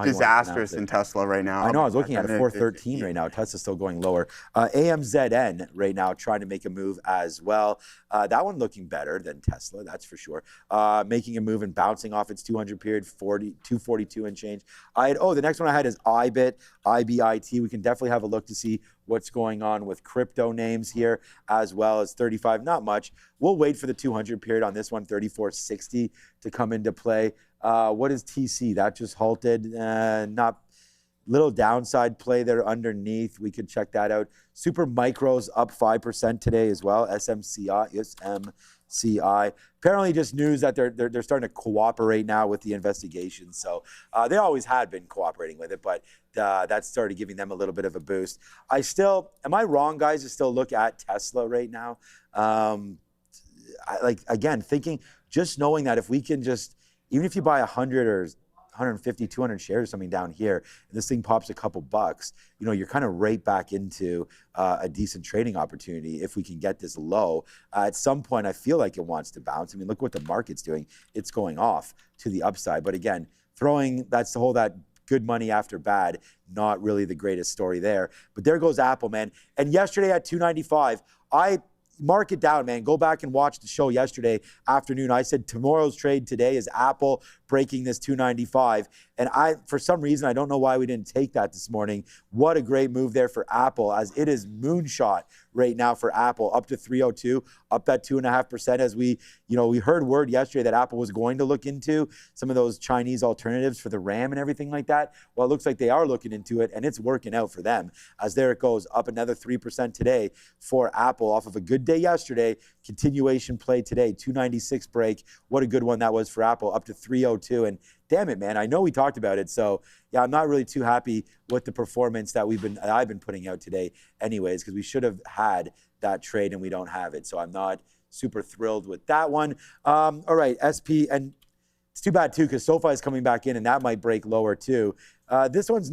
C: disastrous in Tesla right now.
E: I know, I was looking at it, 413 right now. Tesla's still going lower. AMZN right now trying to make a move as well. That one looking better than Tesla, that's for sure. Making a move and bouncing off its 200 period, 242 and change. The next one I had is IBIT. We can definitely have a look to see what's going on with crypto names here, as well as 35, not much. We'll wait for the 200 period on this one, 34.60 to come into play. What is TC? That just halted. Not Little downside play there underneath. We could check that out. Super Micros up 5% today as well. SMCI. Apparently just news that they're starting to cooperate now with the investigation. So they always had been cooperating with it, but that started giving them a little bit of a boost. Am I wrong, guys, to still look at Tesla right now? Again, thinking, just knowing that if we can just, even if you buy 100 or 150, 200 shares or something down here, and this thing pops a couple bucks, you're kind of right back into a decent trading opportunity if we can get this low. At some point, I feel like it wants to bounce. I mean, look what the market's doing. It's going off to the upside. But again, that good money after bad, not really the greatest story there. But there goes Apple, man. And yesterday at 295, mark it down, man. Go back and watch the show yesterday afternoon. I said tomorrow's trade today is Apple breaking this 295. And for some reason, I don't know why we didn't take that this morning. What a great move there for Apple, as it is moonshot right now for Apple, up to 302, up that 2.5%, as we heard word yesterday that Apple was going to look into some of those Chinese alternatives for the RAM and everything like that. Well, it looks like they are looking into it, and it's working out for them, as there it goes, up another 3% today for Apple off of a good day yesterday. Continuation play today, 296 break. What a good one that was for Apple, up to 302. And damn it, man, I know we talked about it. So yeah, I'm not really too happy with the performance that I've been putting out today anyways, because we should have had that trade and we don't have it. So I'm not super thrilled with that one. All right, SP, and it's too bad too, because SoFi is coming back in and that might break lower too. This one's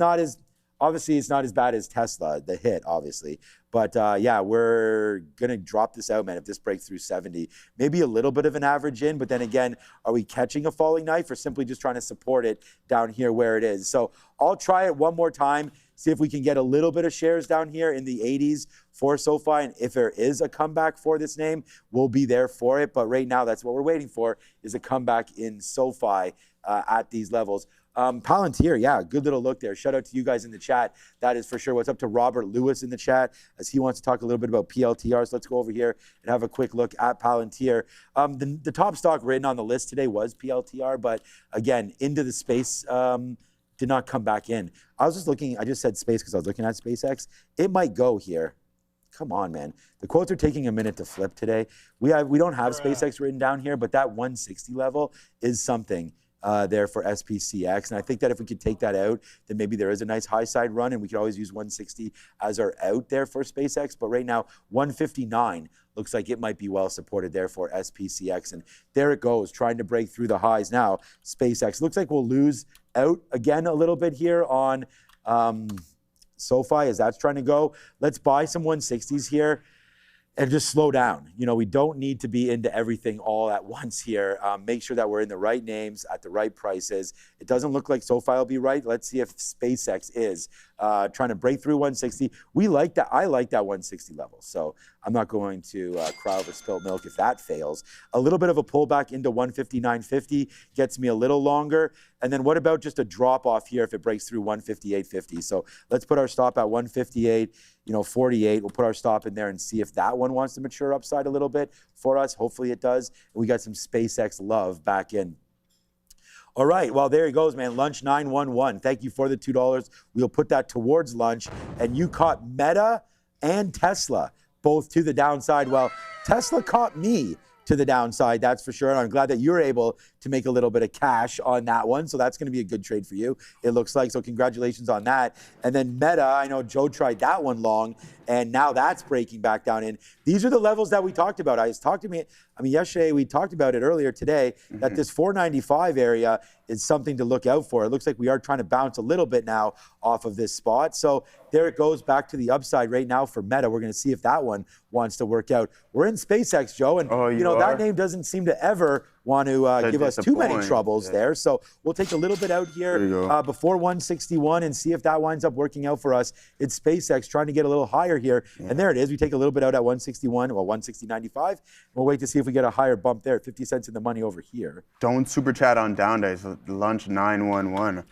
E: obviously it's not as bad as Tesla, the hit, obviously. But yeah, we're going to drop this out, man, if this breaks through 70. Maybe a little bit of an average in, but then again, are we catching a falling knife or simply just trying to support it down here where it is? So I'll try it one more time, see if we can get a little bit of shares down here in the 80s for SoFi. And if there is a comeback for this name, we'll be there for it. But right now, that's what we're waiting for, is a comeback in SoFi at these levels. Palantir, yeah, good little look there. Shout out to you guys in the chat. That is for sure. What's up to Robert Lewis in the chat, as he wants to talk a little bit about PLTRs. Let's go over here and have a quick look at Palantir. The top stock written on the list today was PLTR, but again, into the space did not come back in. I just said space because I was looking at SpaceX. It might go here. Come on, man. The quotes are taking a minute to flip today. We don't have SpaceX written down here, but that 160 level is something there for SPCX. And I think that if we could take that out, then maybe there is a nice high side run, and we could always use 160 as our out there for SpaceX. But right now, 159 looks like it might be well supported there for SPCX. And there it goes, trying to break through the highs now. SpaceX looks like we'll lose out again a little bit here on SoFi as that's trying to go. Let's buy some 160s here and just slow down. We don't need to be into everything all at once here. Make sure that we're in the right names at the right prices. It doesn't look like SoFi will be right. Let's see if SpaceX is trying to break through 160. We like that. I like that 160 level. So I'm not going to cry over spilt milk if that fails. A little bit of a pullback into 159.50 gets me a little longer. And then what about just a drop off here if it breaks through 158.50? So let's put our stop at 158. 48. We'll put our stop in there and see if that one wants to mature upside a little bit for us. Hopefully it does. And we got some SpaceX love back in. All right, well, there he goes, man. Lunch 911. Thank you for the $2. We'll put that towards lunch. And you caught Meta and Tesla both to the downside. Well, Tesla caught me to the downside, that's for sure. And I'm glad that you're able to make a little bit of cash on that one. So that's going to be a good trade for you, it looks like. So congratulations on that. And then Meta, I know Joe tried that one long, and now that's breaking back down in. These are the levels that we talked about. Yesterday we talked about it earlier today, that this 495 area is something to look out for. It looks like we are trying to bounce a little bit now off of this spot. So there it goes back to the upside right now for Meta. We're going to see if that one wants to work out. We're in SpaceX, Joe, and that name doesn't seem to ever want to give us too many troubles there. So we'll take a little bit out here before 161 and see if that winds up working out for us. It's SpaceX trying to get a little higher here. Yeah. And there it is. We take a little bit out at 161, well, 160.95. We'll wait to see if we get a higher bump there, 50 cents in the money over here.
C: Don't super chat on down days. Lunch 911.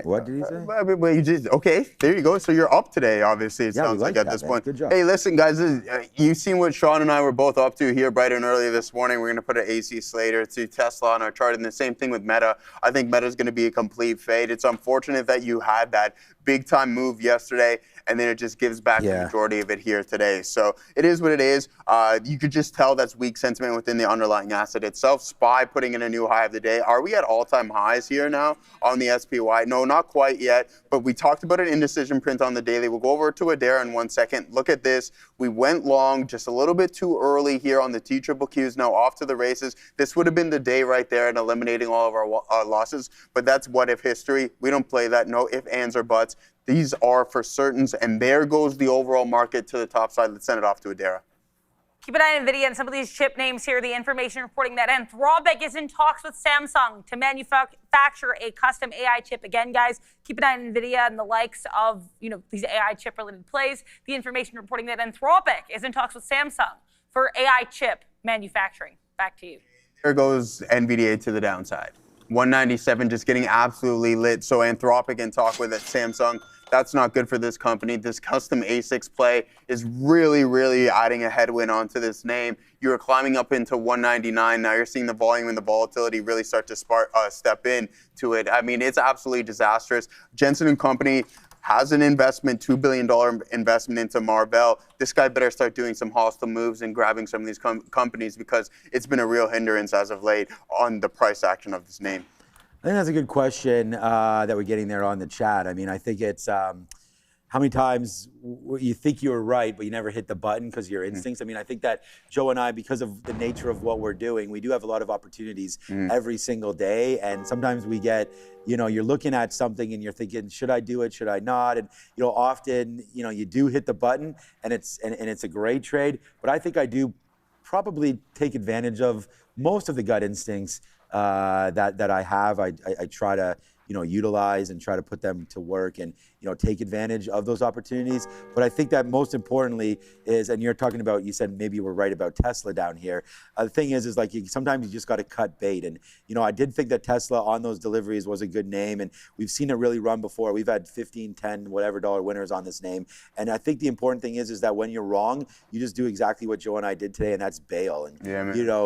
E: What did he say?
C: Well, you just, okay, there you go. So you're up today, obviously, it sounds like at this point.
E: Good job.
C: Hey, listen, guys, you've seen what Sean and I were both up to here bright and early this morning. We're going to put an AC Slater to Tesla on our chart, and the same thing with Meta. I think Meta's going to be a complete fade. It's unfortunate that you had that big-time move yesterday, and then it just gives back the majority of it here today. So it is what it is. You could just tell that's weak sentiment within the underlying asset itself. SPY putting in a new high of the day. Are we at all-time highs here now on the SPY? No, not quite yet, but we talked about an indecision print on the daily. We'll go over to Adara in 1 second. Look at this. We went long just a little bit too early here on the TQQs. Now off to the races. This would have been the day right there and eliminating all of our losses, but that's what-if history. We don't play that. No ifs, ands, or buts. These are for certains, and there goes the overall market to the top side. Let's send it off to Adara.
B: Keep an eye on NVIDIA and some of these chip names here. The information reporting that Anthropic is in talks with Samsung to manufacture a custom AI chip. Again, guys, keep an eye on NVIDIA and the likes of these AI chip-related plays. The information reporting that Anthropic is in talks with Samsung for AI chip manufacturing. Back to you.
C: There goes NVDA to the downside. 197 just getting absolutely lit. So Anthropic in talk with Samsung. That's not good for this company. This custom ASICs play is really, really adding a headwind onto this name. You were climbing up into 199. Now you're seeing the volume and the volatility really start to step in to it. I mean, it's absolutely disastrous. Jensen & Company has an investment, $2 billion investment into Marvell. This guy better start doing some hostile moves and grabbing some of these companies because it's been a real hindrance as of late on the price action of this name.
E: I think that's a good question that we're getting there on the chat. I mean, I think it's how many times you think you were right, but you never hit the button because of your instincts. I mean, I think that Joe and I, because of the nature of what we're doing, we do have a lot of opportunities every single day. And sometimes we get, you're looking at something and you're thinking, should I do it? Should I not? And, often, you do hit the button and it's a great trade. But I think I do probably take advantage of most of the gut instincts that I have. I try to utilize and try to put them to work and take advantage of those opportunities. But I think that most importantly is, and you're talking about, you said maybe you were right about Tesla down here. The thing is like sometimes you just got to cut bait. And I did think that Tesla on those deliveries was a good name, and we've seen it really run before. We've had 15, 10, whatever dollar winners on this name. And I think the important thing is that when you're wrong, you just do exactly what Joe and I did today, and that's bail. And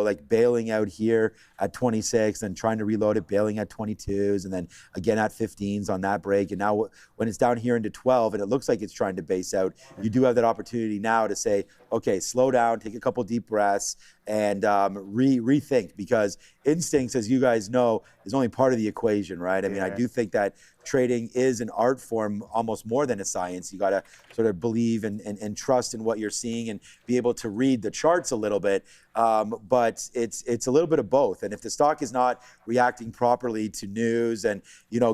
E: like bailing out here at 26 and trying to reload it, bailing at 22s, and then again at 15s on that break. And now when it's down here into 12 and it looks like it's trying to base out, you do have that opportunity now to say, okay, slow down, take a couple deep breaths, and rethink, because instincts, as you guys know, is only part of the equation, right? I mean, I do think that trading is an art form almost more than a science. You got to sort of believe and trust in what you're seeing and be able to read the charts a little bit. But it's a little bit of both. And if the stock is not reacting properly to news and,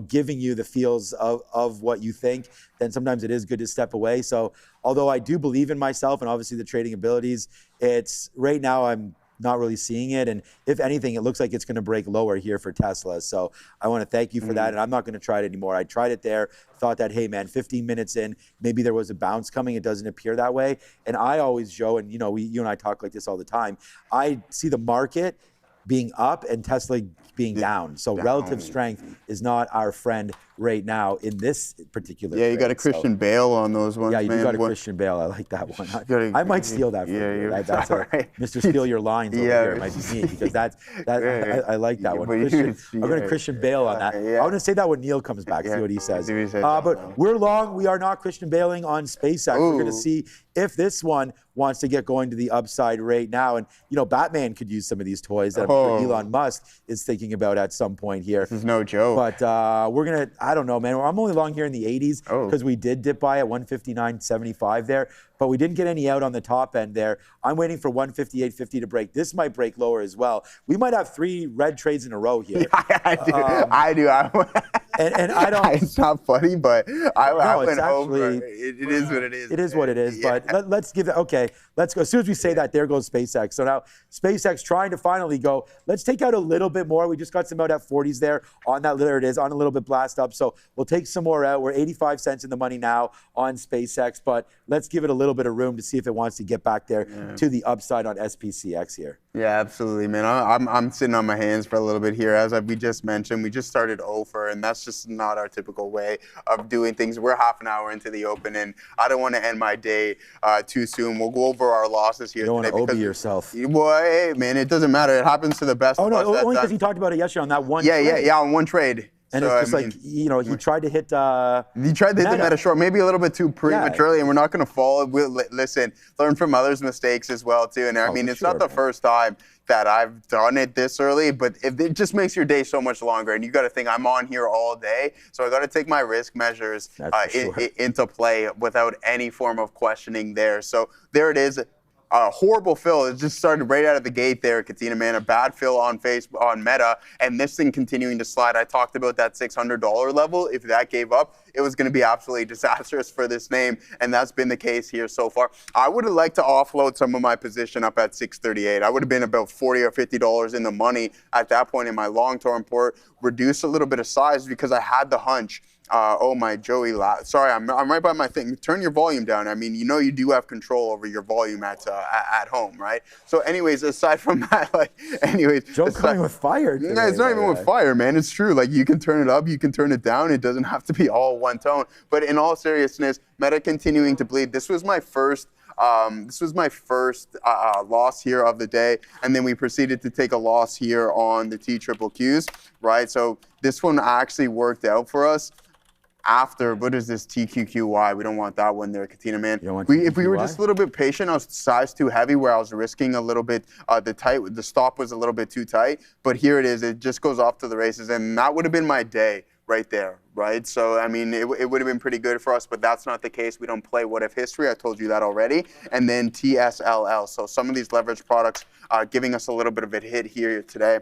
E: giving you the feels of what you think, then sometimes it is good to step away. So although I do believe in myself and obviously the trading abilities, it's right now I'm not really seeing it. And if anything, it looks like it's going to break lower here for Tesla. So I want to thank you for that. And I'm not going to try it anymore. I tried it there, thought that, hey man, 15 minutes in, maybe there was a bounce coming. It doesn't appear that way. And I always, Joe, and you and I talk like this all the time. I see the market being up and Tesla being down. So relative strength is not our friend right now in this particular
C: you got a Christian Bale on those ones.
E: Yeah, you got a Christian Bale. I like that one. I might steal that from you. That's right. Mr. Steal Your Lines over here. It might be me, because I like that one. I'm going to Christian Bale on that. I'm going to say that when Neil comes back, see what he says. But we're long. We are not Christian Bailing on SpaceX. We're going to see if this one wants to get going to the upside right now. And, Batman could use some of these toys that Elon Musk is thinking about at some point here.
C: This is no joke.
E: But we're going to, I don't know, man. I'm only long here in the 80s because we did dip by at 159.75 there, but we didn't get any out on the top end there. I'm waiting for 158.50 to break. This might break lower as well. We might have 3 red trades in a row here.
C: I do.
E: And I don't.
C: It's not funny, but I
E: no,
C: went
E: actually,
C: over. It is what it is.
E: It is what it is. But let's give it. Okay, let's go. As soon as we say that, there goes SpaceX. So now SpaceX trying to finally go, let's take out a little bit more. We just got some out at 40s there on that. There it is, on a little bit blast up. So we'll take some more out. We're 85 cents in the money now on SpaceX, but let's give it a little bit of room to see if it wants to get back there to the upside on SPCX here.
C: Yeah, absolutely, man. I'm sitting on my hands for a little bit here. As we just mentioned, we just started over, and that's just not our typical way of doing things. We're half an hour into the open, and I don't want to end my day too soon. We'll go over our losses here.
E: You don't want to OB yourself.
C: Well, hey, man, it doesn't matter. It happens to the best of us.
E: Oh, no, only because he talked about it yesterday on that one trade.
C: Yeah, on one trade.
E: And so, it's just he tried to hit the meta
C: short, maybe a little bit too prematurely, and we're not going to fall. Listen, learn from others' mistakes as well, too. And I mean, it's not the first time that I've done it this early, but it just makes your day so much longer. And you got to think, I'm on here all day, so I got to take my risk measures into play without any form of questioning there. So there it is. A horrible fill. It just started right out of the gate there, Katina, man. A bad fill on Meta, and this thing continuing to slide. I talked about that $600 level. If that gave up, it was going to be absolutely disastrous for this name, and that's been the case here so far. I would have liked to offload some of my position up at 638. I would have been about $40 or $50 in the money at that point in my long-term port. Reduce a little bit of size because I had the hunch. Oh my Joey, sorry, I'm right by my thing. Turn your volume down. I mean, you do have control over your volume at home, right? So anyways, aside from that,
E: Joe's coming with fire today.
C: No, it's not even with fire, man. It's true. Like, you can turn it up, you can turn it down. It doesn't have to be all one tone. But in all seriousness, Meta continuing to bleed. This was my first loss here of the day, and then we proceeded to take a loss here on the TQQQs, right? So this one actually worked out for us. After, what is this TQQY? We don't want that one there, Katina, man. If we were just a little bit patient, I was sized too heavy where I was risking a little bit. The stop was a little bit too tight, but here it is. It just goes off to the races, and that would have been my day right there, right? So, I mean, it would have been pretty good for us, but that's not the case. We don't play what if history. I told you that already. And then TSLL. So some of these leverage products giving us a little bit of a hit here today.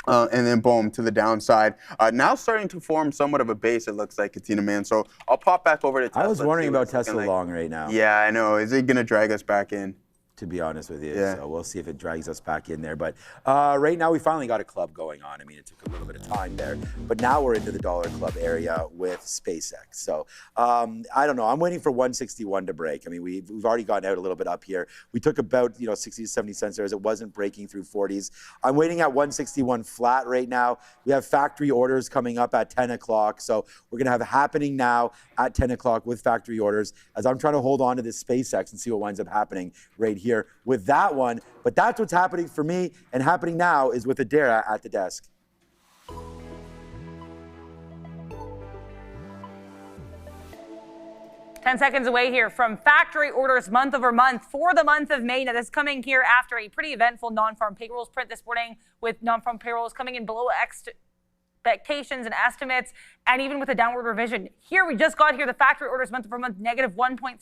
C: And then boom, to the downside. Now starting to form somewhat of a base, it looks like, Katina, man. So I'll pop back over to Tesla.
E: I was wondering about Tesla long right now.
C: Yeah, I know. Is it going to drag us back in?
E: To be honest with you. Yeah. So we'll see if it drags us back in there. But right now we finally got a club going on. I mean, it took a little bit of time there, but now we're into the dollar club area with SpaceX. So I don't know. I'm waiting for 161 to break. I mean, we've already gotten out a little bit up here. We took about 60 to 70 cents there as it wasn't breaking through 40s. I'm waiting at 161 flat right now. We have factory orders coming up at 10 o'clock. So we're going to have it happening now at 10 o'clock with factory orders as I'm trying to hold on to this SpaceX and see what winds up happening right here with that one. But that's what's happening for me, and happening now is with Adara at the desk.
B: 10 seconds away here from factory orders month over month for the month of May. Now, this is coming here after a pretty eventful non-farm payrolls print this morning, with non-farm payrolls coming in below expectations and estimates, and even with a downward revision. Here, we just got here the factory orders month over month, negative 1.3%,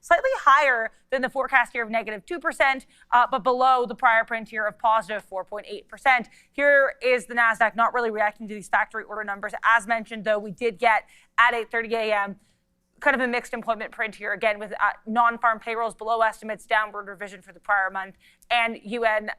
B: slightly higher than the forecast here of negative 2%, but below the prior print here of positive 4.8%. Here is the NASDAQ not really reacting to these factory order numbers. As mentioned, though, we did get at 8:30 a.m. kind of a mixed employment print here, again, with non-farm payrolls below estimates, downward revision for the prior month, and UN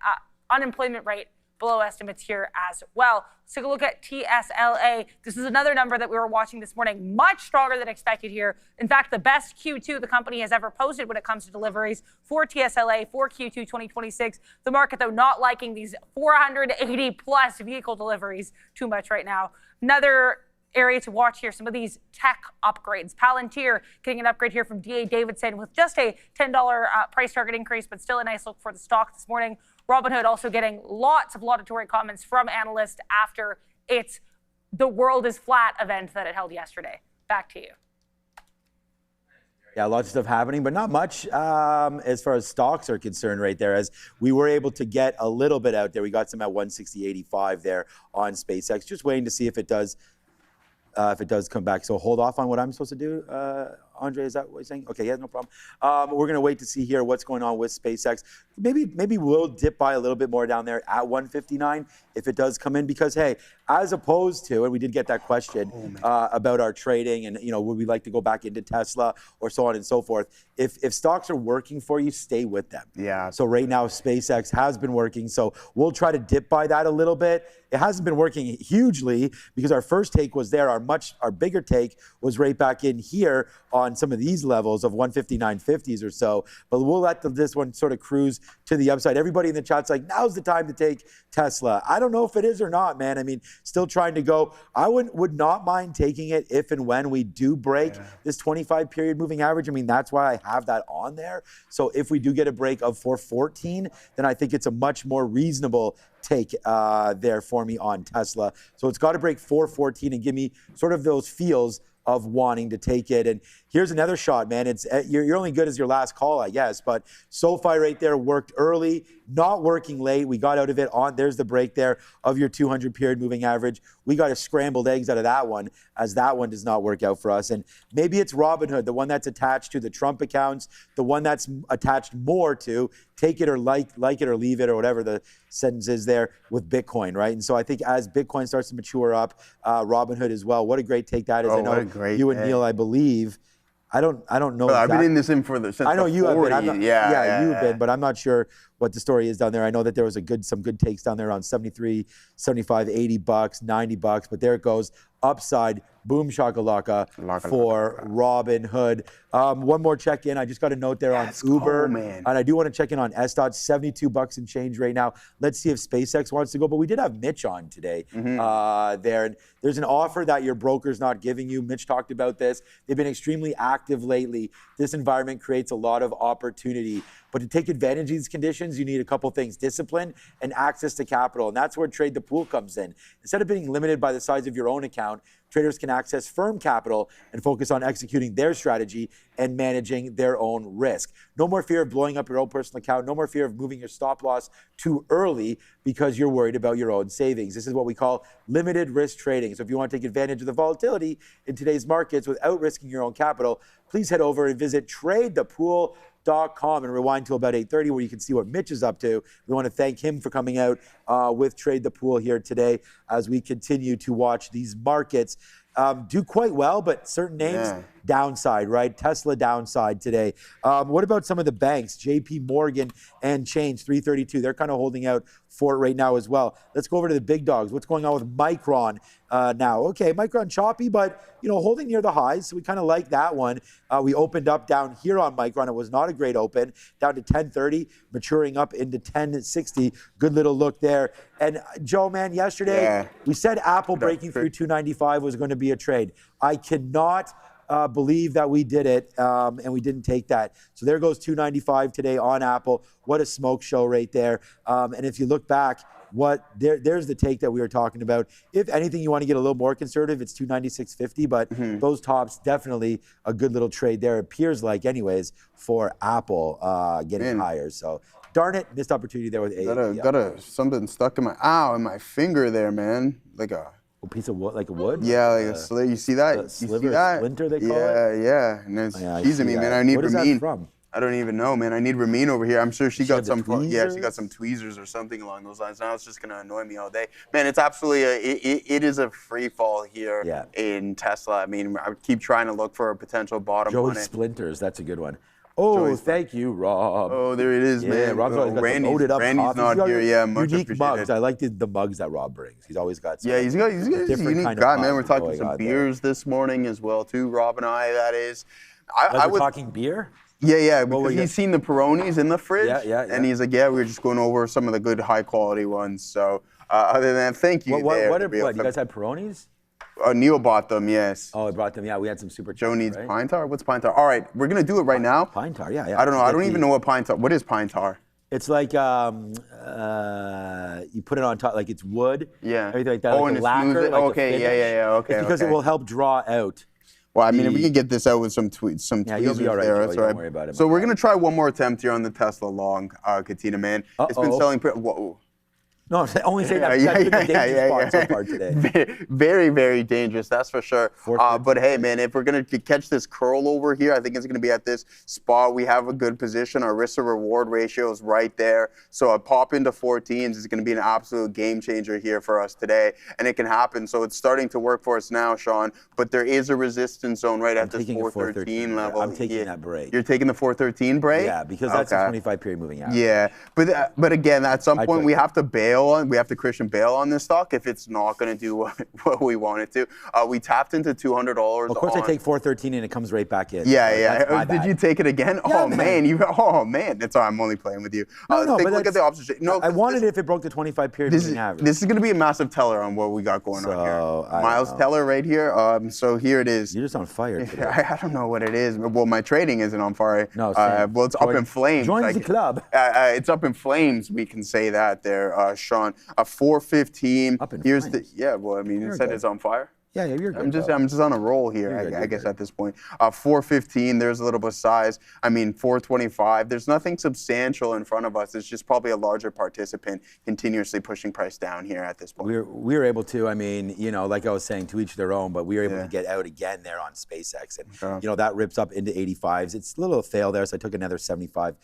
B: unemployment rate below estimates here as well. Let's take a look at TSLA. This is another number that we were watching this morning, much stronger than expected here. In fact, the best Q2 the company has ever posted when it comes to deliveries for TSLA for Q2 2026. The market, though, not liking these 480 plus vehicle deliveries too much right now. Another area to watch here, some of these tech upgrades. Palantir getting an upgrade here from D.A. Davidson with just a $10 price target increase, but still a nice look for the stock this morning. Robinhood also getting lots of laudatory comments from analysts after its "the world is flat" event that it held yesterday. Back to you.
E: Yeah, lots of stuff happening, but not much as far as stocks are concerned right there, as we were able to get a little bit out there. We got some at 160.85 there on SpaceX. Just waiting to see if it does come back. So hold off on what I'm supposed to do Andre, is that what you're saying? Okay, yeah, no problem. We're going to wait to see here what's going on with SpaceX. Maybe we'll dip by a little bit more down there at 159 if it does come in, because, hey, as opposed to, and we did get that question about our trading and, would we like to go back into Tesla or so on and so forth. If stocks are working for you, stay with them.
C: Yeah.
E: So right now, SpaceX has been working. So we'll try to dip by that a little bit. It hasn't been working hugely because our first take was there. Our bigger take was right back in here on some of these levels of 159.50s or so. But we'll let this one sort of cruise to the upside. Everybody in the chat's like, now's the time to take Tesla. I don't know if it is or not, man. I mean, still trying to go. I would not mind taking it if and when we do break this 25 period moving average. I mean, that's why I have that on there. So if we do get a break of 414, then I think it's a much more reasonable take there for me on Tesla. So it's got to break 414 and give me sort of those feels of wanting to take it. And here's another shot, man. It's you're only good as your last call, I guess. But SoFi right there worked early, not working late. We got out of it on. There's the break there of your 200 period moving average. We got a scrambled eggs out of that one, as that one does not work out for us. And maybe it's Robinhood, the one that's attached to the Trump accounts, the one that's attached more to take it or like it or leave it or whatever the sentence is there with Bitcoin, right? And so I think as Bitcoin starts to mature up, Robinhood as well. What a great take that is. I know you and Neil, I believe. I don't know.
C: Well, I've been in this since
E: I know you
C: 40.
E: have been. You've been, but I'm not sure what the story is down there. I know that there was some good takes down there around 73, 75, $80, $90, but there it goes. Upside, boom shakalaka for Robinhood. One more check in. I just got a note there on Uber. And I do want to check in on S-Dot, $72 and change right now. Let's see if SpaceX wants to go. But we did have Mitch on today there. And there's an offer that your broker's not giving you. Mitch talked about this. They've been extremely active lately. This environment creates a lot of opportunity. But to take advantage of these conditions, you need a couple things: discipline and access to capital. And that's where Trade the Pool comes in. Instead of being limited by the size of your own account, traders can access firm capital and focus on executing their strategy and managing their own risk. No more fear of blowing up your own personal account. No more fear of moving your stop loss too early because you're worried about your own savings. This is what we call limited risk trading. So if you want to take advantage of the volatility in today's markets without risking your own capital, please head over and visit tradethepool.com and rewind to about 8:30 where you can see what Mitch is up to. We want to thank him for coming out with Trade the Pool here today as we continue to watch these markets do quite well, but certain names downside, right? Tesla downside today. What about some of the banks? JP Morgan and Change 332. They're kind of holding out for it right now as well. Let's go over to the big dogs. What's going on with Micron now? Okay, Micron choppy, but holding near the highs, so we kind of like that one. We opened up down here on Micron. It was not a great open, down to 1030, maturing up into 1060. Good little look there. And Joe, man, yesterday we said Apple breaking through 295 was going to be a trade. I cannot believe that we did it, and we didn't take that. So there goes 295 today on Apple. What a smoke show right there. And if you look back, there's the take that we were talking about. If anything, you want to get a little more conservative, it's 296.50, but those tops, definitely a good little trade there. It appears like, anyways, for Apple getting higher. So darn it, missed opportunity there with A.
C: Got something stuck in my finger there, man. Like a
E: piece of wood, like a wood?
C: Yeah, like a sliver. You see that?
E: Splinter, they call it?
C: Yeah. And it's teasing me, man. I need Ramin.
E: What is that from?
C: I don't even know, man. I need Ramin over here. I'm sure she got some. She got some tweezers or something along those lines. Now it's just gonna annoy me all day, man. It's absolutely it is a free fall here in Tesla. I mean, I keep trying to look for a potential bottom.
E: Joey Splinters, that's a good one. Oh, thank you, Rob.
C: Oh, there it is, man.
E: Rob's always got some loaded up
C: Randy's not here. Yeah, much
E: unique mugs. I like the mugs that Rob brings. He's always got some.
C: Yeah, he's got a unique guy, man. We're talking some beers this morning as well, too. Rob and I, that is.
E: We're talking beer?
C: Yeah, because he's seen the Peronis in the fridge. Yeah. And he's like, we were just going over some of the good high-quality ones. So other than that, thank you.
E: What you guys had Peronis?
C: Neil bought them, yes.
E: Oh, he brought them. Yeah, we had some super.
C: Joe needs Pine Tar. What's Pine Tar? All right, we're gonna do it right now.
E: Pine Tar, yeah.
C: I don't know. I don't even know what Pine Tar. What is Pine Tar?
E: It's like you put it on top, like it's wood.
C: Yeah.
E: Everything like that.
C: Oh,
E: like
C: and
E: a lacquer,
C: it.
E: like
C: Okay, yeah. Okay.
E: It's because it will help draw out.
C: Well, I mean, if we can get this out with some tweezers
E: you'll be all right,
C: there,
E: that's all right. Don't worry about it.
C: So we're gonna try one more attempt here on the Tesla long, Katina, man. It's been selling. Whoa.
E: No, only say that's been the dangerous spot so far today.
C: Very, very dangerous, that's for sure. But hey, man, if we're going to catch this curl over here, I think it's going to be at this spot. We have a good position. Our risk to reward ratio is right there. So a pop into 14s is going to be an absolute game changer here for us today. And it can happen. So it's starting to work for us now, Sean. But there is a resistance zone right at this 413 level.
E: I'm taking that break.
C: You're taking the 413 break?
E: Yeah, because that's a 25-period moving average.
C: Yeah, but again, at some point we have to bail on. We have to Christian bail on this stock if it's not going to do what we want it to. We tapped into $200.
E: Of course, I take 413 and it comes right back in.
C: Yeah. Did you take it again? Yeah, man. That's why I'm only playing with you. Look at the opposite. No,
E: I wanted it if it broke the 25-period moving average.
C: This is going to be a massive teller on what we got going on here. Miles teller right here. So here it is.
E: You're just on fire today.
C: I don't know what it is. Well, my trading isn't on fire.
E: No,
C: well, it's up in flames.
E: Join the club.
C: It's up in flames. We can say that there, Sean. 415.
E: Up in
C: Here's
E: flames.
C: you said it's on fire.
E: Yeah, you're good.
C: I'm just on a roll here, I guess, at this point. 415, there's a little bit of size. 425, there's nothing substantial in front of us. It's just probably a larger participant continuously pushing price down here at this point.
E: We were able to, like I was saying, to each their own, but we were able to get out again there on SpaceX. And, that rips up into 85s. It's a little fail there, so I took another 65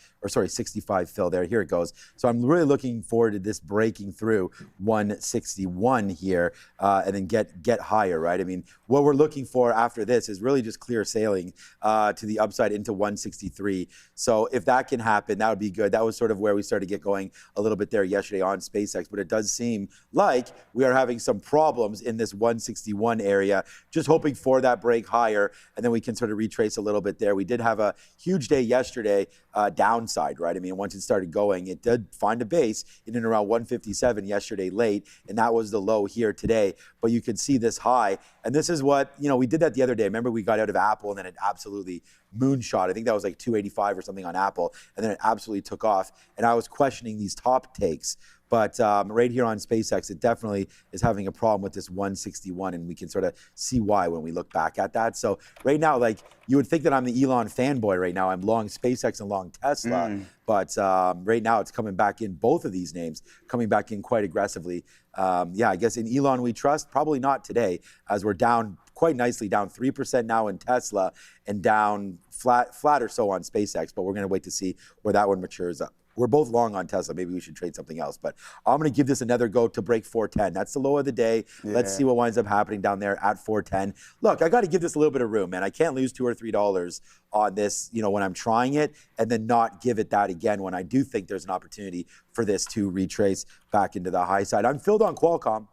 E: fill there. Here it goes. So I'm really looking forward to this breaking through 161 here and then get higher. Right? What we're looking for after this is really just clear sailing to the upside into 163. So if that can happen, that would be good. That was sort of where we started to get going a little bit there yesterday on SpaceX, but it does seem like we are having some problems in this 161 area, just hoping for that break higher, and then we can sort of retrace a little bit there. We did have a huge day yesterday downside, right? Once it started going, it did find a base in and around 157 yesterday late, and that was the low here today. But you can see this high. And this is what, we did that the other day. Remember, we got out of Apple and then it absolutely moonshot. I think that was like 285 or something on Apple. And then it absolutely took off. And I was questioning these top takes. But right here on SpaceX, it definitely is having a problem with this 161. And we can sort of see why when we look back at that. So right now, you would think that I'm the Elon fanboy right now. I'm long SpaceX and long Tesla. But right now, it's coming back in, both of these names, coming back in quite aggressively. I guess in Elon we trust, probably not today, as we're down quite nicely, down 3% now in Tesla and down flat or so on SpaceX. But we're going to wait to see where that one matures up. We're both long on Tesla. Maybe we should trade something else. But I'm going to give this another go to break 410. That's the low of the day. Yeah. Let's see what winds up happening down there at 410. Look, I got to give this a little bit of room, man. I can't lose $2 or $3 on this, when I'm trying it, and then not give it that again when I do think there's an opportunity for this to retrace back into the high side. I'm filled on Qualcomm.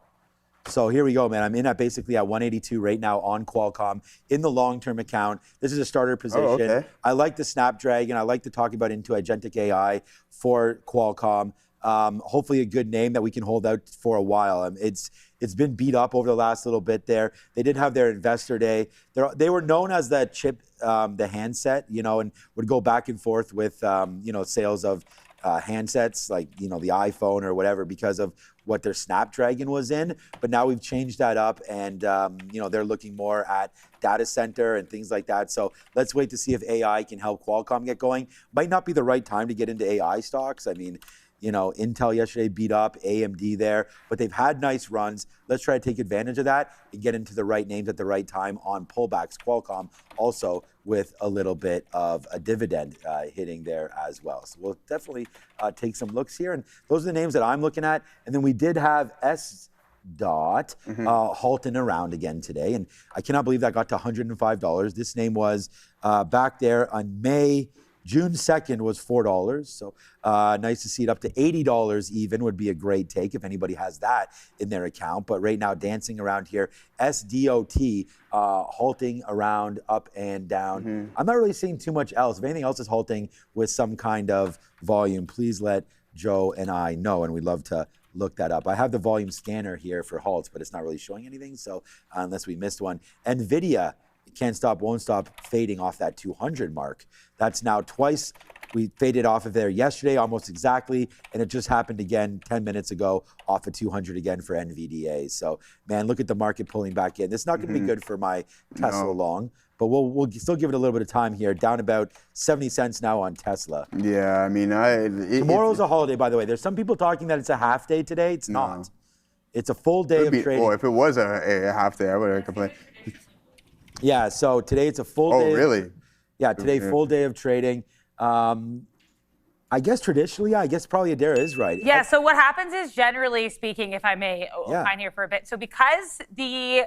E: So here we go, man. I'm in at basically at 182 right now on Qualcomm in the long-term account. This is a starter position.
C: Oh, okay.
E: I like the Snapdragon. I like to talk about into agentic AI for Qualcomm. Hopefully a good name that we can hold out for a while. It's been beat up over the last little bit there. They did have their investor day. They were known as the chip, the handset, and would go back and forth with, sales of handsets like, the iPhone or whatever because of what their Snapdragon was in. But now we've changed that up and, they're looking more at data center and things like that. So let's wait to see if AI can help Qualcomm get going. Might not be the right time to get into AI stocks. Intel yesterday beat up AMD there, but they've had nice runs. Let's try to take advantage of that and get into the right names at the right time on pullbacks. Qualcomm also with a little bit of a dividend hitting there as well. So we'll definitely take some looks here. And those are the names that I'm looking at. And then we did have halting around again today. And I cannot believe that got to $105. This name was back there on June 2nd was $4. So nice to see it up to $80 even would be a great take if anybody has that in their account. But right now dancing around here, SDOT halting around up and down. I'm not really seeing too much else. If anything else is halting with some kind of volume, please let Joe and I know, and we'd love to look that up. I have the volume scanner here for halts, but it's not really showing anything. So unless we missed one. NVIDIA can't stop, won't stop fading off that 200 mark. That's now twice. We faded off of there yesterday almost exactly, and it just happened again 10 minutes ago off of 200 again for NVDA. So, man, look at the market pulling back in. This is not going to be good for my Tesla long. but we'll still give it a little bit of time here. Down about 70 cents now on Tesla.
C: Yeah, I mean,
E: tomorrow's a holiday, by the way. There's some people talking that it's a half day today. It's not. It's a full day of trading.
C: Oh, if it was a half day, I would have complained.
E: Yeah, so today it's a full day.
C: Oh, really?
E: Yeah, today full day of trading. I guess traditionally, I guess probably Adara is right.
B: Yeah, so what happens is, generally speaking, if I may opine here for a bit, so because the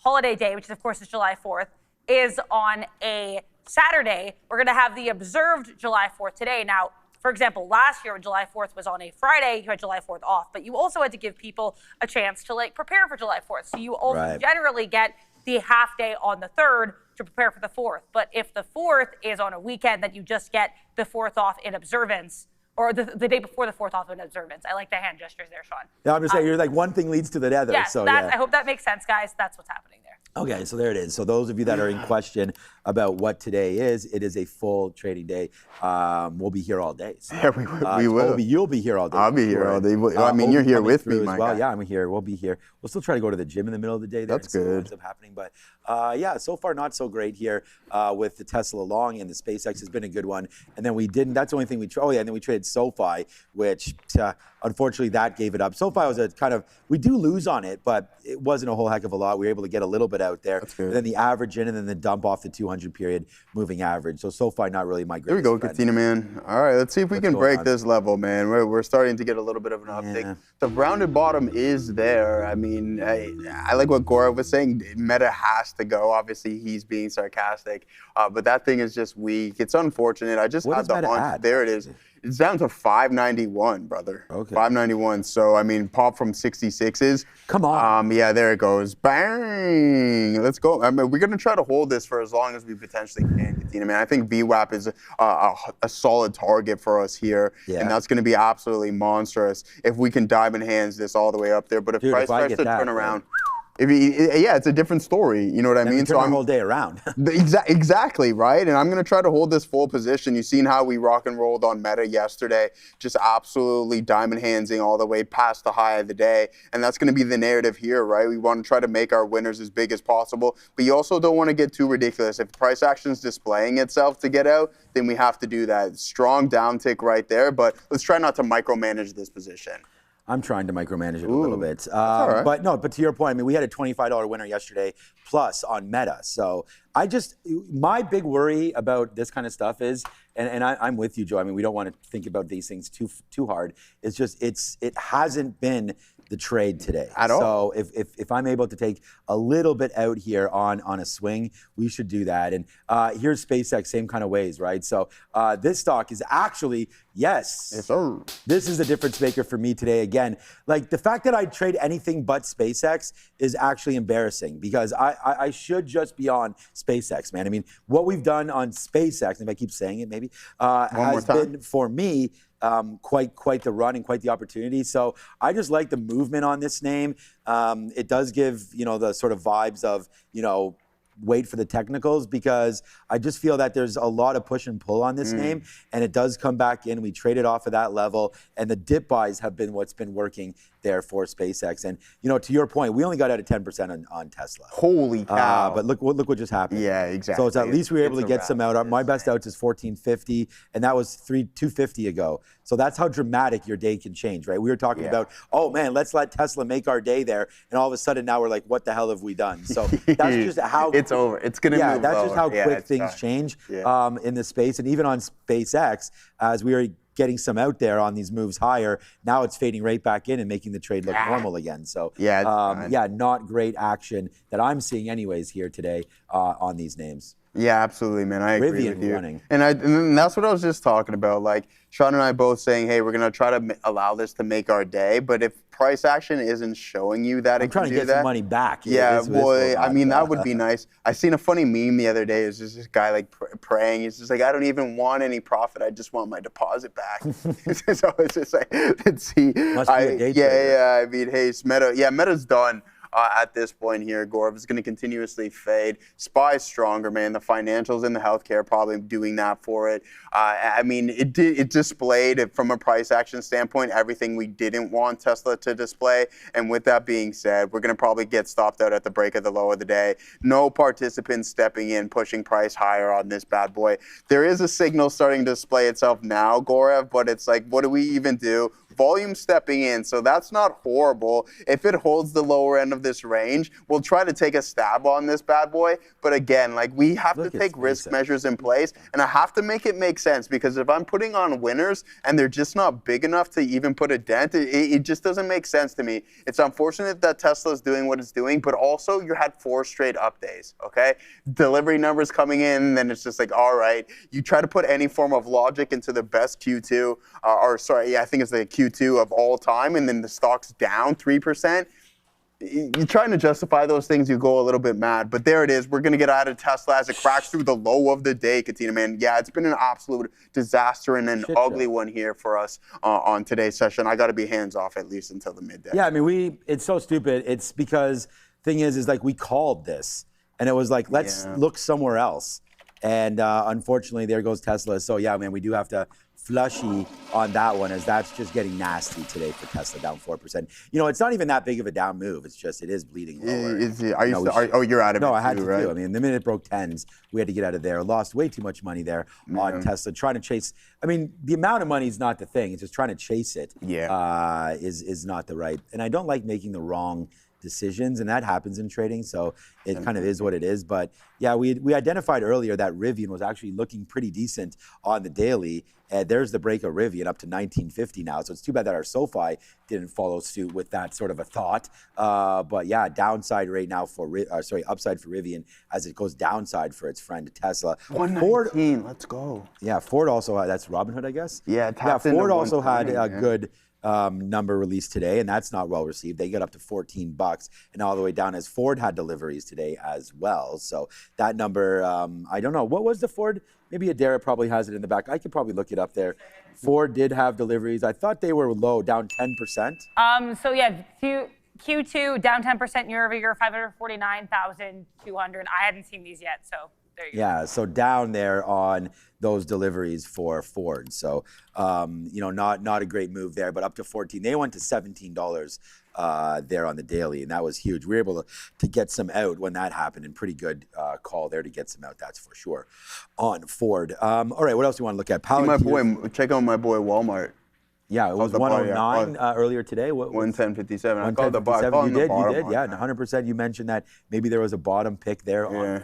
B: holiday day, which of course is July 4th, is on a Saturday, we're going to have the observed July 4th today. Now, for example, last year when July 4th was on a Friday, you had July 4th off, but you also had to give people a chance to like prepare for July 4th. So you also generally get the half day on the 3rd to prepare for the 4th. But if the 4th is on a weekend, then you just get the 4th off in observance, or the day before the 4th off in observance. I like the hand gestures there, Sean.
E: Yeah, I'm just saying, you're like one thing leads to the other.
B: Yes,
E: so,
B: I hope that makes sense, guys. That's what's happening there.
E: Okay, so there it is. So those of you that are in question about what today is, it is a full trading day. We'll be here all day. So,
C: yeah, we will.
E: Toby, you'll be here all day.
C: I'll be here all day. I mean, you're here with me,
E: my guy. Yeah, I'm here. We'll be here. We'll still try to go to the gym in the middle of the day.
C: That's good.
E: What ends up happening, but yeah, so far not so great here with the Tesla long, and the SpaceX has been a good one. And then we didn't. That's the only thing we. Oh yeah, and then we traded SoFi, which unfortunately that gave it up. SoFi was a kind of, we do lose on it, but it wasn't a whole heck of a lot. We were able to get a little bit out there.
C: That's good.
E: And then the average in, and then the dump off the 200 period moving average. So SoFi not really my greatest.
C: There we go, Katina, man. All right, let's see if we can break this level, man. We're starting to get a little bit of an uptick. Yeah. The rounded bottom is there. I mean, I like what Gora was saying. Meta has to go. Obviously, he's being sarcastic, but that thing is just weak. It's unfortunate. I just had the hunch. There it is. It's down to 591, brother. Okay. 591. So, I mean, pop from 66s.
E: Come on.
C: Yeah, there it goes. Bang. Let's go. I mean, we're going to try to hold this for as long as we potentially can, Katina, man. I think VWAP is a solid target for us here. Yeah. And that's going to be absolutely monstrous if we can diamond hands this all the way up there. But if price starts to turn around, yeah, it's a different story. You know what I mean?
E: So I'm whole day around.
C: Exactly, right? And I'm going to try to hold this full position. You've seen how we rock and rolled on Meta yesterday, just absolutely diamond handsing all the way past the high of the day. And that's going to be the narrative here, right? We want to try to make our winners as big as possible, but you also don't want to get too ridiculous. If price action is displaying itself to get out, then we have to do that. Strong downtick right there, but let's try not to micromanage this position.
E: I'm trying to micromanage it a little bit. Right. But to your point, I mean, we had a $25 winner yesterday plus on Meta. So my big worry about this kind of stuff is, and I'm with you, Joe. I mean, we don't want to think about these things too hard. It's just, it hasn't been the trade today
C: at all.
E: So if I'm able to take a little bit out here on a swing, we should do that. And here's SpaceX, same kind of ways, right? So this stock is actually, yes,
C: sir.
E: This is the difference maker for me today. Again, like the fact that I trade anything but SpaceX is actually embarrassing, because I should just be on SpaceX, man. I mean, what we've done on SpaceX, if I keep saying it maybe, has been for me quite the run and quite the opportunity. So I just like the movement on this name. It does give, the sort of vibes of, wait for the technicals, because I just feel that there's a lot of push and pull on this name, and it does come back in. We traded off of that level, and the dip buys have been what's been working there for SpaceX. And to your point, we only got out of 10% on Tesla.
C: Holy cow!
E: But look what just happened.
C: Yeah, exactly.
E: So it's at least we were able to get some out. My best outs is 1450, and that was 250 ago. So that's how dramatic your day can change, right? We were talking about, oh man, let's let Tesla make our day there, and all of a sudden now we're like, what the hell have we done? So that's just how
C: it's over. It's gonna move
E: that's
C: lower.
E: Just how quick things change in this space. And even on SpaceX, as we are getting some out there on these moves higher, now it's fading right back in and making the trade look normal again. So not great action that I'm seeing anyways here today on these names.
C: Yeah, absolutely, man. I agree with you.
E: Running.
C: And that's what I was just talking about. Like Sean and I both saying, hey, we're gonna try to allow this to make our day. But if price action isn't showing you that
E: I'm trying to get some money back.
C: Yeah, boy. I mean, that would be nice. I seen a funny meme the other day. It's just this guy like praying. He's just like, I don't even want any profit. I just want my deposit back. So it's just like, let's see.
E: Must be a day trader.
C: I mean, hey, Meta's done. at this point here. Gaurav is going to continuously fade. SPY stronger, man. The financials and the healthcare probably doing that for it. I mean, it displayed from a price action standpoint everything we didn't want Tesla to display. And with that being said, we're going to probably get stopped out at the break of the low of the day. No participants stepping in, pushing price higher on this bad boy. There is a signal starting to display itself now, Gaurav, but it's like, what do we even do? Volume stepping in, so that's not horrible. If it holds the lower end of this range, we'll try to take a stab on this bad boy. But again, like, we have to take risk measures in place, and I have to make it make sense, because if I'm putting on winners and they're just not big enough to even put a dent, it just doesn't make sense to me. It's unfortunate that Tesla's doing what it's doing, but also you had 4 straight up days, okay? Delivery numbers coming in, then it's just like, all right. You try to put any form of logic into the best Q2, I think it's the Q2 of all time, and then the stock's down 3%. You're trying to justify those things, you go a little bit mad. But there it is. We're going to get out of Tesla as it cracks through the low of the day, Katina, man. Yeah, it's been an absolute disaster and an ugly one here for us on today's session. I got to be hands off at least until the midday.
E: Yeah, I mean, it's so stupid. It's because thing is like we called this, and it was like, let's look somewhere else. And unfortunately, there goes Tesla. So yeah, man, we do have to flushy on that one, as that's just getting nasty today for Tesla, down 4%. You know, it's not even that big of a down move. It's just, it is bleeding lower.
C: You're out of it.
E: No, I had
C: too,
E: to
C: right?
E: do. I mean, the minute it broke 10s, we had to get out of there. Lost way too much money there on Tesla, trying to chase. I mean, the amount of money is not the thing. It's just trying to chase it. Is not the right. And I don't like making the wrong decisions, and that happens in trading, so it kind of is what it is. But yeah, we identified earlier that Rivian was actually looking pretty decent on the daily. There's the break of Rivian up to 1950 now, so it's too bad that our SoFi didn't follow suit with that sort of a thought. But yeah, downside right now for upside for Rivian as it goes downside for its friend Tesla.
C: 119, let's go.
E: Yeah, Ford also had, that's Robinhood, I guess.
C: Yeah,
E: Ford also had a good number released today, and that's not well received. They get up to $14 and all the way down, as Ford had deliveries today as well. So that number, I don't know. What was the Ford? Maybe Adara probably has it in the back. I could probably look it up there. Ford did have deliveries. I thought they were low, down 10%.
B: So yeah, Q2 down 10% year over year, 549,200. I hadn't seen these yet, so there you go.
E: Yeah, so down there on those deliveries for Ford. So, you know, not a great move there, but up to 14. They went to $17 there on the daily, and that was huge. We were able to get some out when that happened, and pretty good call there to get some out, that's for sure, on Ford. All right, what else do you want to look at?
C: Check out my boy Walmart.
E: Yeah, it was 109 earlier today.
C: 110.57. I called the bottom.
E: You did. Yeah, 100%. You mentioned that maybe there was a bottom pick there on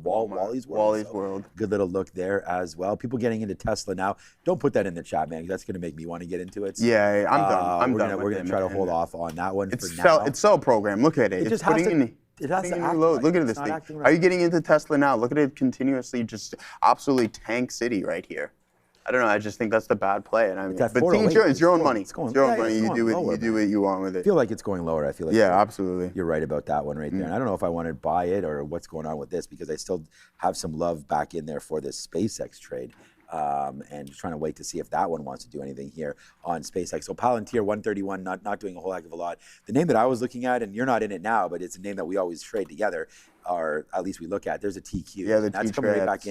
E: Wally's World. Good little look there as well. People getting into Tesla now. Don't put that in the chat, man. That's going to make me want to get into it.
C: Yeah, I'm done.
E: We're going to try to hold off on that one for now.
C: It's sell program. Look at it. It's putting
E: it has to act
C: low. Look at this thing. Are you getting into Tesla now? Look at it continuously, just absolutely tank city right here. I don't know. I just think that's the bad play. And I mean, but it's your own money. It's your own money. You do what you want with it.
E: I feel like it's going lower. I feel like
C: absolutely.
E: You're right about that one right there. And I don't know if I want to buy it or what's going on with this, because I still have some love back in there for this SpaceX trade. And just trying to wait to see if that one wants to do anything here on SpaceX. So Palantir 131, not doing a whole heck of a lot. The name that I was looking at, and you're not in it now, but it's a name that we always trade together, or at least we look at. There's a TQ.
C: Yeah,
E: that's coming right back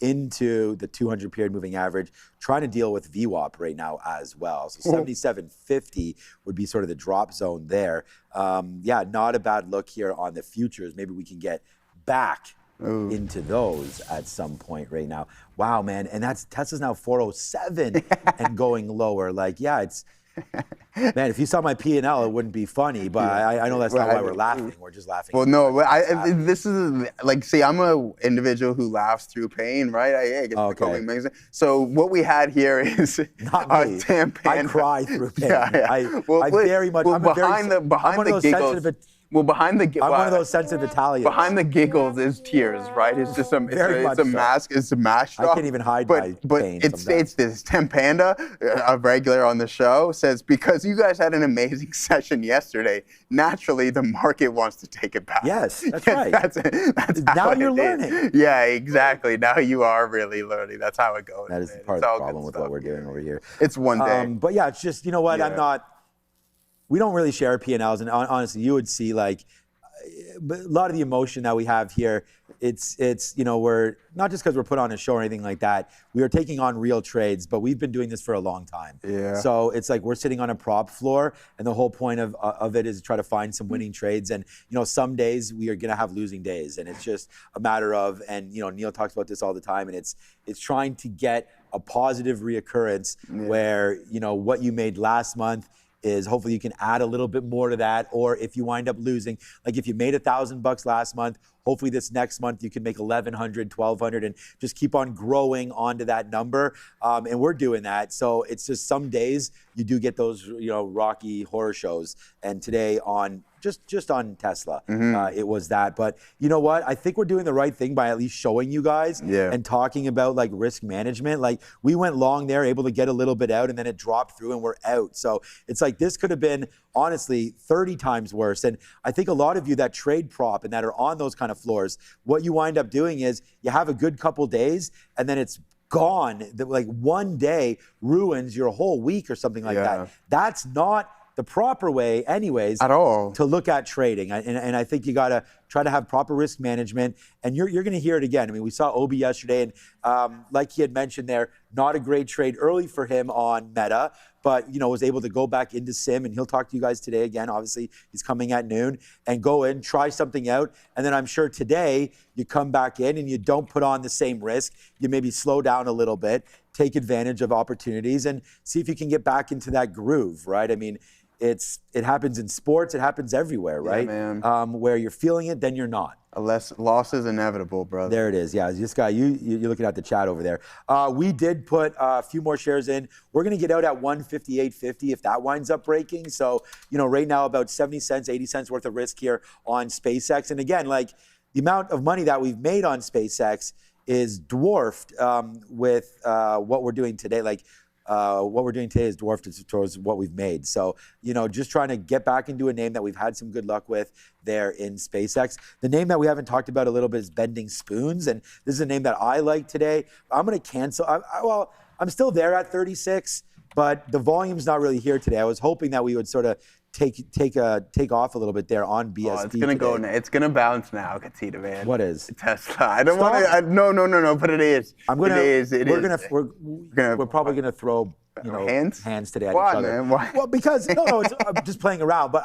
E: into the 200 period moving average, trying to deal with VWAP right now as well. So 77.50 would be sort of the drop zone there. Yeah, not a bad look here on the futures. Maybe we can get back into those at some point right now. Wow, man. And Tesla's now 407 and going lower. Like, yeah, it's, man, if you saw my P&L, it wouldn't be funny, but I know that's not why we're laughing. We're just laughing.
C: Well, no, this is like, see, I'm an individial who laughs through pain, right? Amazing. So what we had here is
E: not me. I cry through pain. I'm one of those sensitive Italians.
C: Behind the giggles is tears, right? It's just it's a mask. It's a mask.
E: I can't even hide my pain.
C: It's this. Tim Panda, a regular on the show, says, because you guys had an amazing session yesterday, naturally the market wants to take it back.
E: Yes, that's right.
C: That's
E: now you're learning.
C: Yeah, exactly. Now you are really learning. That's how it goes.
E: That is part of the problem with what we're doing over here.
C: It's one day.
E: But yeah, it's just, you know what? We don't really share P&Ls, and honestly, you would see like but a lot of the emotion that we have here, it's we're not just because we're put on a show or anything like that. We are taking on real trades, but we've been doing this for a long time.
C: Yeah.
E: So it's like we're sitting on a prop floor, and the whole point of it is to try to find some winning trades. And some days we are gonna have losing days, and it's just a matter of. And Neil talks about this all the time, and it's trying to get a positive reoccurrence where what you made last month is hopefully you can add a little bit more to that, or if you wind up losing, like if you made $1,000 last month, hopefully this next month you can make 1,100, 1,200, and just keep on growing onto that number. And we're doing that. So it's just some days you do get those rocky horror shows. And today on just on Tesla, it was that. But you know what? I think we're doing the right thing by at least showing you guys and talking about like risk management. Like we went long there, able to get a little bit out, and then it dropped through and we're out. So it's like this could have been honestly 30 times worse. And I think a lot of you that trade prop and that are on those kind of floors, what you wind up doing is you have a good couple days and then it's gone. Like one day ruins your whole week or something like that. That's not the proper way anyways
C: at all
E: to look at trading. And I think you got to try to have proper risk management. And you're going to hear it again. I mean, we saw Obi yesterday, and like he had mentioned there, not a great trade early for him on Meta, but was able to go back into Sim, and he'll talk to you guys today again. Obviously, he's coming at noon, and go in, try something out. And then I'm sure today you come back in and you don't put on the same risk. You maybe slow down a little bit, take advantage of opportunities, and see if you can get back into that groove, right? I mean, it happens in sports, it happens everywhere, right?
C: Yeah, man.
E: Where you're feeling it, then you're not.
C: Loss is inevitable, brother.
E: There it is. Yeah, this guy, you're looking at the chat over there. We did put a few more shares in. We're going to get out at 158.50 if that winds up breaking. So, right now about 70 cents, 80 cents worth of risk here on SpaceX. And again, like the amount of money that we've made on SpaceX is dwarfed with what we're doing today. Like, what we're doing today is dwarfed towards what we've made. So, just trying to get back into a name that we've had some good luck with there in SpaceX. The name that we haven't talked about a little bit is Bending Spoons, and this is a name that I like today. I'm going to cancel. I'm still there at 36, but the volume's not really here today. I was hoping that we would sort of take off a little bit there on BSP.
C: Oh, it's gonna go. It's gonna bounce now, Katita, man.
E: What is
C: Tesla? I don't want to. No. But it is.
E: We're probably gonna throw hands today at each other.
C: Man? Why?
E: Well, because it's, I'm just playing around. But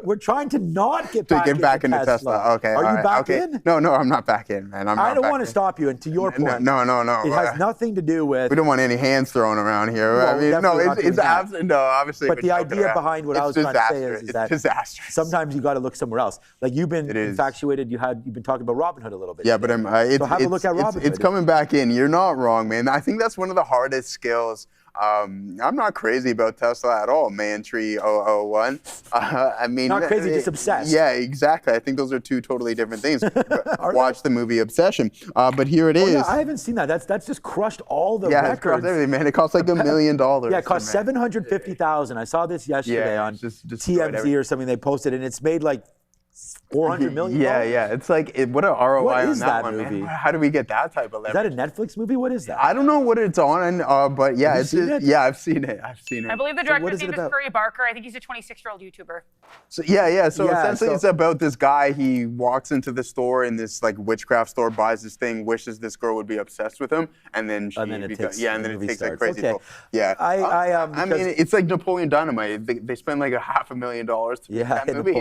E: we're trying to not get back into Tesla.
C: Okay.
E: Are you back in?
C: No, I'm not back in, man.
E: I don't want to stop you. And to your point,
C: no.
E: It has nothing to do with.
C: We don't want any hands thrown around here.
E: Well,
C: it's obviously.
E: But the idea behind what I was trying to say is that
C: disastrous.
E: Sometimes you got to look somewhere else. Like you've been infatuated. You've been talking about Robinhood a little bit.
C: Yeah, but
E: so have a look at Robinhood.
C: It's coming back in. You're not wrong, man. I think that's one of the hardest skills. I'm not crazy about Tesla at all, Mantree 001.
E: Not crazy, just obsessed.
C: Yeah, exactly. I think those are two totally different things. Watch the movie Obsession. But here it is.
E: Yeah, I haven't seen that. That's just crushed all the records.
C: Yeah, it's crushed everything, man. It costs like $1 million.
E: Yeah, it cost $750,000. I saw this yesterday on TMZ or something. They posted, and it's made like $400 million.
C: Yeah. It's like, what an ROI on that one,
E: movie?
C: Man. How do we get that type of leverage?
E: Is that a Netflix movie? What is that?
C: I don't know what it's on, but yeah, I've seen it.
B: I believe the director's name is Curry Barker. I think he's a 26-year-old YouTuber.
C: So essentially it's about this guy. He walks into the store in this like witchcraft store, buys this thing, wishes this girl would be obsessed with him, and then it takes like crazy.
E: Okay.
C: Yeah.
E: I
C: mean, it's like Napoleon Dynamite. They spend like $500,000 to make that movie.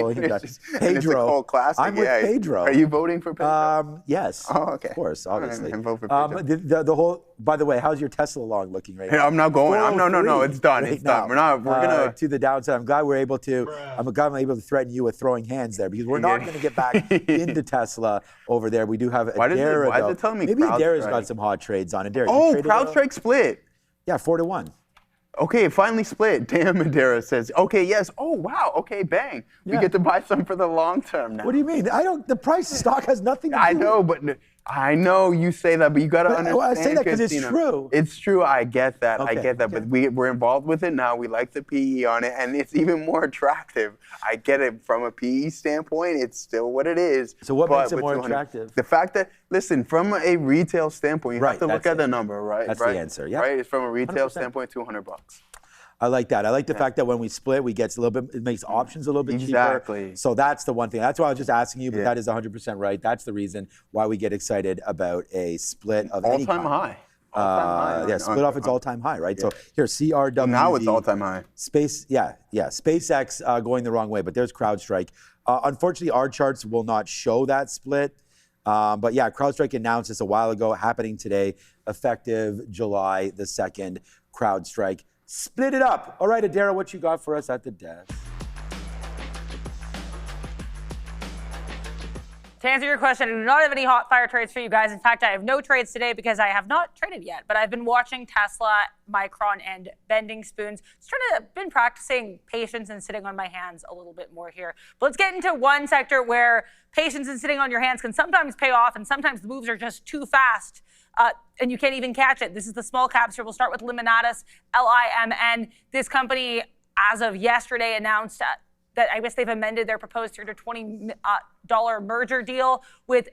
E: Pedro.
C: It's a cult classic.
E: I'm with Pedro.
C: Are you voting for Pedro?
E: Yes.
C: Oh, okay.
E: Of course, obviously.
C: Right, vote for Pedro.
E: The whole. By the way, how's your Tesla log looking right now?
C: I'm not going. No. It's done. It's done. We're gonna
E: to the downside. I'm glad we're able to. I'm glad I'm able to threaten you with throwing hands there because we're not going to get back into Tesla over there. We do have Adara.
C: Why is it telling me
E: maybe Adara's got some hot trades on Adara.
C: Oh, CrowdStrike split.
E: Yeah, 4-1.
C: Okay, it finally split. Damn, Adara says. Okay, yes. Oh, wow. Okay, bang. We get to buy some for the long term now.
E: What do you mean? The price of stock has nothing to do with it.
C: I know, but I know you say that, but you got to understand.
E: I say that because it's true.
C: It's true. I get that.
E: Okay.
C: I get that. But we're involved with it now. We like the PE on it, and it's even more attractive. I get it from a PE standpoint. It's still what it is.
E: So what makes it more attractive?
C: The fact that, listen, from a retail standpoint, you have to look at the number, right?
E: That's the answer. Yeah.
C: Right. It's from a retail standpoint, $200.
E: I like that. I like the fact that when we split, we get a little bit, it makes options a little bit cheaper. So that's the one thing. That's why I was just asking you, but that is 100% right. That's the reason why we get excited about a split of any kind.
C: All-time high.
E: Yeah, split off its all-time high, right? So here, CRW.
C: Now it's all-time high.
E: SpaceX going the wrong way, but there's CrowdStrike. Unfortunately, our charts will not show that split. But yeah, CrowdStrike announced this a while ago, happening today, effective July the 2nd. CrowdStrike split it up. All right, Adara, what you got for us at the desk?
B: To answer your question, I do not have any hot fire trades for you guys. In fact, I have no trades today because I have not traded yet, but I've been watching Tesla, Micron, and bending spoons. Been practicing patience and sitting on my hands a little bit more here. But let's get into one sector where patience and sitting on your hands can sometimes pay off, and sometimes the moves are just too fast, and you can't even catch it. This is the small caps here. We'll start with Liminatus, LIMN. This company, as of yesterday, announced that I guess they've amended their proposed $320 merger deal with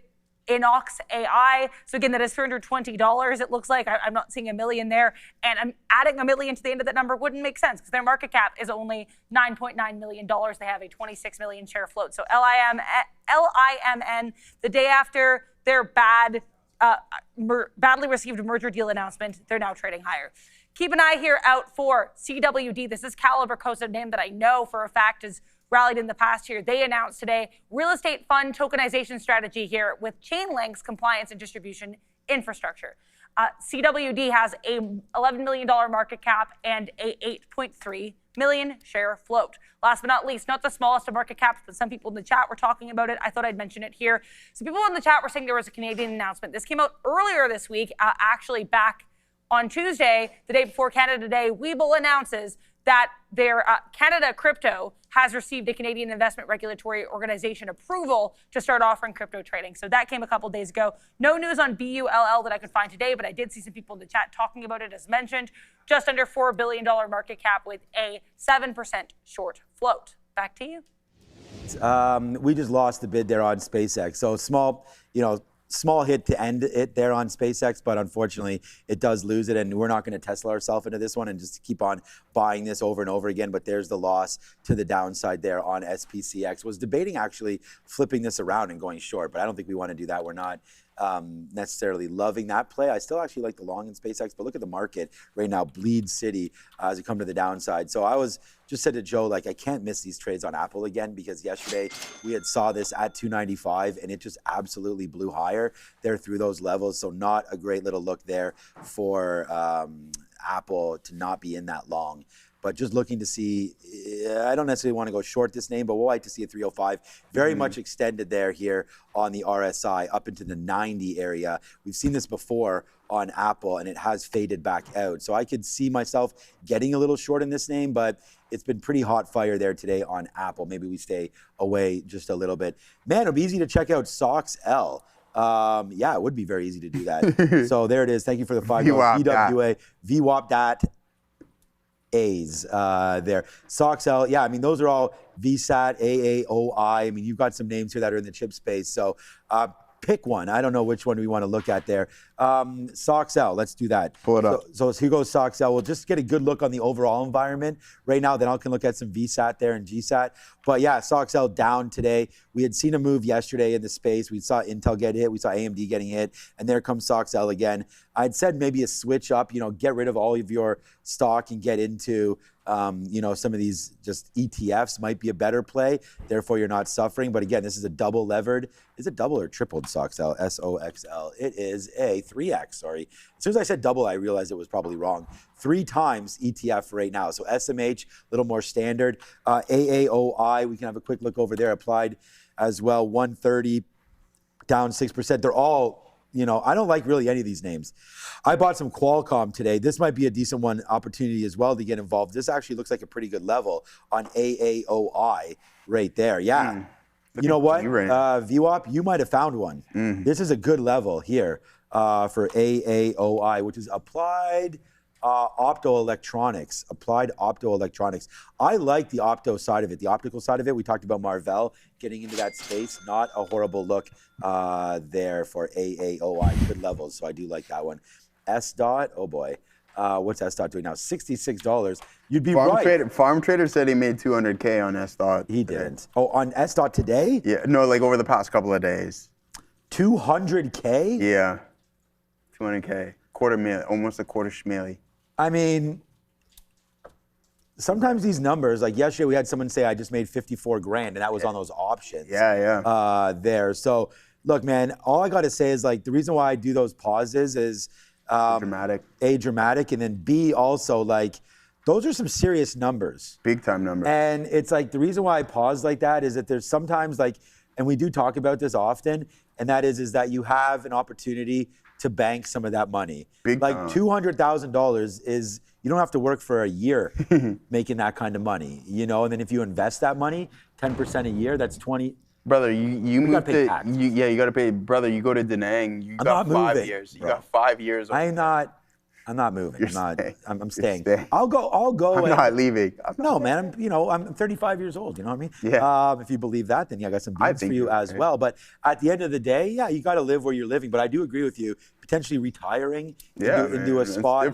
B: Inox AI. So again, that is $320. It looks like I'm not seeing $1 million there. And I'm adding $1 million to the end of that number wouldn't make sense because their market cap is only $9.9 million. They have a 26 million share float. So LIMN, the day after their badly received merger deal announcement, they're now trading higher. Keep an eye here out for CWD. This is Caliber Coast, a name that I know for a fact is rallied in the past year. They announced today real estate fund tokenization strategy here with Chainlink's compliance and distribution infrastructure. CWD has a $11 million market cap and a 8.3 million share float. Last but not least, not the smallest of market caps, but some people in the chat were talking about it. I thought I'd mention it here. So people in the chat were saying there was a Canadian announcement. This came out earlier this week, actually back on Tuesday, the day before Canada Day. Webull announces that their Canada Crypto has received a Canadian Investment Regulatory Organization approval to start offering crypto trading. So that came a couple days ago. No news on BULL that I could find today, but I did see some people in the chat talking about it as mentioned. Just under $4 billion market cap with a 7% short float. Back to you.
E: We just lost the bid there on SpaceX. So small hit to end it there on SpaceX, but unfortunately it does lose it, and we're not going to Tesla ourselves into this one and just keep on buying this over and over again. But there's the loss to the downside there on SPCX. Was debating actually flipping this around and going short, but I don't think we want to do that. We're not necessarily loving that play. I still actually like the long in SpaceX, but look at the market right now, bleed city as it come to the downside. So I was just said to Joe, like, I can't miss these trades on Apple again, because yesterday we had saw this at 295 and it just absolutely blew higher there through those levels. So not a great little look there for Apple to not be in that long. But just looking to see, I don't necessarily want to go short this name, but we'll like to see a 305. Very much extended there here on the RSI up into the 90 area. We've seen this before on Apple, and it has faded back out. So I could see myself getting a little short in this name, but it's been pretty hot fire there today on Apple. Maybe we stay away just a little bit. Man, it'll be easy to check out SOXL. Yeah, it would be very easy to do that. So there it is. Thank you for the $5. EWA, VWAP A's there. SOXL, yeah, I mean, those are all VSAT, AAOI. I mean, you've got some names here that are in the chip space. So pick one. I don't know which one we want to look at there. SOXL, let's do that.
C: Pull it up.
E: So here goes SOXL. We'll just get a good look on the overall environment right now. Then I can look at some VSAT there and GSAT. But yeah, SOXL down today. We had seen a move yesterday in the space. We saw Intel get hit. We saw AMD getting hit. And there comes SOXL again. I'd said maybe a switch up, get rid of all of your stock and get into some of these just ETFs might be a better play. Therefore, you're not suffering. But again, this is a double levered. Is it double or tripled SOXL? SOXL. It is a 3X, sorry. As soon as I said double, I realized it was probably wrong. 3 times ETF right now. So SMH, a little more standard. AAOI, we can have a quick look over there. Applied as well, 130, down 6%. They're all, I don't like really any of these names. I bought some Qualcomm today. This might be a decent one opportunity as well to get involved. This actually looks like a pretty good level on AAOI right there. Yeah. You know what, VWAP, you might have found one. This is a good level here for AAOI, which is applied optoelectronics. Applied optoelectronics. I like the opto side of it, the optical side of it. We talked about Marvell getting into that space. Not a horrible look there for AAOI. Good levels, so I do like that one. S dot, oh boy. What's S-Dot doing now? $66. You'd be
C: Farm Trader said he made 200K on S-Dot.
E: He didn't. Oh, on S-Dot today?
C: Yeah, no, like over the past couple of days.
E: 200K?
C: Yeah, 200K. Quarter mil, almost a quarter schmilly.
E: I mean, sometimes these numbers, like yesterday we had someone say I just made 54 grand and that was on those options.
C: Yeah.
E: There. So look, man, all I got to say is like the reason why I do those pauses is
C: dramatic.
E: A, dramatic, and then B, also like those are some serious numbers.
C: Big time numbers.
E: And it's like the reason why I pause like that is that there's sometimes like, and we do talk about this often, and that is that you have an opportunity to bank some of that money. Like $200,000 is, you don't have to work for a year making that kind of money, you know? And then if you invest that money, 10% a year, that's 20.
C: Brother, you move to, you got to pay, brother, you go to Da Nang, you got 5 years. You got 5 years.
E: I'm not moving. I'm staying. I'll go.
C: I'm not leaving.
E: No, man. I'm 35 years old. You know what I mean?
C: Yeah.
E: If you believe that, then I got some beats for you as well. But at the end of the day, yeah, you got to live where you're living. But I do agree with you. Potentially retiring into a spot,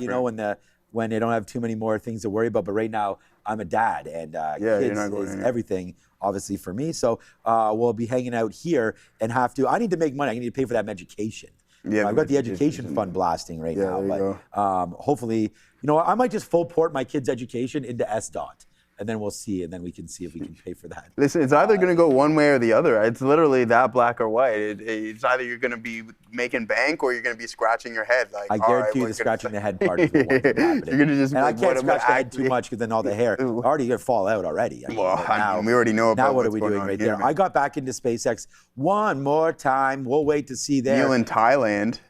E: when they don't have too many more things to worry about. But right now, I'm a dad, and kids is everything, obviously, for me. So we'll be hanging out here and I need to make money. I need to pay for that education. Yeah, I've got the education fund blasting right now, but hopefully, I might just full port my kids' education into S-Dot, and then we'll see, and then we can see if we can pay for that.
C: Listen, it's either going to go one way or the other. It's literally that black or white. It's either you're going to be making bank or you're going to be scratching your head. Like
E: I guarantee you, the scratching the head part is what's happening.
C: You're going to just.
E: And I can't scratch the head too much because then all the hair already going to fall out already.
C: We already know about
E: what are we doing right there. Man. I got back into SpaceX one more time. We'll wait to see there.
C: Neil in Thailand.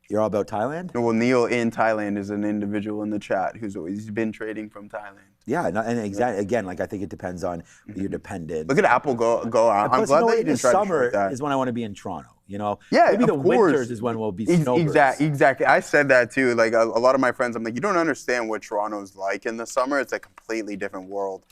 E: You're all about Thailand?
C: Well, Neil in Thailand is an individual in the chat who's always been trading from Thailand.
E: Yeah, and again, like I think it depends on your dependent.
C: Look at Apple go out. I'm glad that you didn't try to short that.
E: Summer is when I want to be in Toronto.
C: Yeah,
E: maybe the winters is when we'll be snowbirds.
C: Exactly. I said that too. Like a lot of my friends, I'm like, you don't understand what Toronto's like in the summer. It's a completely different world.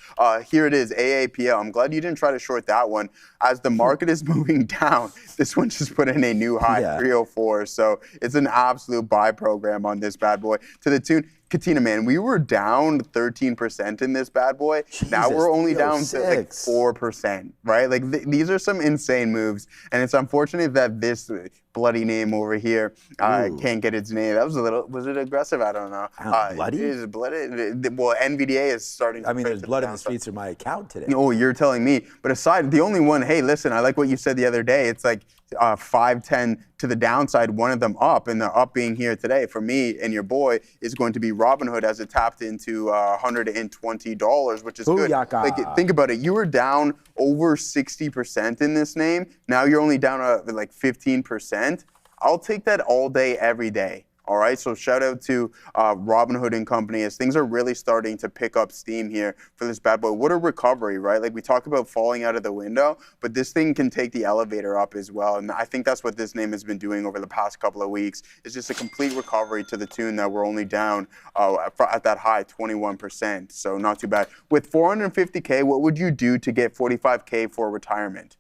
C: Here it is, AAPL. I'm glad you didn't try to short that one. As the market is moving down, this one just put in a new high, 304. So it's an absolute buy program on this bad boy. To the tune, Katina, man, we were down 13% in this bad boy. Jesus, now we're only down to like 4%, right? Like these are some insane moves, and it's unfortunate that this bloody name over here can't get its name. That was it aggressive? I don't know.
E: Bloody?
C: It is bloody. Well, NVDA is starting to
E: there's blood in the streets of my account today.
C: Oh, you're telling me. But aside, the only one, hey, listen, I like what you said the other day. It's like 5-10 to the downside, one of them up, and the up being here today for me and your boy is going to be Robinhood as it tapped into $120, which is good. Like, think about it. You were down over 60% in this name. Now you're only down like 15%. I'll take that all day, every day. All right, so shout out to Robinhood and company as things are really starting to pick up steam here for this bad boy. What a recovery, right? Like we talk about falling out of the window, but this thing can take the elevator up as well. And I think that's what this name has been doing over the past couple of weeks. It's just a complete recovery to the tune that we're only down at that high 21%. So not too bad. With 450K, what would you do to get 45K for retirement?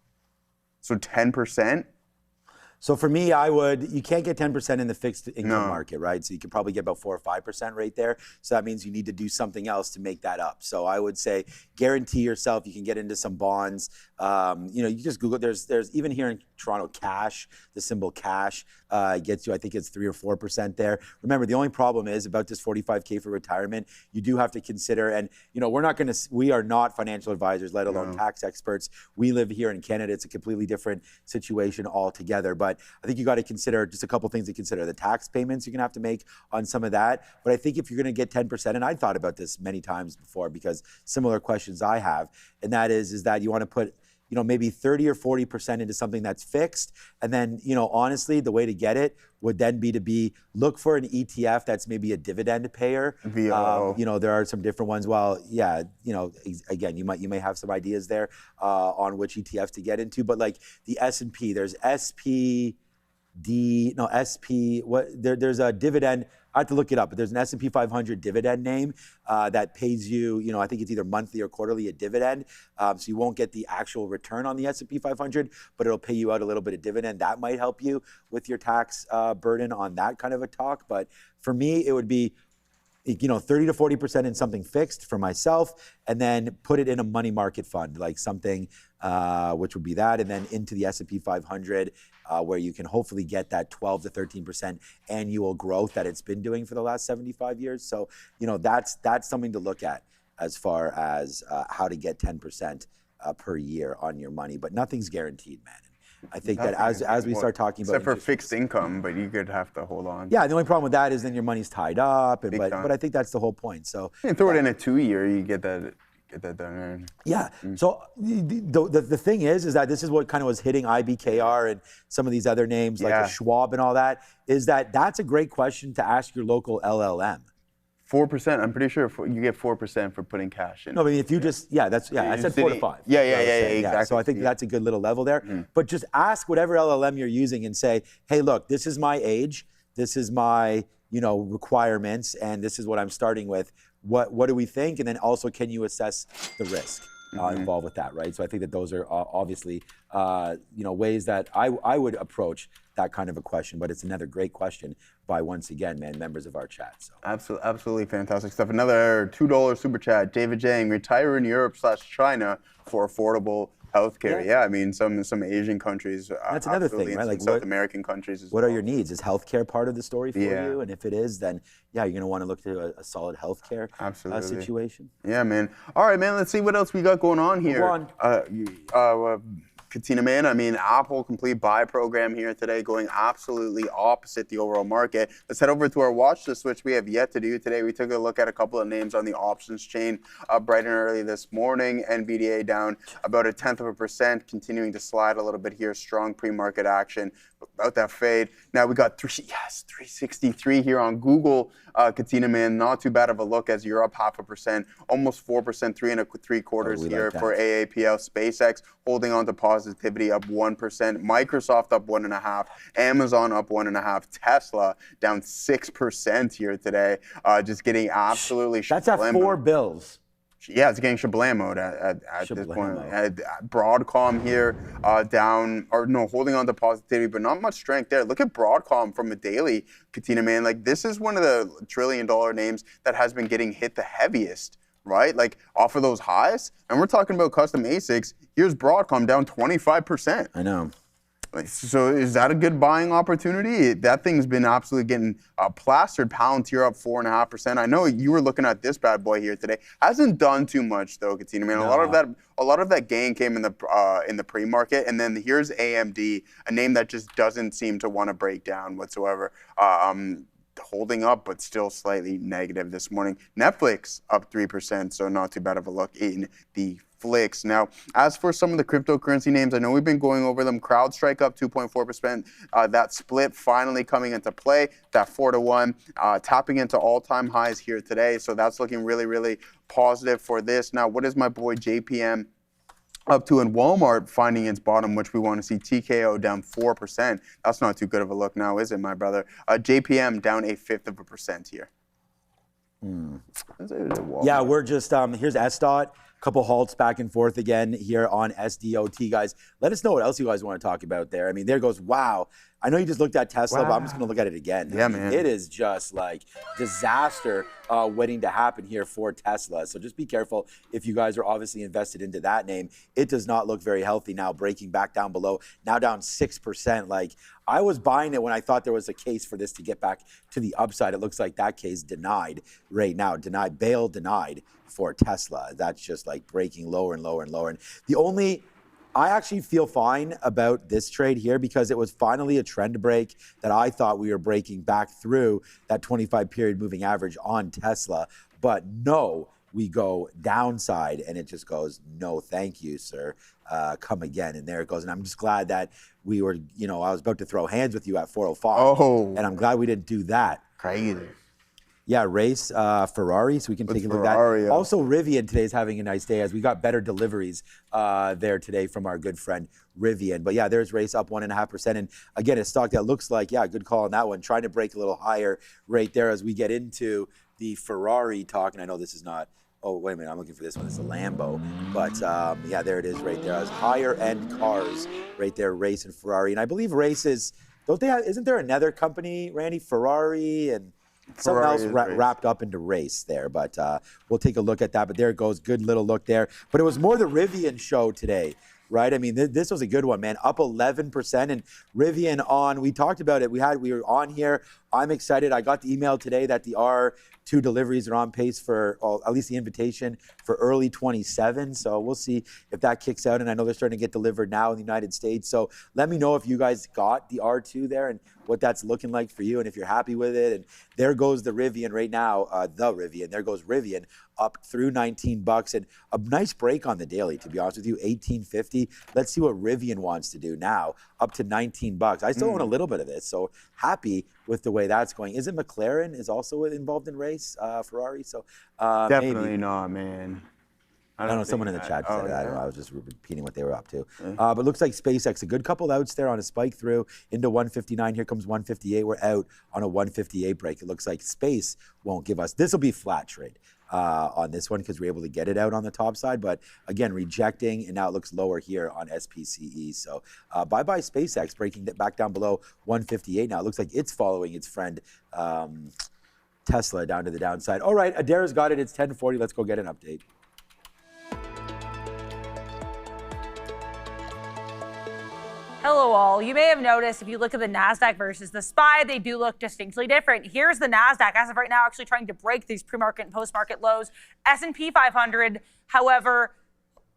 C: So 10%?
E: So for me, you can't get 10% in the fixed income market, right? So you could probably get about 4 or 5% right there. So that means you need to do something else to make that up. So I would say guarantee yourself you can get into some bonds. You just Google, there's even here in Toronto, cash, the symbol cash gets you, I think it's 3 or 4% there. Remember, the only problem is about this 45K for retirement, you do have to consider, and we are not financial advisors, let alone tax experts. We live here in Canada. It's a completely different situation altogether. But I think you got to consider just a couple things to consider. The tax payments you're going to have to make on some of that. But I think if you're going to get 10%, and I thought about this many times before because similar questions I have, and that is that you want to put maybe 30 or 40% into something that's fixed. And then, honestly, the way to get it would then be look for an ETF that's maybe a dividend payer.
C: VOO.
E: There are some different ones. Well, yeah, again, you may have some ideas there on which ETFs to get into. But like the S&P, there's there's a dividend. I have to look it up, but there's an S&P 500 dividend name that pays you, I think it's either monthly or quarterly a dividend. So you won't get the actual return on the S&P 500, but it'll pay you out a little bit of dividend. That might help you with your tax burden on that kind of a talk. But for me, it would be 30 to 40% in something fixed for myself, and then put it in a money market fund, like something which would be that, and then into the S&P 500, where you can hopefully get that 12 to 13% annual growth that it's been doing for the last 75 years. So, that's something to look at as far as how to get 10% per year on your money, but nothing's guaranteed, man. I think that as we start talking about,
C: except for fixed income, but you could have to hold on.
E: Yeah, the only problem with that is then your money's tied up, but I think that's the whole point. So
C: you can throw it in a 2-year, you get that done.
E: Yeah. So the thing is that this is what kind of was hitting IBKR and some of these other names like a Schwab and all that. Is that's a great question to ask your local LLM.
C: 4%. I'm pretty sure you get 4% for putting cash in.
E: No, I mean if you just I said 4 to 5.
C: Yeah, exactly.
E: So I think that's a good little level there. But just ask whatever LLM you're using and say, hey, look, this is my age, this is my requirements, and this is what I'm starting with. What do we think? And then also, can you assess the risk involved with that, right? So I think that those are obviously ways that I would approach that kind of a question. But it's another great question by, once again, members of our chat. So
C: absolutely fantastic stuff. Another $2 super chat. David Jang, retire in Europe/China for affordable healthcare. Yeah, I mean some Asian countries.
E: That's another thing, right?
C: Like South American countries as well.
E: What are your needs? Is healthcare part of the story for you? And if it is, then you're going to want to look to a solid healthcare situation.
C: Yeah, man. All right, man. Let's see what else we got going on here. Katina, man, I mean, Apple complete buy program here today, going absolutely opposite the overall market. Let's head over to our watch list, which we have yet to do today. We took a look at a couple of names on the options chain bright and early this morning. NVDA down about 0.1%, continuing to slide a little bit here. Strong pre-market action. About that fade. Now we got 363 here on Google. Katina, man, not too bad of a look as you're up 0.5%, almost 4%, 3.75 here for AAPL. SpaceX holding on to positivity, up 1%. Microsoft up 1.5%. Amazon up 1.5%. Tesla down 6% here today. Just getting absolutely.
E: That's at $4 bills.
C: Yeah, it's getting shablamoed at this point. Broadcom here holding on to positivity, but not much strength there. Look at Broadcom from a daily, Katina, man. Like, this is one of the $1 trillion names that has been getting hit the heaviest, right? Like, off of those highs. And we're talking about custom ASICs. Here's Broadcom down 25%.
E: I know.
C: So is that a good buying opportunity? That thing's been absolutely getting plastered. Palantir up 4.5%. I know you were looking at this bad boy here today. Hasn't done too much though, Katina, man.
E: No.
C: A lot of that gain came in the pre-market, and then here's AMD, a name that just doesn't seem to want to break down whatsoever. Holding up, but still slightly negative this morning. Netflix up 3%, so not too bad of a look in the flicks. Now, as for some of the cryptocurrency names, I know we've been going over them. CrowdStrike up 2.4%. That split finally coming into play. That 4-to-1, tapping into all-time highs here today. So that's looking really, really positive for this. Now, what is my boy JPM up to, in Walmart finding its bottom, which we want to see? TKO down 4%. That's not too good of a look now, is it, my brother? JPM down 0.5% here.
E: Yeah, we're just, here's SDOT. Couple halts back and forth again here on SDOT, guys. Let us know what else you guys want to talk about there. I mean, there goes, wow. I know you just looked at Tesla, but I'm just going to look at it again.
C: Yeah, man.
E: It is just like disaster waiting to happen here for Tesla. So just be careful if you guys are obviously invested into that name. It does not look very healthy now, breaking back down below, now down 6%. Like, I was buying it when I thought there was a case for this to get back to the upside. It looks like that case denied right now. Bail denied for Tesla. That's just like breaking lower and lower and lower. And I actually feel fine about this trade here because it was finally a trend break that I thought we were breaking back through that 25 period moving average on Tesla. But no, we go downside and it just goes, no, thank you, sir. Come again. And there it goes. And I'm just glad that we were, I was about to throw hands with you at 405.
C: Oh.
E: And I'm glad we didn't do that.
C: Crazy.
E: Yeah, race Ferrari, so we can take a look at that. Yeah. Also, Rivian today is having a nice day as we got better deliveries there today from our good friend Rivian. But yeah, there's race up 1.5%. And again, a stock that looks like, yeah, good call on that one. Trying to break a little higher right there as we get into the Ferrari talk. And I know this is not, oh, wait a minute, I'm looking for this one. It's a Lambo. But yeah, there it is right there. As higher end cars right there, race and Ferrari. And I believe race is, isn't there another company, Randy, Ferrari and something else wrapped up into race there, but we'll take a look at that. But there it goes, good little look there. But it was more the Rivian show today, right? I mean, this was a good one, man. Up 11%, and Rivian on. We talked about it. We were on here. I'm excited. I got the email today that the R2 deliveries are on pace for at least the invitation for early 27. So we'll see if that kicks out. And I know they're starting to get delivered now in the United States. So let me know if you guys got the R2 there and what that's looking like for you and if you're happy with it. And there goes the Rivian right now, the Rivian. There goes Rivian up through 19 bucks and a nice break on the daily, to be honest with you, 18.50. Let's see what Rivian wants to do now, up to 19 bucks. I still own a little bit of this, so happy with the way that's going. Isn't McLaren is also involved in race, Ferrari? So
C: definitely
E: maybe.
C: not, man.
E: I don't know, someone in the chat said that. I don't know, I was just repeating what they were up to. But looks like SpaceX, a good couple outs there on a spike through into 159. Here comes 158. We're out on a 158 break. It looks like space won't give us. This will be flat trade on this one because we're able to get it out on the top side. But again, rejecting, and now it looks lower here on SPCE. So bye-bye SpaceX, breaking it back down below 158 now. It looks like it's following its friend Tesla down to the downside. All right, Adara's got it. It's 10:40. Let's go get an update.
B: Hello all. You may have noticed if you look at the NASDAQ versus the SPY, they do look distinctly different. Here's the NASDAQ as of right now actually trying to break these pre-market and post-market lows. S&P 500, however,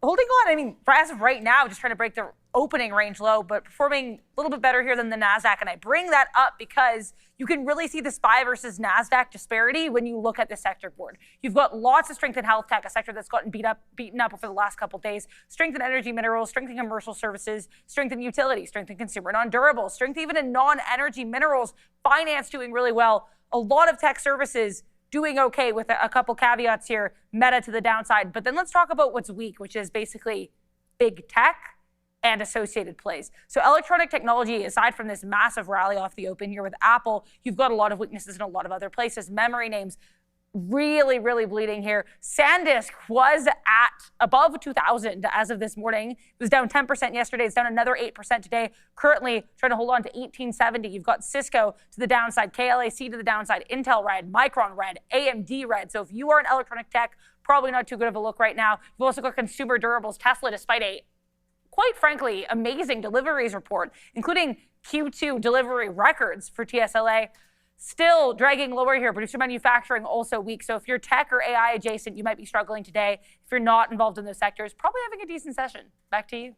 B: holding on, I mean, as of right now, just trying to break the opening range low, but performing a little bit better here than the NASDAQ. And I bring that up because you can really see the SPY versus NASDAQ disparity when you look at the sector board. You've got lots of strength in health tech, a sector that's gotten beaten up over the last couple of days. Strength in energy minerals, strength in commercial services, strength in utilities, strength in consumer non-durables, strength even in non-energy minerals, finance doing really well. A lot of tech services doing okay with a couple caveats here, Meta to the downside. But then let's talk about what's weak, which is basically big tech and associated plays. So electronic technology, aside from this massive rally off the open here with Apple, you've got a lot of weaknesses in a lot of other places. Memory names really, really bleeding here. SanDisk was at above 2,000 as of this morning. It was down 10% yesterday. It's down another 8% today. Currently trying to hold on to 1870. You've got Cisco to the downside, KLAC to the downside, Intel red, Micron red, AMD red. So if you are an electronic tech, probably not too good of a look right now. You've also got consumer durables, Tesla, despite a quite frankly, amazing deliveries report, including Q2 delivery records for TSLA, still dragging lower here. Producer manufacturing also weak. So if you're tech or AI adjacent, you might be struggling today. If you're not involved in those sectors, probably having a decent session. Back to you.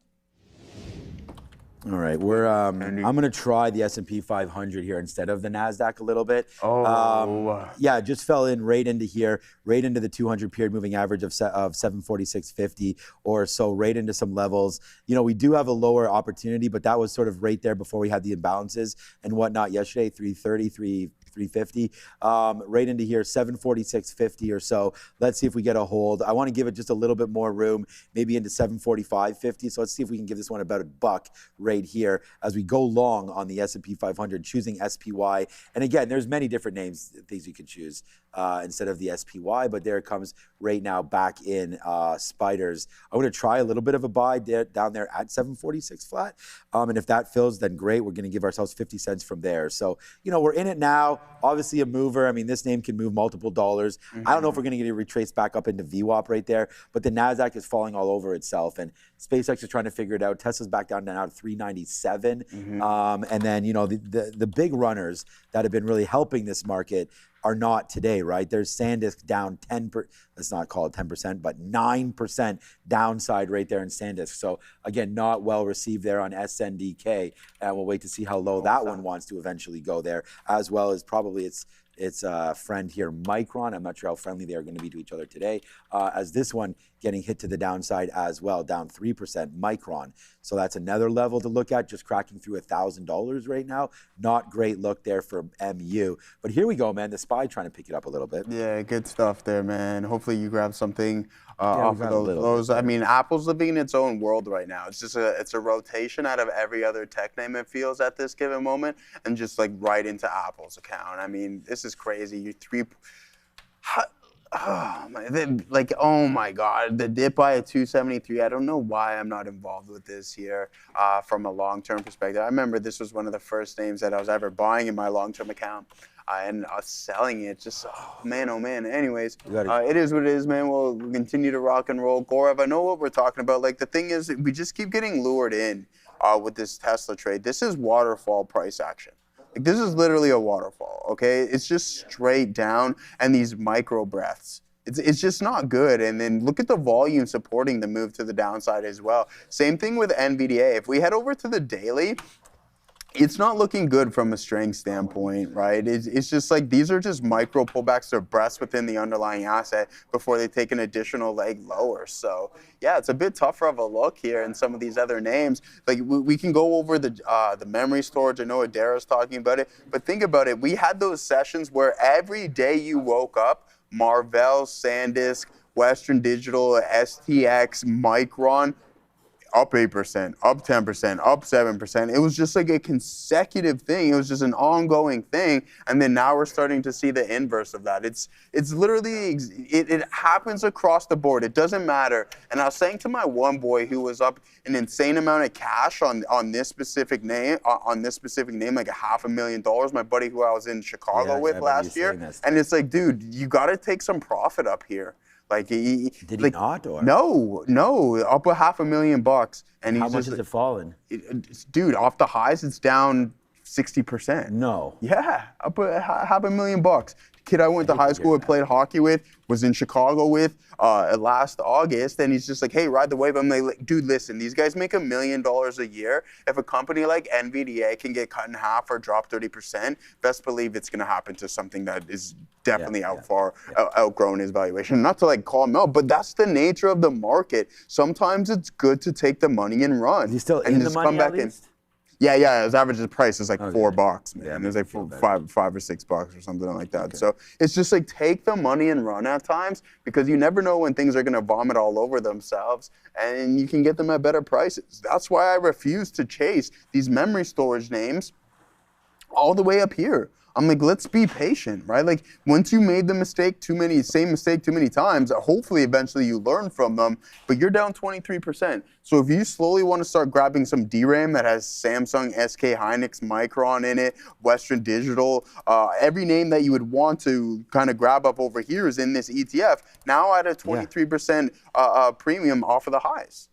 E: All right, I'm going to try the S&P 500 here instead of the NASDAQ a little bit. Yeah, just fell in right into here, right into the 200 period moving average of 746.50 or so, right into some levels. You know, we do have a lower opportunity, but that was sort of right there before we had the imbalances and whatnot yesterday, 330, 350, right into here, 746.50 or so. Let's see if we get a hold. I want to give it just a little bit more room, maybe into 745.50. So let's see if we can give this one about a buck right here as we go long on the S&P 500, choosing SPY. And again, there's many different things you can choose instead of the SPY, but there it comes right now back in spiders. I'm going to try a little bit of a buy down there at 746 flat. And if that fills, then great. We're going to give ourselves 50 cents from there. So, you know, we're in it now. Obviously a mover. I mean, this name can move multiple dollars. I don't know if we're going to get it retraced back up into VWAP right there, but the NASDAQ is falling all over itself. And SpaceX is trying to figure it out. Tesla's back down now to 397. And then, you know, the big runners that have been really helping this market are not today, right? There's SanDisk down 10%, let's not call it 10%, but 9% downside right there in SanDisk. So again, not well received there on SNDK. And we'll wait to see how low that one wants to eventually go there, as well as probably its friend here, Micron. I'm not sure how friendly they are going to be to each other today, as this one getting hit to the downside as well, down 3%, Micron. So that's another level to look at, just cracking through $1,000 right now. Not great look there for MU. But here we go, man. The SPY trying to pick it up a little bit.
C: Yeah, good stuff there, man. Hopefully you grab something off of those lows. I mean, Apple's living in its own world right now. It's just it's a rotation out of every other tech name it feels at this given moment, and just like right into Apple's account. I mean, this is crazy. Oh my God, the dip by a 273. I don't know why I'm not involved with this here from a long-term perspective. I remember this was one of the first names that I was ever buying in my long-term account. and us selling it. Just, oh man. Anyways, it is what it is, man. We'll continue to rock and roll. Gaurav, I know what we're talking about. Like, the thing is, we just keep getting lured in with this Tesla trade. This is waterfall price action. Like, this is literally a waterfall, okay? It's just straight down and these micro breaths. It's just not good. And then look at the volume supporting the move to the downside as well. Same thing with NVDA. If we head over to the daily, it's not looking good from a strength standpoint, right? It's just like these are just micro pullbacks or breaths within the underlying asset before they take an additional leg lower. So yeah, it's a bit tougher of a look here in some of these other names. Like we can go over the memory storage. I know Adara's talking about it, but think about it. We had those sessions where every day you woke up, Marvell, SanDisk, Western Digital, STX, Micron, up 8%, up 10%, up 7%. It was just like a consecutive thing. It was just an ongoing thing. And then now we're starting to see the inverse of that. It's literally, it happens across the board. It doesn't matter. And I was saying to my one boy who was up an insane amount of cash on this specific name, like $500,000, my buddy who I was in Chicago with last year. And it's like, dude, you got to take some profit up here. Like did
E: he not? Or?
C: No, up $500,000, and
E: how much has it fallen?
C: Dude, off the highs, it's down 60%.
E: No.
C: Yeah, up $500,000. Kid I went to high school and played hockey with, was in Chicago with last August, and he's just like, hey, ride the wave. I'm like, dude, listen, these guys make $1 million a year. If a company like NVDA can get cut in half or drop 30%, best believe it's going to happen to something that is definitely outgrown his valuation. Not to like call him out, but that's the nature of the market. Sometimes it's good to take the money and run.
E: Is he still in the money at least?
C: Yeah, his average price is like $4, man. Yeah, it's like $5 or $6 or something like that. Okay. So it's just like take the money and run at times, because you never know when things are gonna vomit all over themselves, and you can get them at better prices. That's why I refuse to chase these memory storage names all the way up here. I'm like, let's be patient, right? Like, once you made the same mistake too many times, hopefully eventually you learn from them, but you're down 23%. So if you slowly want to start grabbing some DRAM that has Samsung, SK Hynix, Micron in it, Western Digital, every name that you would want to kind of grab up over here is in this ETF, now at a 23% premium off of the highs.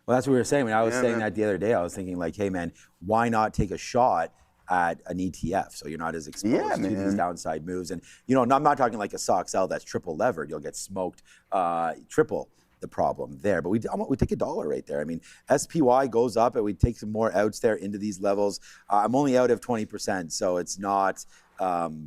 E: Well, that's what we were saying. When I was saying that the other day, I was thinking like, hey man, why not take a shot at an ETF, so you're not as exposed to these downside moves. And I'm not talking like a SOXL that's triple levered. You'll get smoked triple the problem there. But we take $1 right there. I mean, SPY goes up, and we take some more outs there into these levels. I'm only out of 20%, so it's not.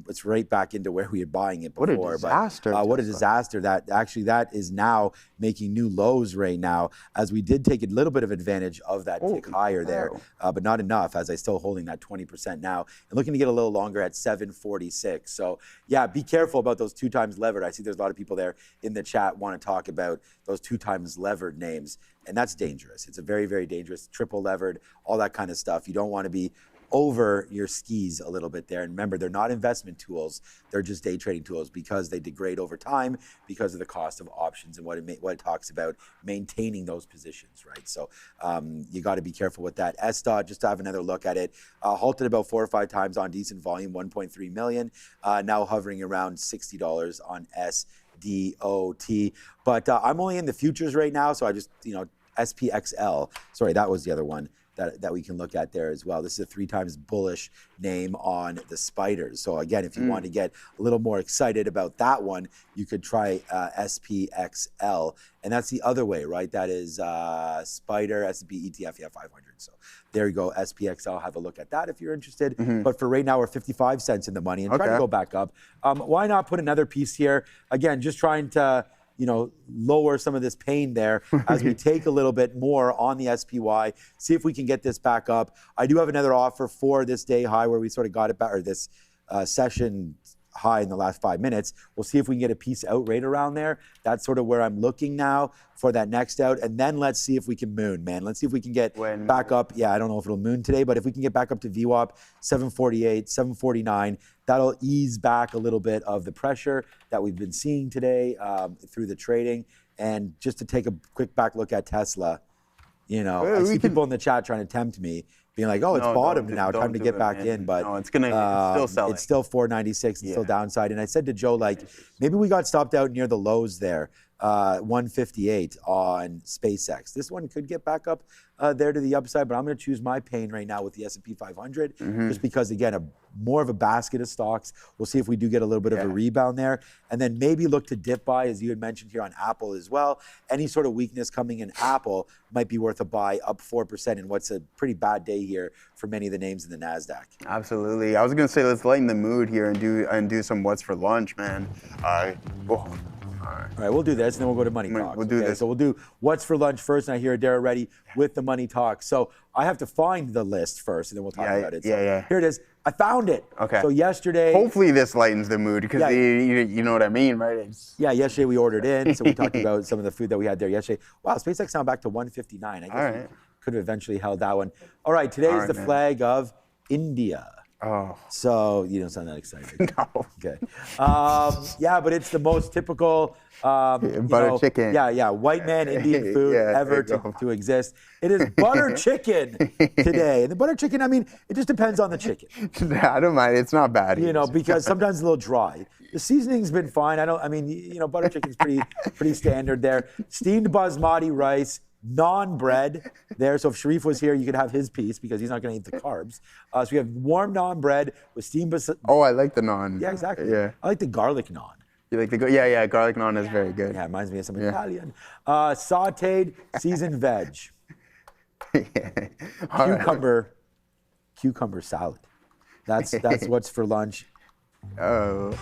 E: It's right back into where we were buying it before.
C: What a disaster.
E: But, what a disaster. That is now making new lows right now, as we did take a little bit of advantage of that tick higher there, but not enough, as I still holding that 20% now and looking to get a little longer at 746. So yeah, be careful about those 2 times levered. I see there's a lot of people there in the chat want to talk about those 2 times levered names, and that's dangerous. It's a very, very dangerous, triple levered, all that kind of stuff. You don't want to be over your skis a little bit there. And remember, they're not investment tools. They're just day trading tools, because they degrade over time because of the cost of options and what it talks about maintaining those positions, right? So you got to be careful with that. SDOT, just to have another look at it, halted about 4 or 5 times on decent volume, 1.3 million, now hovering around $60 on SDOT. But I'm only in the futures right now, so I just, SPXL, sorry, that was the other one that we can look at there as well. This is a 3 times bullish name on the spiders. So again, if you want to get a little more excited about that one, you could try SPXL. And that's the other way, right? That is Spider, S&P ETF, 500. So there you go, SPXL. Have a look at that if you're interested. But for right now, we're 55 cents in the money and trying to go back up. Why not put another piece here? Again, just trying to lower some of this pain there as we take a little bit more on the SPY, see if we can get this back up. I do have another offer for this day high where we sort of got it back, or this session high in the last 5 minutes. We'll see if we can get a piece out right around there. That's sort of where I'm looking now for that next out. And then let's see if we can moon, man. Let's see if we can get back up. Yeah, I don't know if it'll moon today, but if we can get back up to VWAP 748, 749, that'll ease back a little bit of the pressure that we've been seeing today through the trading. And just to take a quick back look at Tesla, I see people in the chat trying to tempt me. being like, oh, it's bottomed now, time to get back in. But
C: no, it's still selling.
E: It's still 496 and still downside. And I said to Joe, like, maybe we got stopped out near the lows there, 158 on SpaceX. This one could get back up there to the upside, but I'm going to choose my pain right now with the S&P 500, just because, again, more of a basket of stocks. We'll see if we do get a little bit of a rebound there, and then maybe look to dip buy, as you had mentioned here, on Apple as well. Any sort of weakness coming in Apple might be worth a buy, up 4% in what's a pretty bad day here for many of the names in the NASDAQ.
C: Absolutely. I was going to say, let's lighten the mood here and do some what's for lunch, man.
E: All right, we'll do this, and then we'll go to Money Talks.
C: We'll do this.
E: So we'll do what's for lunch first, and I hear Adara ready with the Money Talks. So I have to find the list first, and then we'll talk about it. So here it is. I found it.
C: Okay.
E: So yesterday.
C: Hopefully this lightens the mood, because you know what I mean, right?
E: Yesterday we ordered in, so we talked about some of the food that we had there yesterday. Wow, SpaceX now back to 159. I guess we could have eventually held that one. All right, today is the flag of India.
C: Oh.
E: So you don't sound that excited.
C: No.
E: Okay. But it's the most typical
C: butter chicken.
E: White man Indian food ever to exist. It is butter chicken today. And the butter chicken, I mean, it just depends on the chicken.
C: I don't mind. It's not bad.
E: Because sometimes it's a little dry. The seasoning's been fine. Butter chicken's pretty standard there. Steamed basmati rice, naan bread there. So if Sharif was here, you could have his piece, because he's not going to eat the carbs. So we have warm naan bread with steamed basmati.
C: Oh, I like the naan.
E: Yeah, exactly.
C: Yeah.
E: I like the garlic naan.
C: You like the garlic naan is very good.
E: Yeah, it reminds me of something Italian. Sauteed seasoned veg. Cucumber salad. That's what's for lunch.
C: Oh.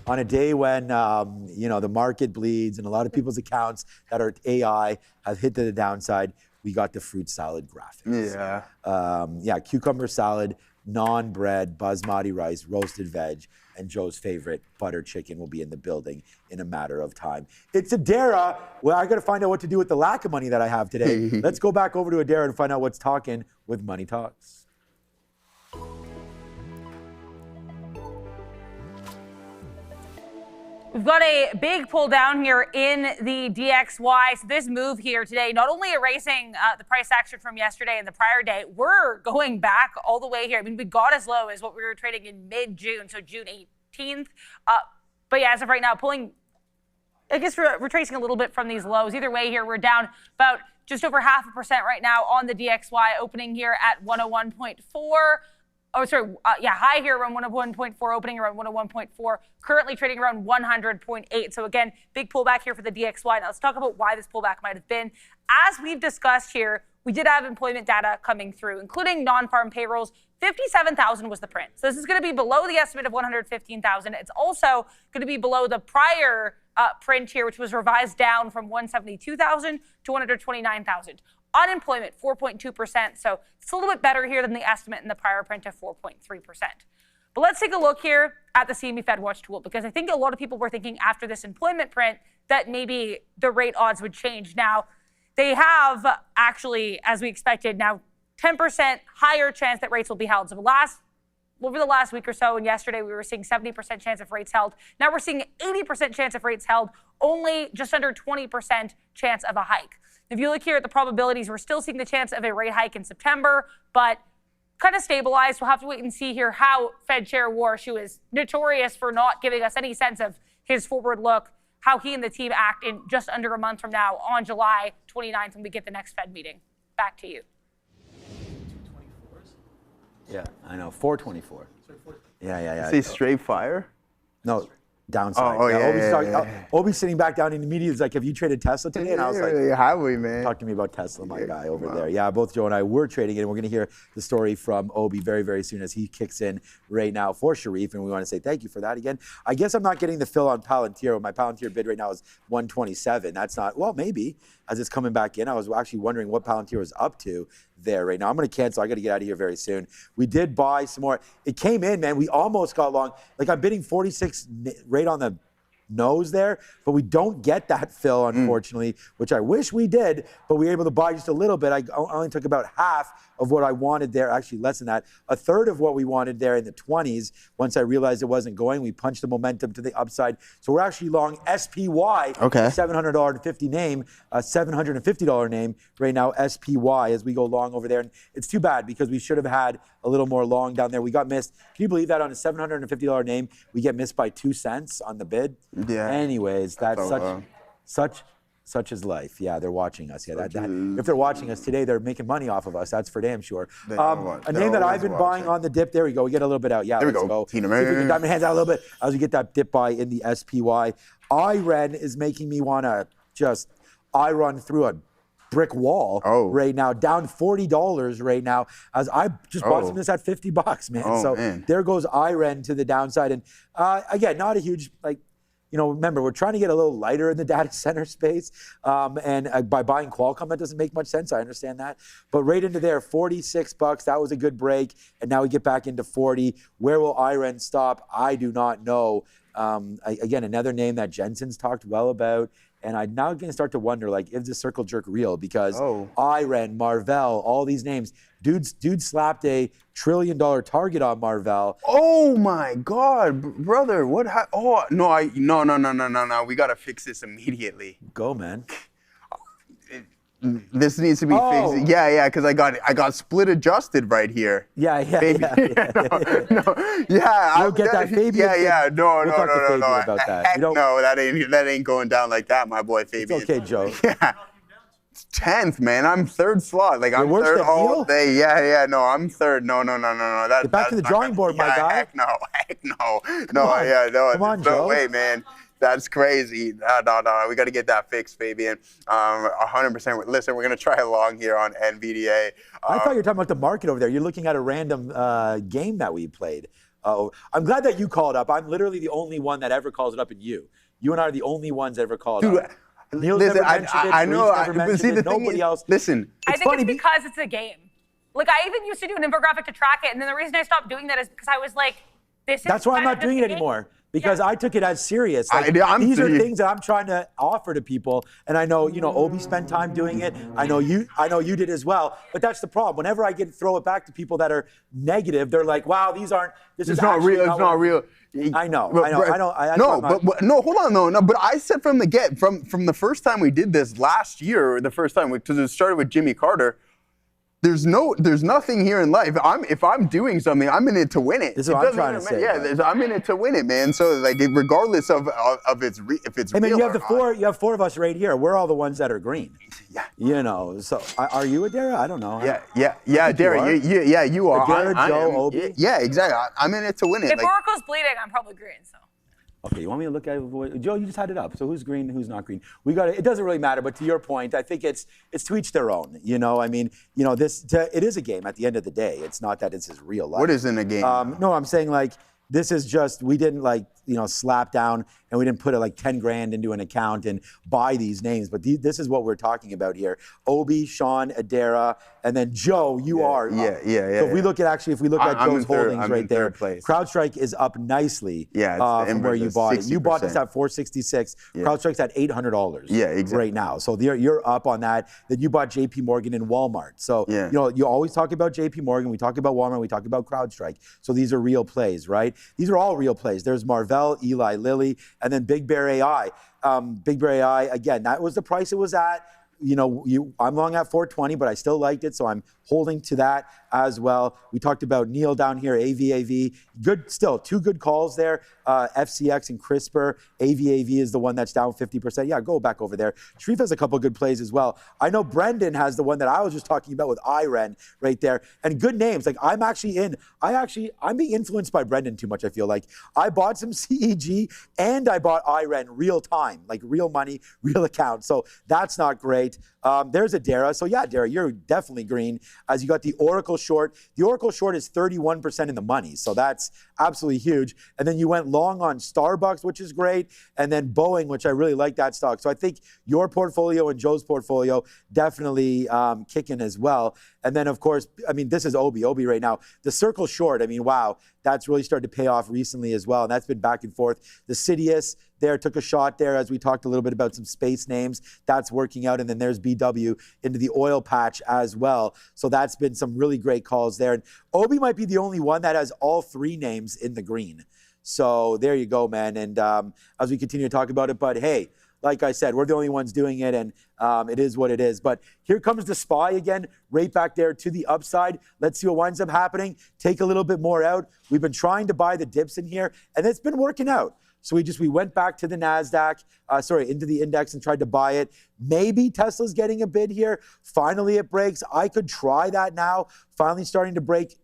E: On a day when the market bleeds and a lot of people's accounts that are AI have hit to the downside, we got the fruit salad graphics. Cucumber salad, naan bread, basmati rice, roasted veg, and Joe's favorite, butter chicken, will be in the building in a matter of time. It's Adara. Well, I got to find out what to do with the lack of money that I have today. Let's go back over to Adara and find out what's talking with Money Talks.
B: We've got a big pull down here in the DXY. So this move here today, not only erasing the price action from yesterday and the prior day, we're going back all the way here. I mean, we got as low as what we were trading in mid-June, so June 18th. But as of right now, pulling, I guess we're retracing a little bit from these lows. Either way here, we're down about just over 0.5% right now on the DXY, opening here at 101.4. High here around 101.4, opening around 101.4, currently trading around 100.8. So again, big pullback here for the DXY. Now let's talk about why this pullback might have been. As we've discussed here, we did have employment data coming through, including non-farm payrolls. 57,000 was the print. So this is going to be below the estimate of 115,000. It's also going to be below the prior print here, which was revised down from 172,000 to 129,000. Unemployment, 4.2%. So it's a little bit better here than the estimate in the prior print of 4.3%. But let's take a look here at the CME FedWatch tool, because I think a lot of people were thinking after this employment print that maybe the rate odds would change. Now, they have actually, as we expected, now 10% higher chance that rates will be held. So over the last week or so, and yesterday we were seeing 70% chance of rates held. Now we're seeing 80% chance of rates held, only just under 20% chance of a hike. If you look here at the probabilities, we're still seeing the chance of a rate hike in September, but kind of stabilized. We'll have to wait and see here how Fed Chair Warsh, who is notorious for not giving us any sense of his forward look, how he and the team act in just under a month from now on July 29th when we get the next Fed meeting. Back to you.
E: Yeah, I know. 424. Yeah.
C: Say straight fire?
E: No, downside. Obi's sitting back down in the media. He's like, have you traded Tesla today? And I was like,
C: have we, man?
E: Talk to me about Tesla, my guy over there. Yeah, both Joe and I were trading it, and we're going to hear the story from Obi very, very soon as he kicks in right now for Sharif, and we want to say thank you for that again. I guess I'm not getting the fill on Palantir. My Palantir bid right now is 127. That's not, well, maybe, as it's coming back in. I was actually wondering what Palantir was up to there right now. I'm going to cancel. I got to get out of here very soon. We did buy some more. It came in, man. We almost got long. Like, I'm bidding 46 right on the nose there, but we don't get that fill, unfortunately, which I wish we did, but we were able to buy just a little bit. I only took about half of what I wanted there, actually less than that, a third of what we wanted there in the 20s. Once I realized it wasn't going, we punched the momentum to the upside. So we're actually long SPY, $700.50 name, a $750 name right now, SPY, as we go long over there. And it's too bad because we should have had a little more long down there. We got missed. Can you believe that on a $750 name, we get missed by 2 cents on the bid?
C: Yeah.
E: Anyways, that's such is life. Yeah, they're watching us. Yeah, if they're watching us today, they're making money off of us. That's for damn sure. A name that I've been buying on the dip. There we go. We get a little bit out. Yeah, let's go. See if we can diamond hands out a little bit as we get that dip buy in the SPY. IREN is making me want to just run through a brick wall right now, down $40 right now, as I just bought some of this at $50, man. There goes IREN to the downside. And again, not a huge, remember, we're trying to get a little lighter in the data center space. And by buying Qualcomm, that doesn't make much sense. I understand that. But right into there, $46, that was a good break. And now we get back into 40. Where will IREN stop? I do not know. Again, another name that Jensen's talked well about. And I'm now going to start to wonder, is the circle jerk real? Because IREN, Marvell, all these names, dude slapped a $1 trillion target on Marvell.
C: Oh my God, brother! What? No! We gotta fix this immediately.
E: Go, man.
C: This needs to be fixed. Yeah, because I got split adjusted right here.
E: Yeah.
C: No.
E: You'll get that Fabian.
C: No.
E: About that.
C: No, that ain't going down like that, my boy Fabian.
E: It's okay, Joe.
C: Yeah. 10th, man. I'm third slot. I'm third all day. Yeah. No, I'm third. No.
E: Get back to the drawing board, my guy.
C: Heck no.
E: Come on, Joe.
C: No way, man. That's crazy. No. We got to get that fixed, Fabian. 100%. Listen, we're going to try along here on NVDA.
E: I thought you were talking about the market over there. You're looking at a random game that we played. I'm glad that you called up. I'm literally the only one that ever calls it up in you. You and I are the only ones that ever called up. Neil's never mentioned it.
C: I know.
E: Nobody else.
C: Listen.
B: I think it's because it's a game. I even used to do an infographic to track it, and then the reason I stopped doing that is because I was like, this is.
E: That's why I'm not doing it anymore. Because I took it as serious. These are things that I'm trying to offer to people, and I know Obi spent time doing it. I know you did as well. But that's the problem. Whenever I throw it back to people that are negative, they're like, "Wow, this is not real.
C: It's not real."
E: I know. Hold on,
C: no. But I said from the first time we did this last year, or the first time because it started with Jimmy Carter. There's nothing here in life. If I'm doing something, I'm in it to win it.
E: This is what I'm trying to say.
C: Yeah, I'm in it to win it, man. So regardless of if it's
E: real
C: you
E: have you have 4 of us right here. We're all the ones that are green.
C: Yeah.
E: So are you Adara? I don't know.
C: Yeah, Adara. You are.
E: Adara, Joe, Obi.
C: Yeah, exactly. I'm in it to win it.
B: If Oracle's bleeding, I'm probably green. So.
E: Okay, you want me to look at it? Joe, you just had it up. So who's green and who's not green? It doesn't really matter, but to your point, I think it's to each their own. It is a game at the end of the day. It's not that this is real life.
C: What is in a game?
E: No, I'm saying this is just, we didn't slap down and we didn't put 10 grand into an account and buy these names. But this is what we're talking about here. Obi, Sean, Adara, and then Joe, you are.
C: Yeah.
E: So if we look at Joe's holdings right there, CrowdStrike is up nicely from where you bought it. You bought this at $466. Yeah. CrowdStrike's at $800 right now. So you're up on that. Then you bought JP Morgan and Walmart. So you always talk about JP Morgan, we talk about Walmart, we talk about CrowdStrike. So these are real plays, right? These are all real plays. There's Marvell, Eli Lilly, and then Big Bear AI. Big Bear AI, again, that was the price it was at. I'm long at 420, but I still liked it, so I'm holding to that as well. We talked about Neil down here, AVAV. Good, still 2 good calls there. FCX and CRISPR. AVAV is the one that's down 50%. Yeah, go back over there. Sharif has a couple good plays as well. I know Brendan has the one that I was just talking about with IREN right there. And good names. I'm being influenced by Brendan too much, I feel like. I bought some CEG and I bought IREN real time, real money, real account. So that's not great. There's Adara. So yeah, Adara, you're definitely green. As you got the Oracle short. The Oracle short is 31% in the money. So that's absolutely huge. And then you went long on Starbucks, which is great, and then Boeing, which I really like that stock. So I think your portfolio and Joe's portfolio definitely kicking as well. And then, of course, I mean, this is Obi right now. The Circle Short, I mean, wow, that's really started to pay off recently as well. And that's been back and forth. The Sidious there took a shot there as we talked a little bit about some space names. That's working out. And then there's BW into the oil patch as well. So that's been some really great calls there. And Obi might be the only one that has all three names in the green. So there you go, man. And as we continue to talk about it, but hey, like I said, we're the only ones doing it, and it is what it is. But here comes the SPY again, right back there to the upside. Let's see what winds up happening. Take a little bit more out. We've been trying to buy the dips in here, and it's been working out. So we went back to the NASDAQ, into the index and tried to buy it. Maybe Tesla's getting a bid here. Finally, it breaks. I could try that now. Finally starting to break,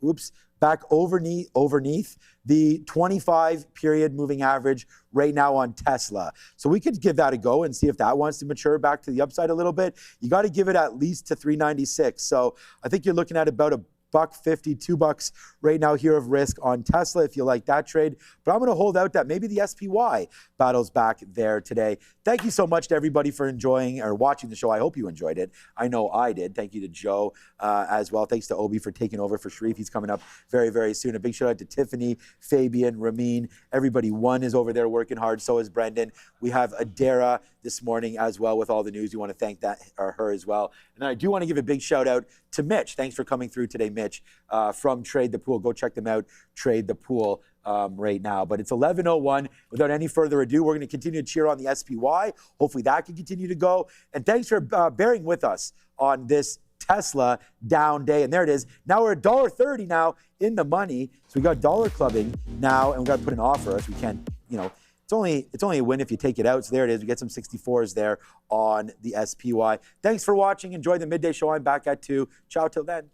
E: back overneath the 25-period moving average right now on Tesla. So we could give that a go and see if that wants to mature back to the upside a little bit. You got to give it at least to 396. So I think you're looking at about $1.50, $2 right now here of risk on Tesla if you like that trade. But I'm going to hold out that maybe the SPY battles back there today. Thank you so much to everybody for enjoying or watching the show. I hope you enjoyed it. I know I did. Thank you to Joe as well. Thanks to Obi for taking over for Sharif. He's coming up very, very soon. A big shout out to Tiffany, Fabian, Ramin. Everybody, One is over there working hard. So is Brendan. We have Adara this morning as well with all the news. We want to thank her as well. And then I do want to give a big shout out to Mitch. Thanks for coming through today, Mitch, from Trade the Pool. Go check them out, Trade the Pool, right now. But it's 11:01. Without any further ado, we're going to continue to cheer on the SPY. Hopefully that can continue to go. And thanks for bearing with us on this Tesla down day. And there it is. Now we're at $1.30 now in the money. So we got dollar clubbing now, and we got to put an offer as we can, It's only a win if you take it out. So there it is. We get some 64s there on the SPY. Thanks for watching. Enjoy the midday show. I'm back at 2. Ciao till then.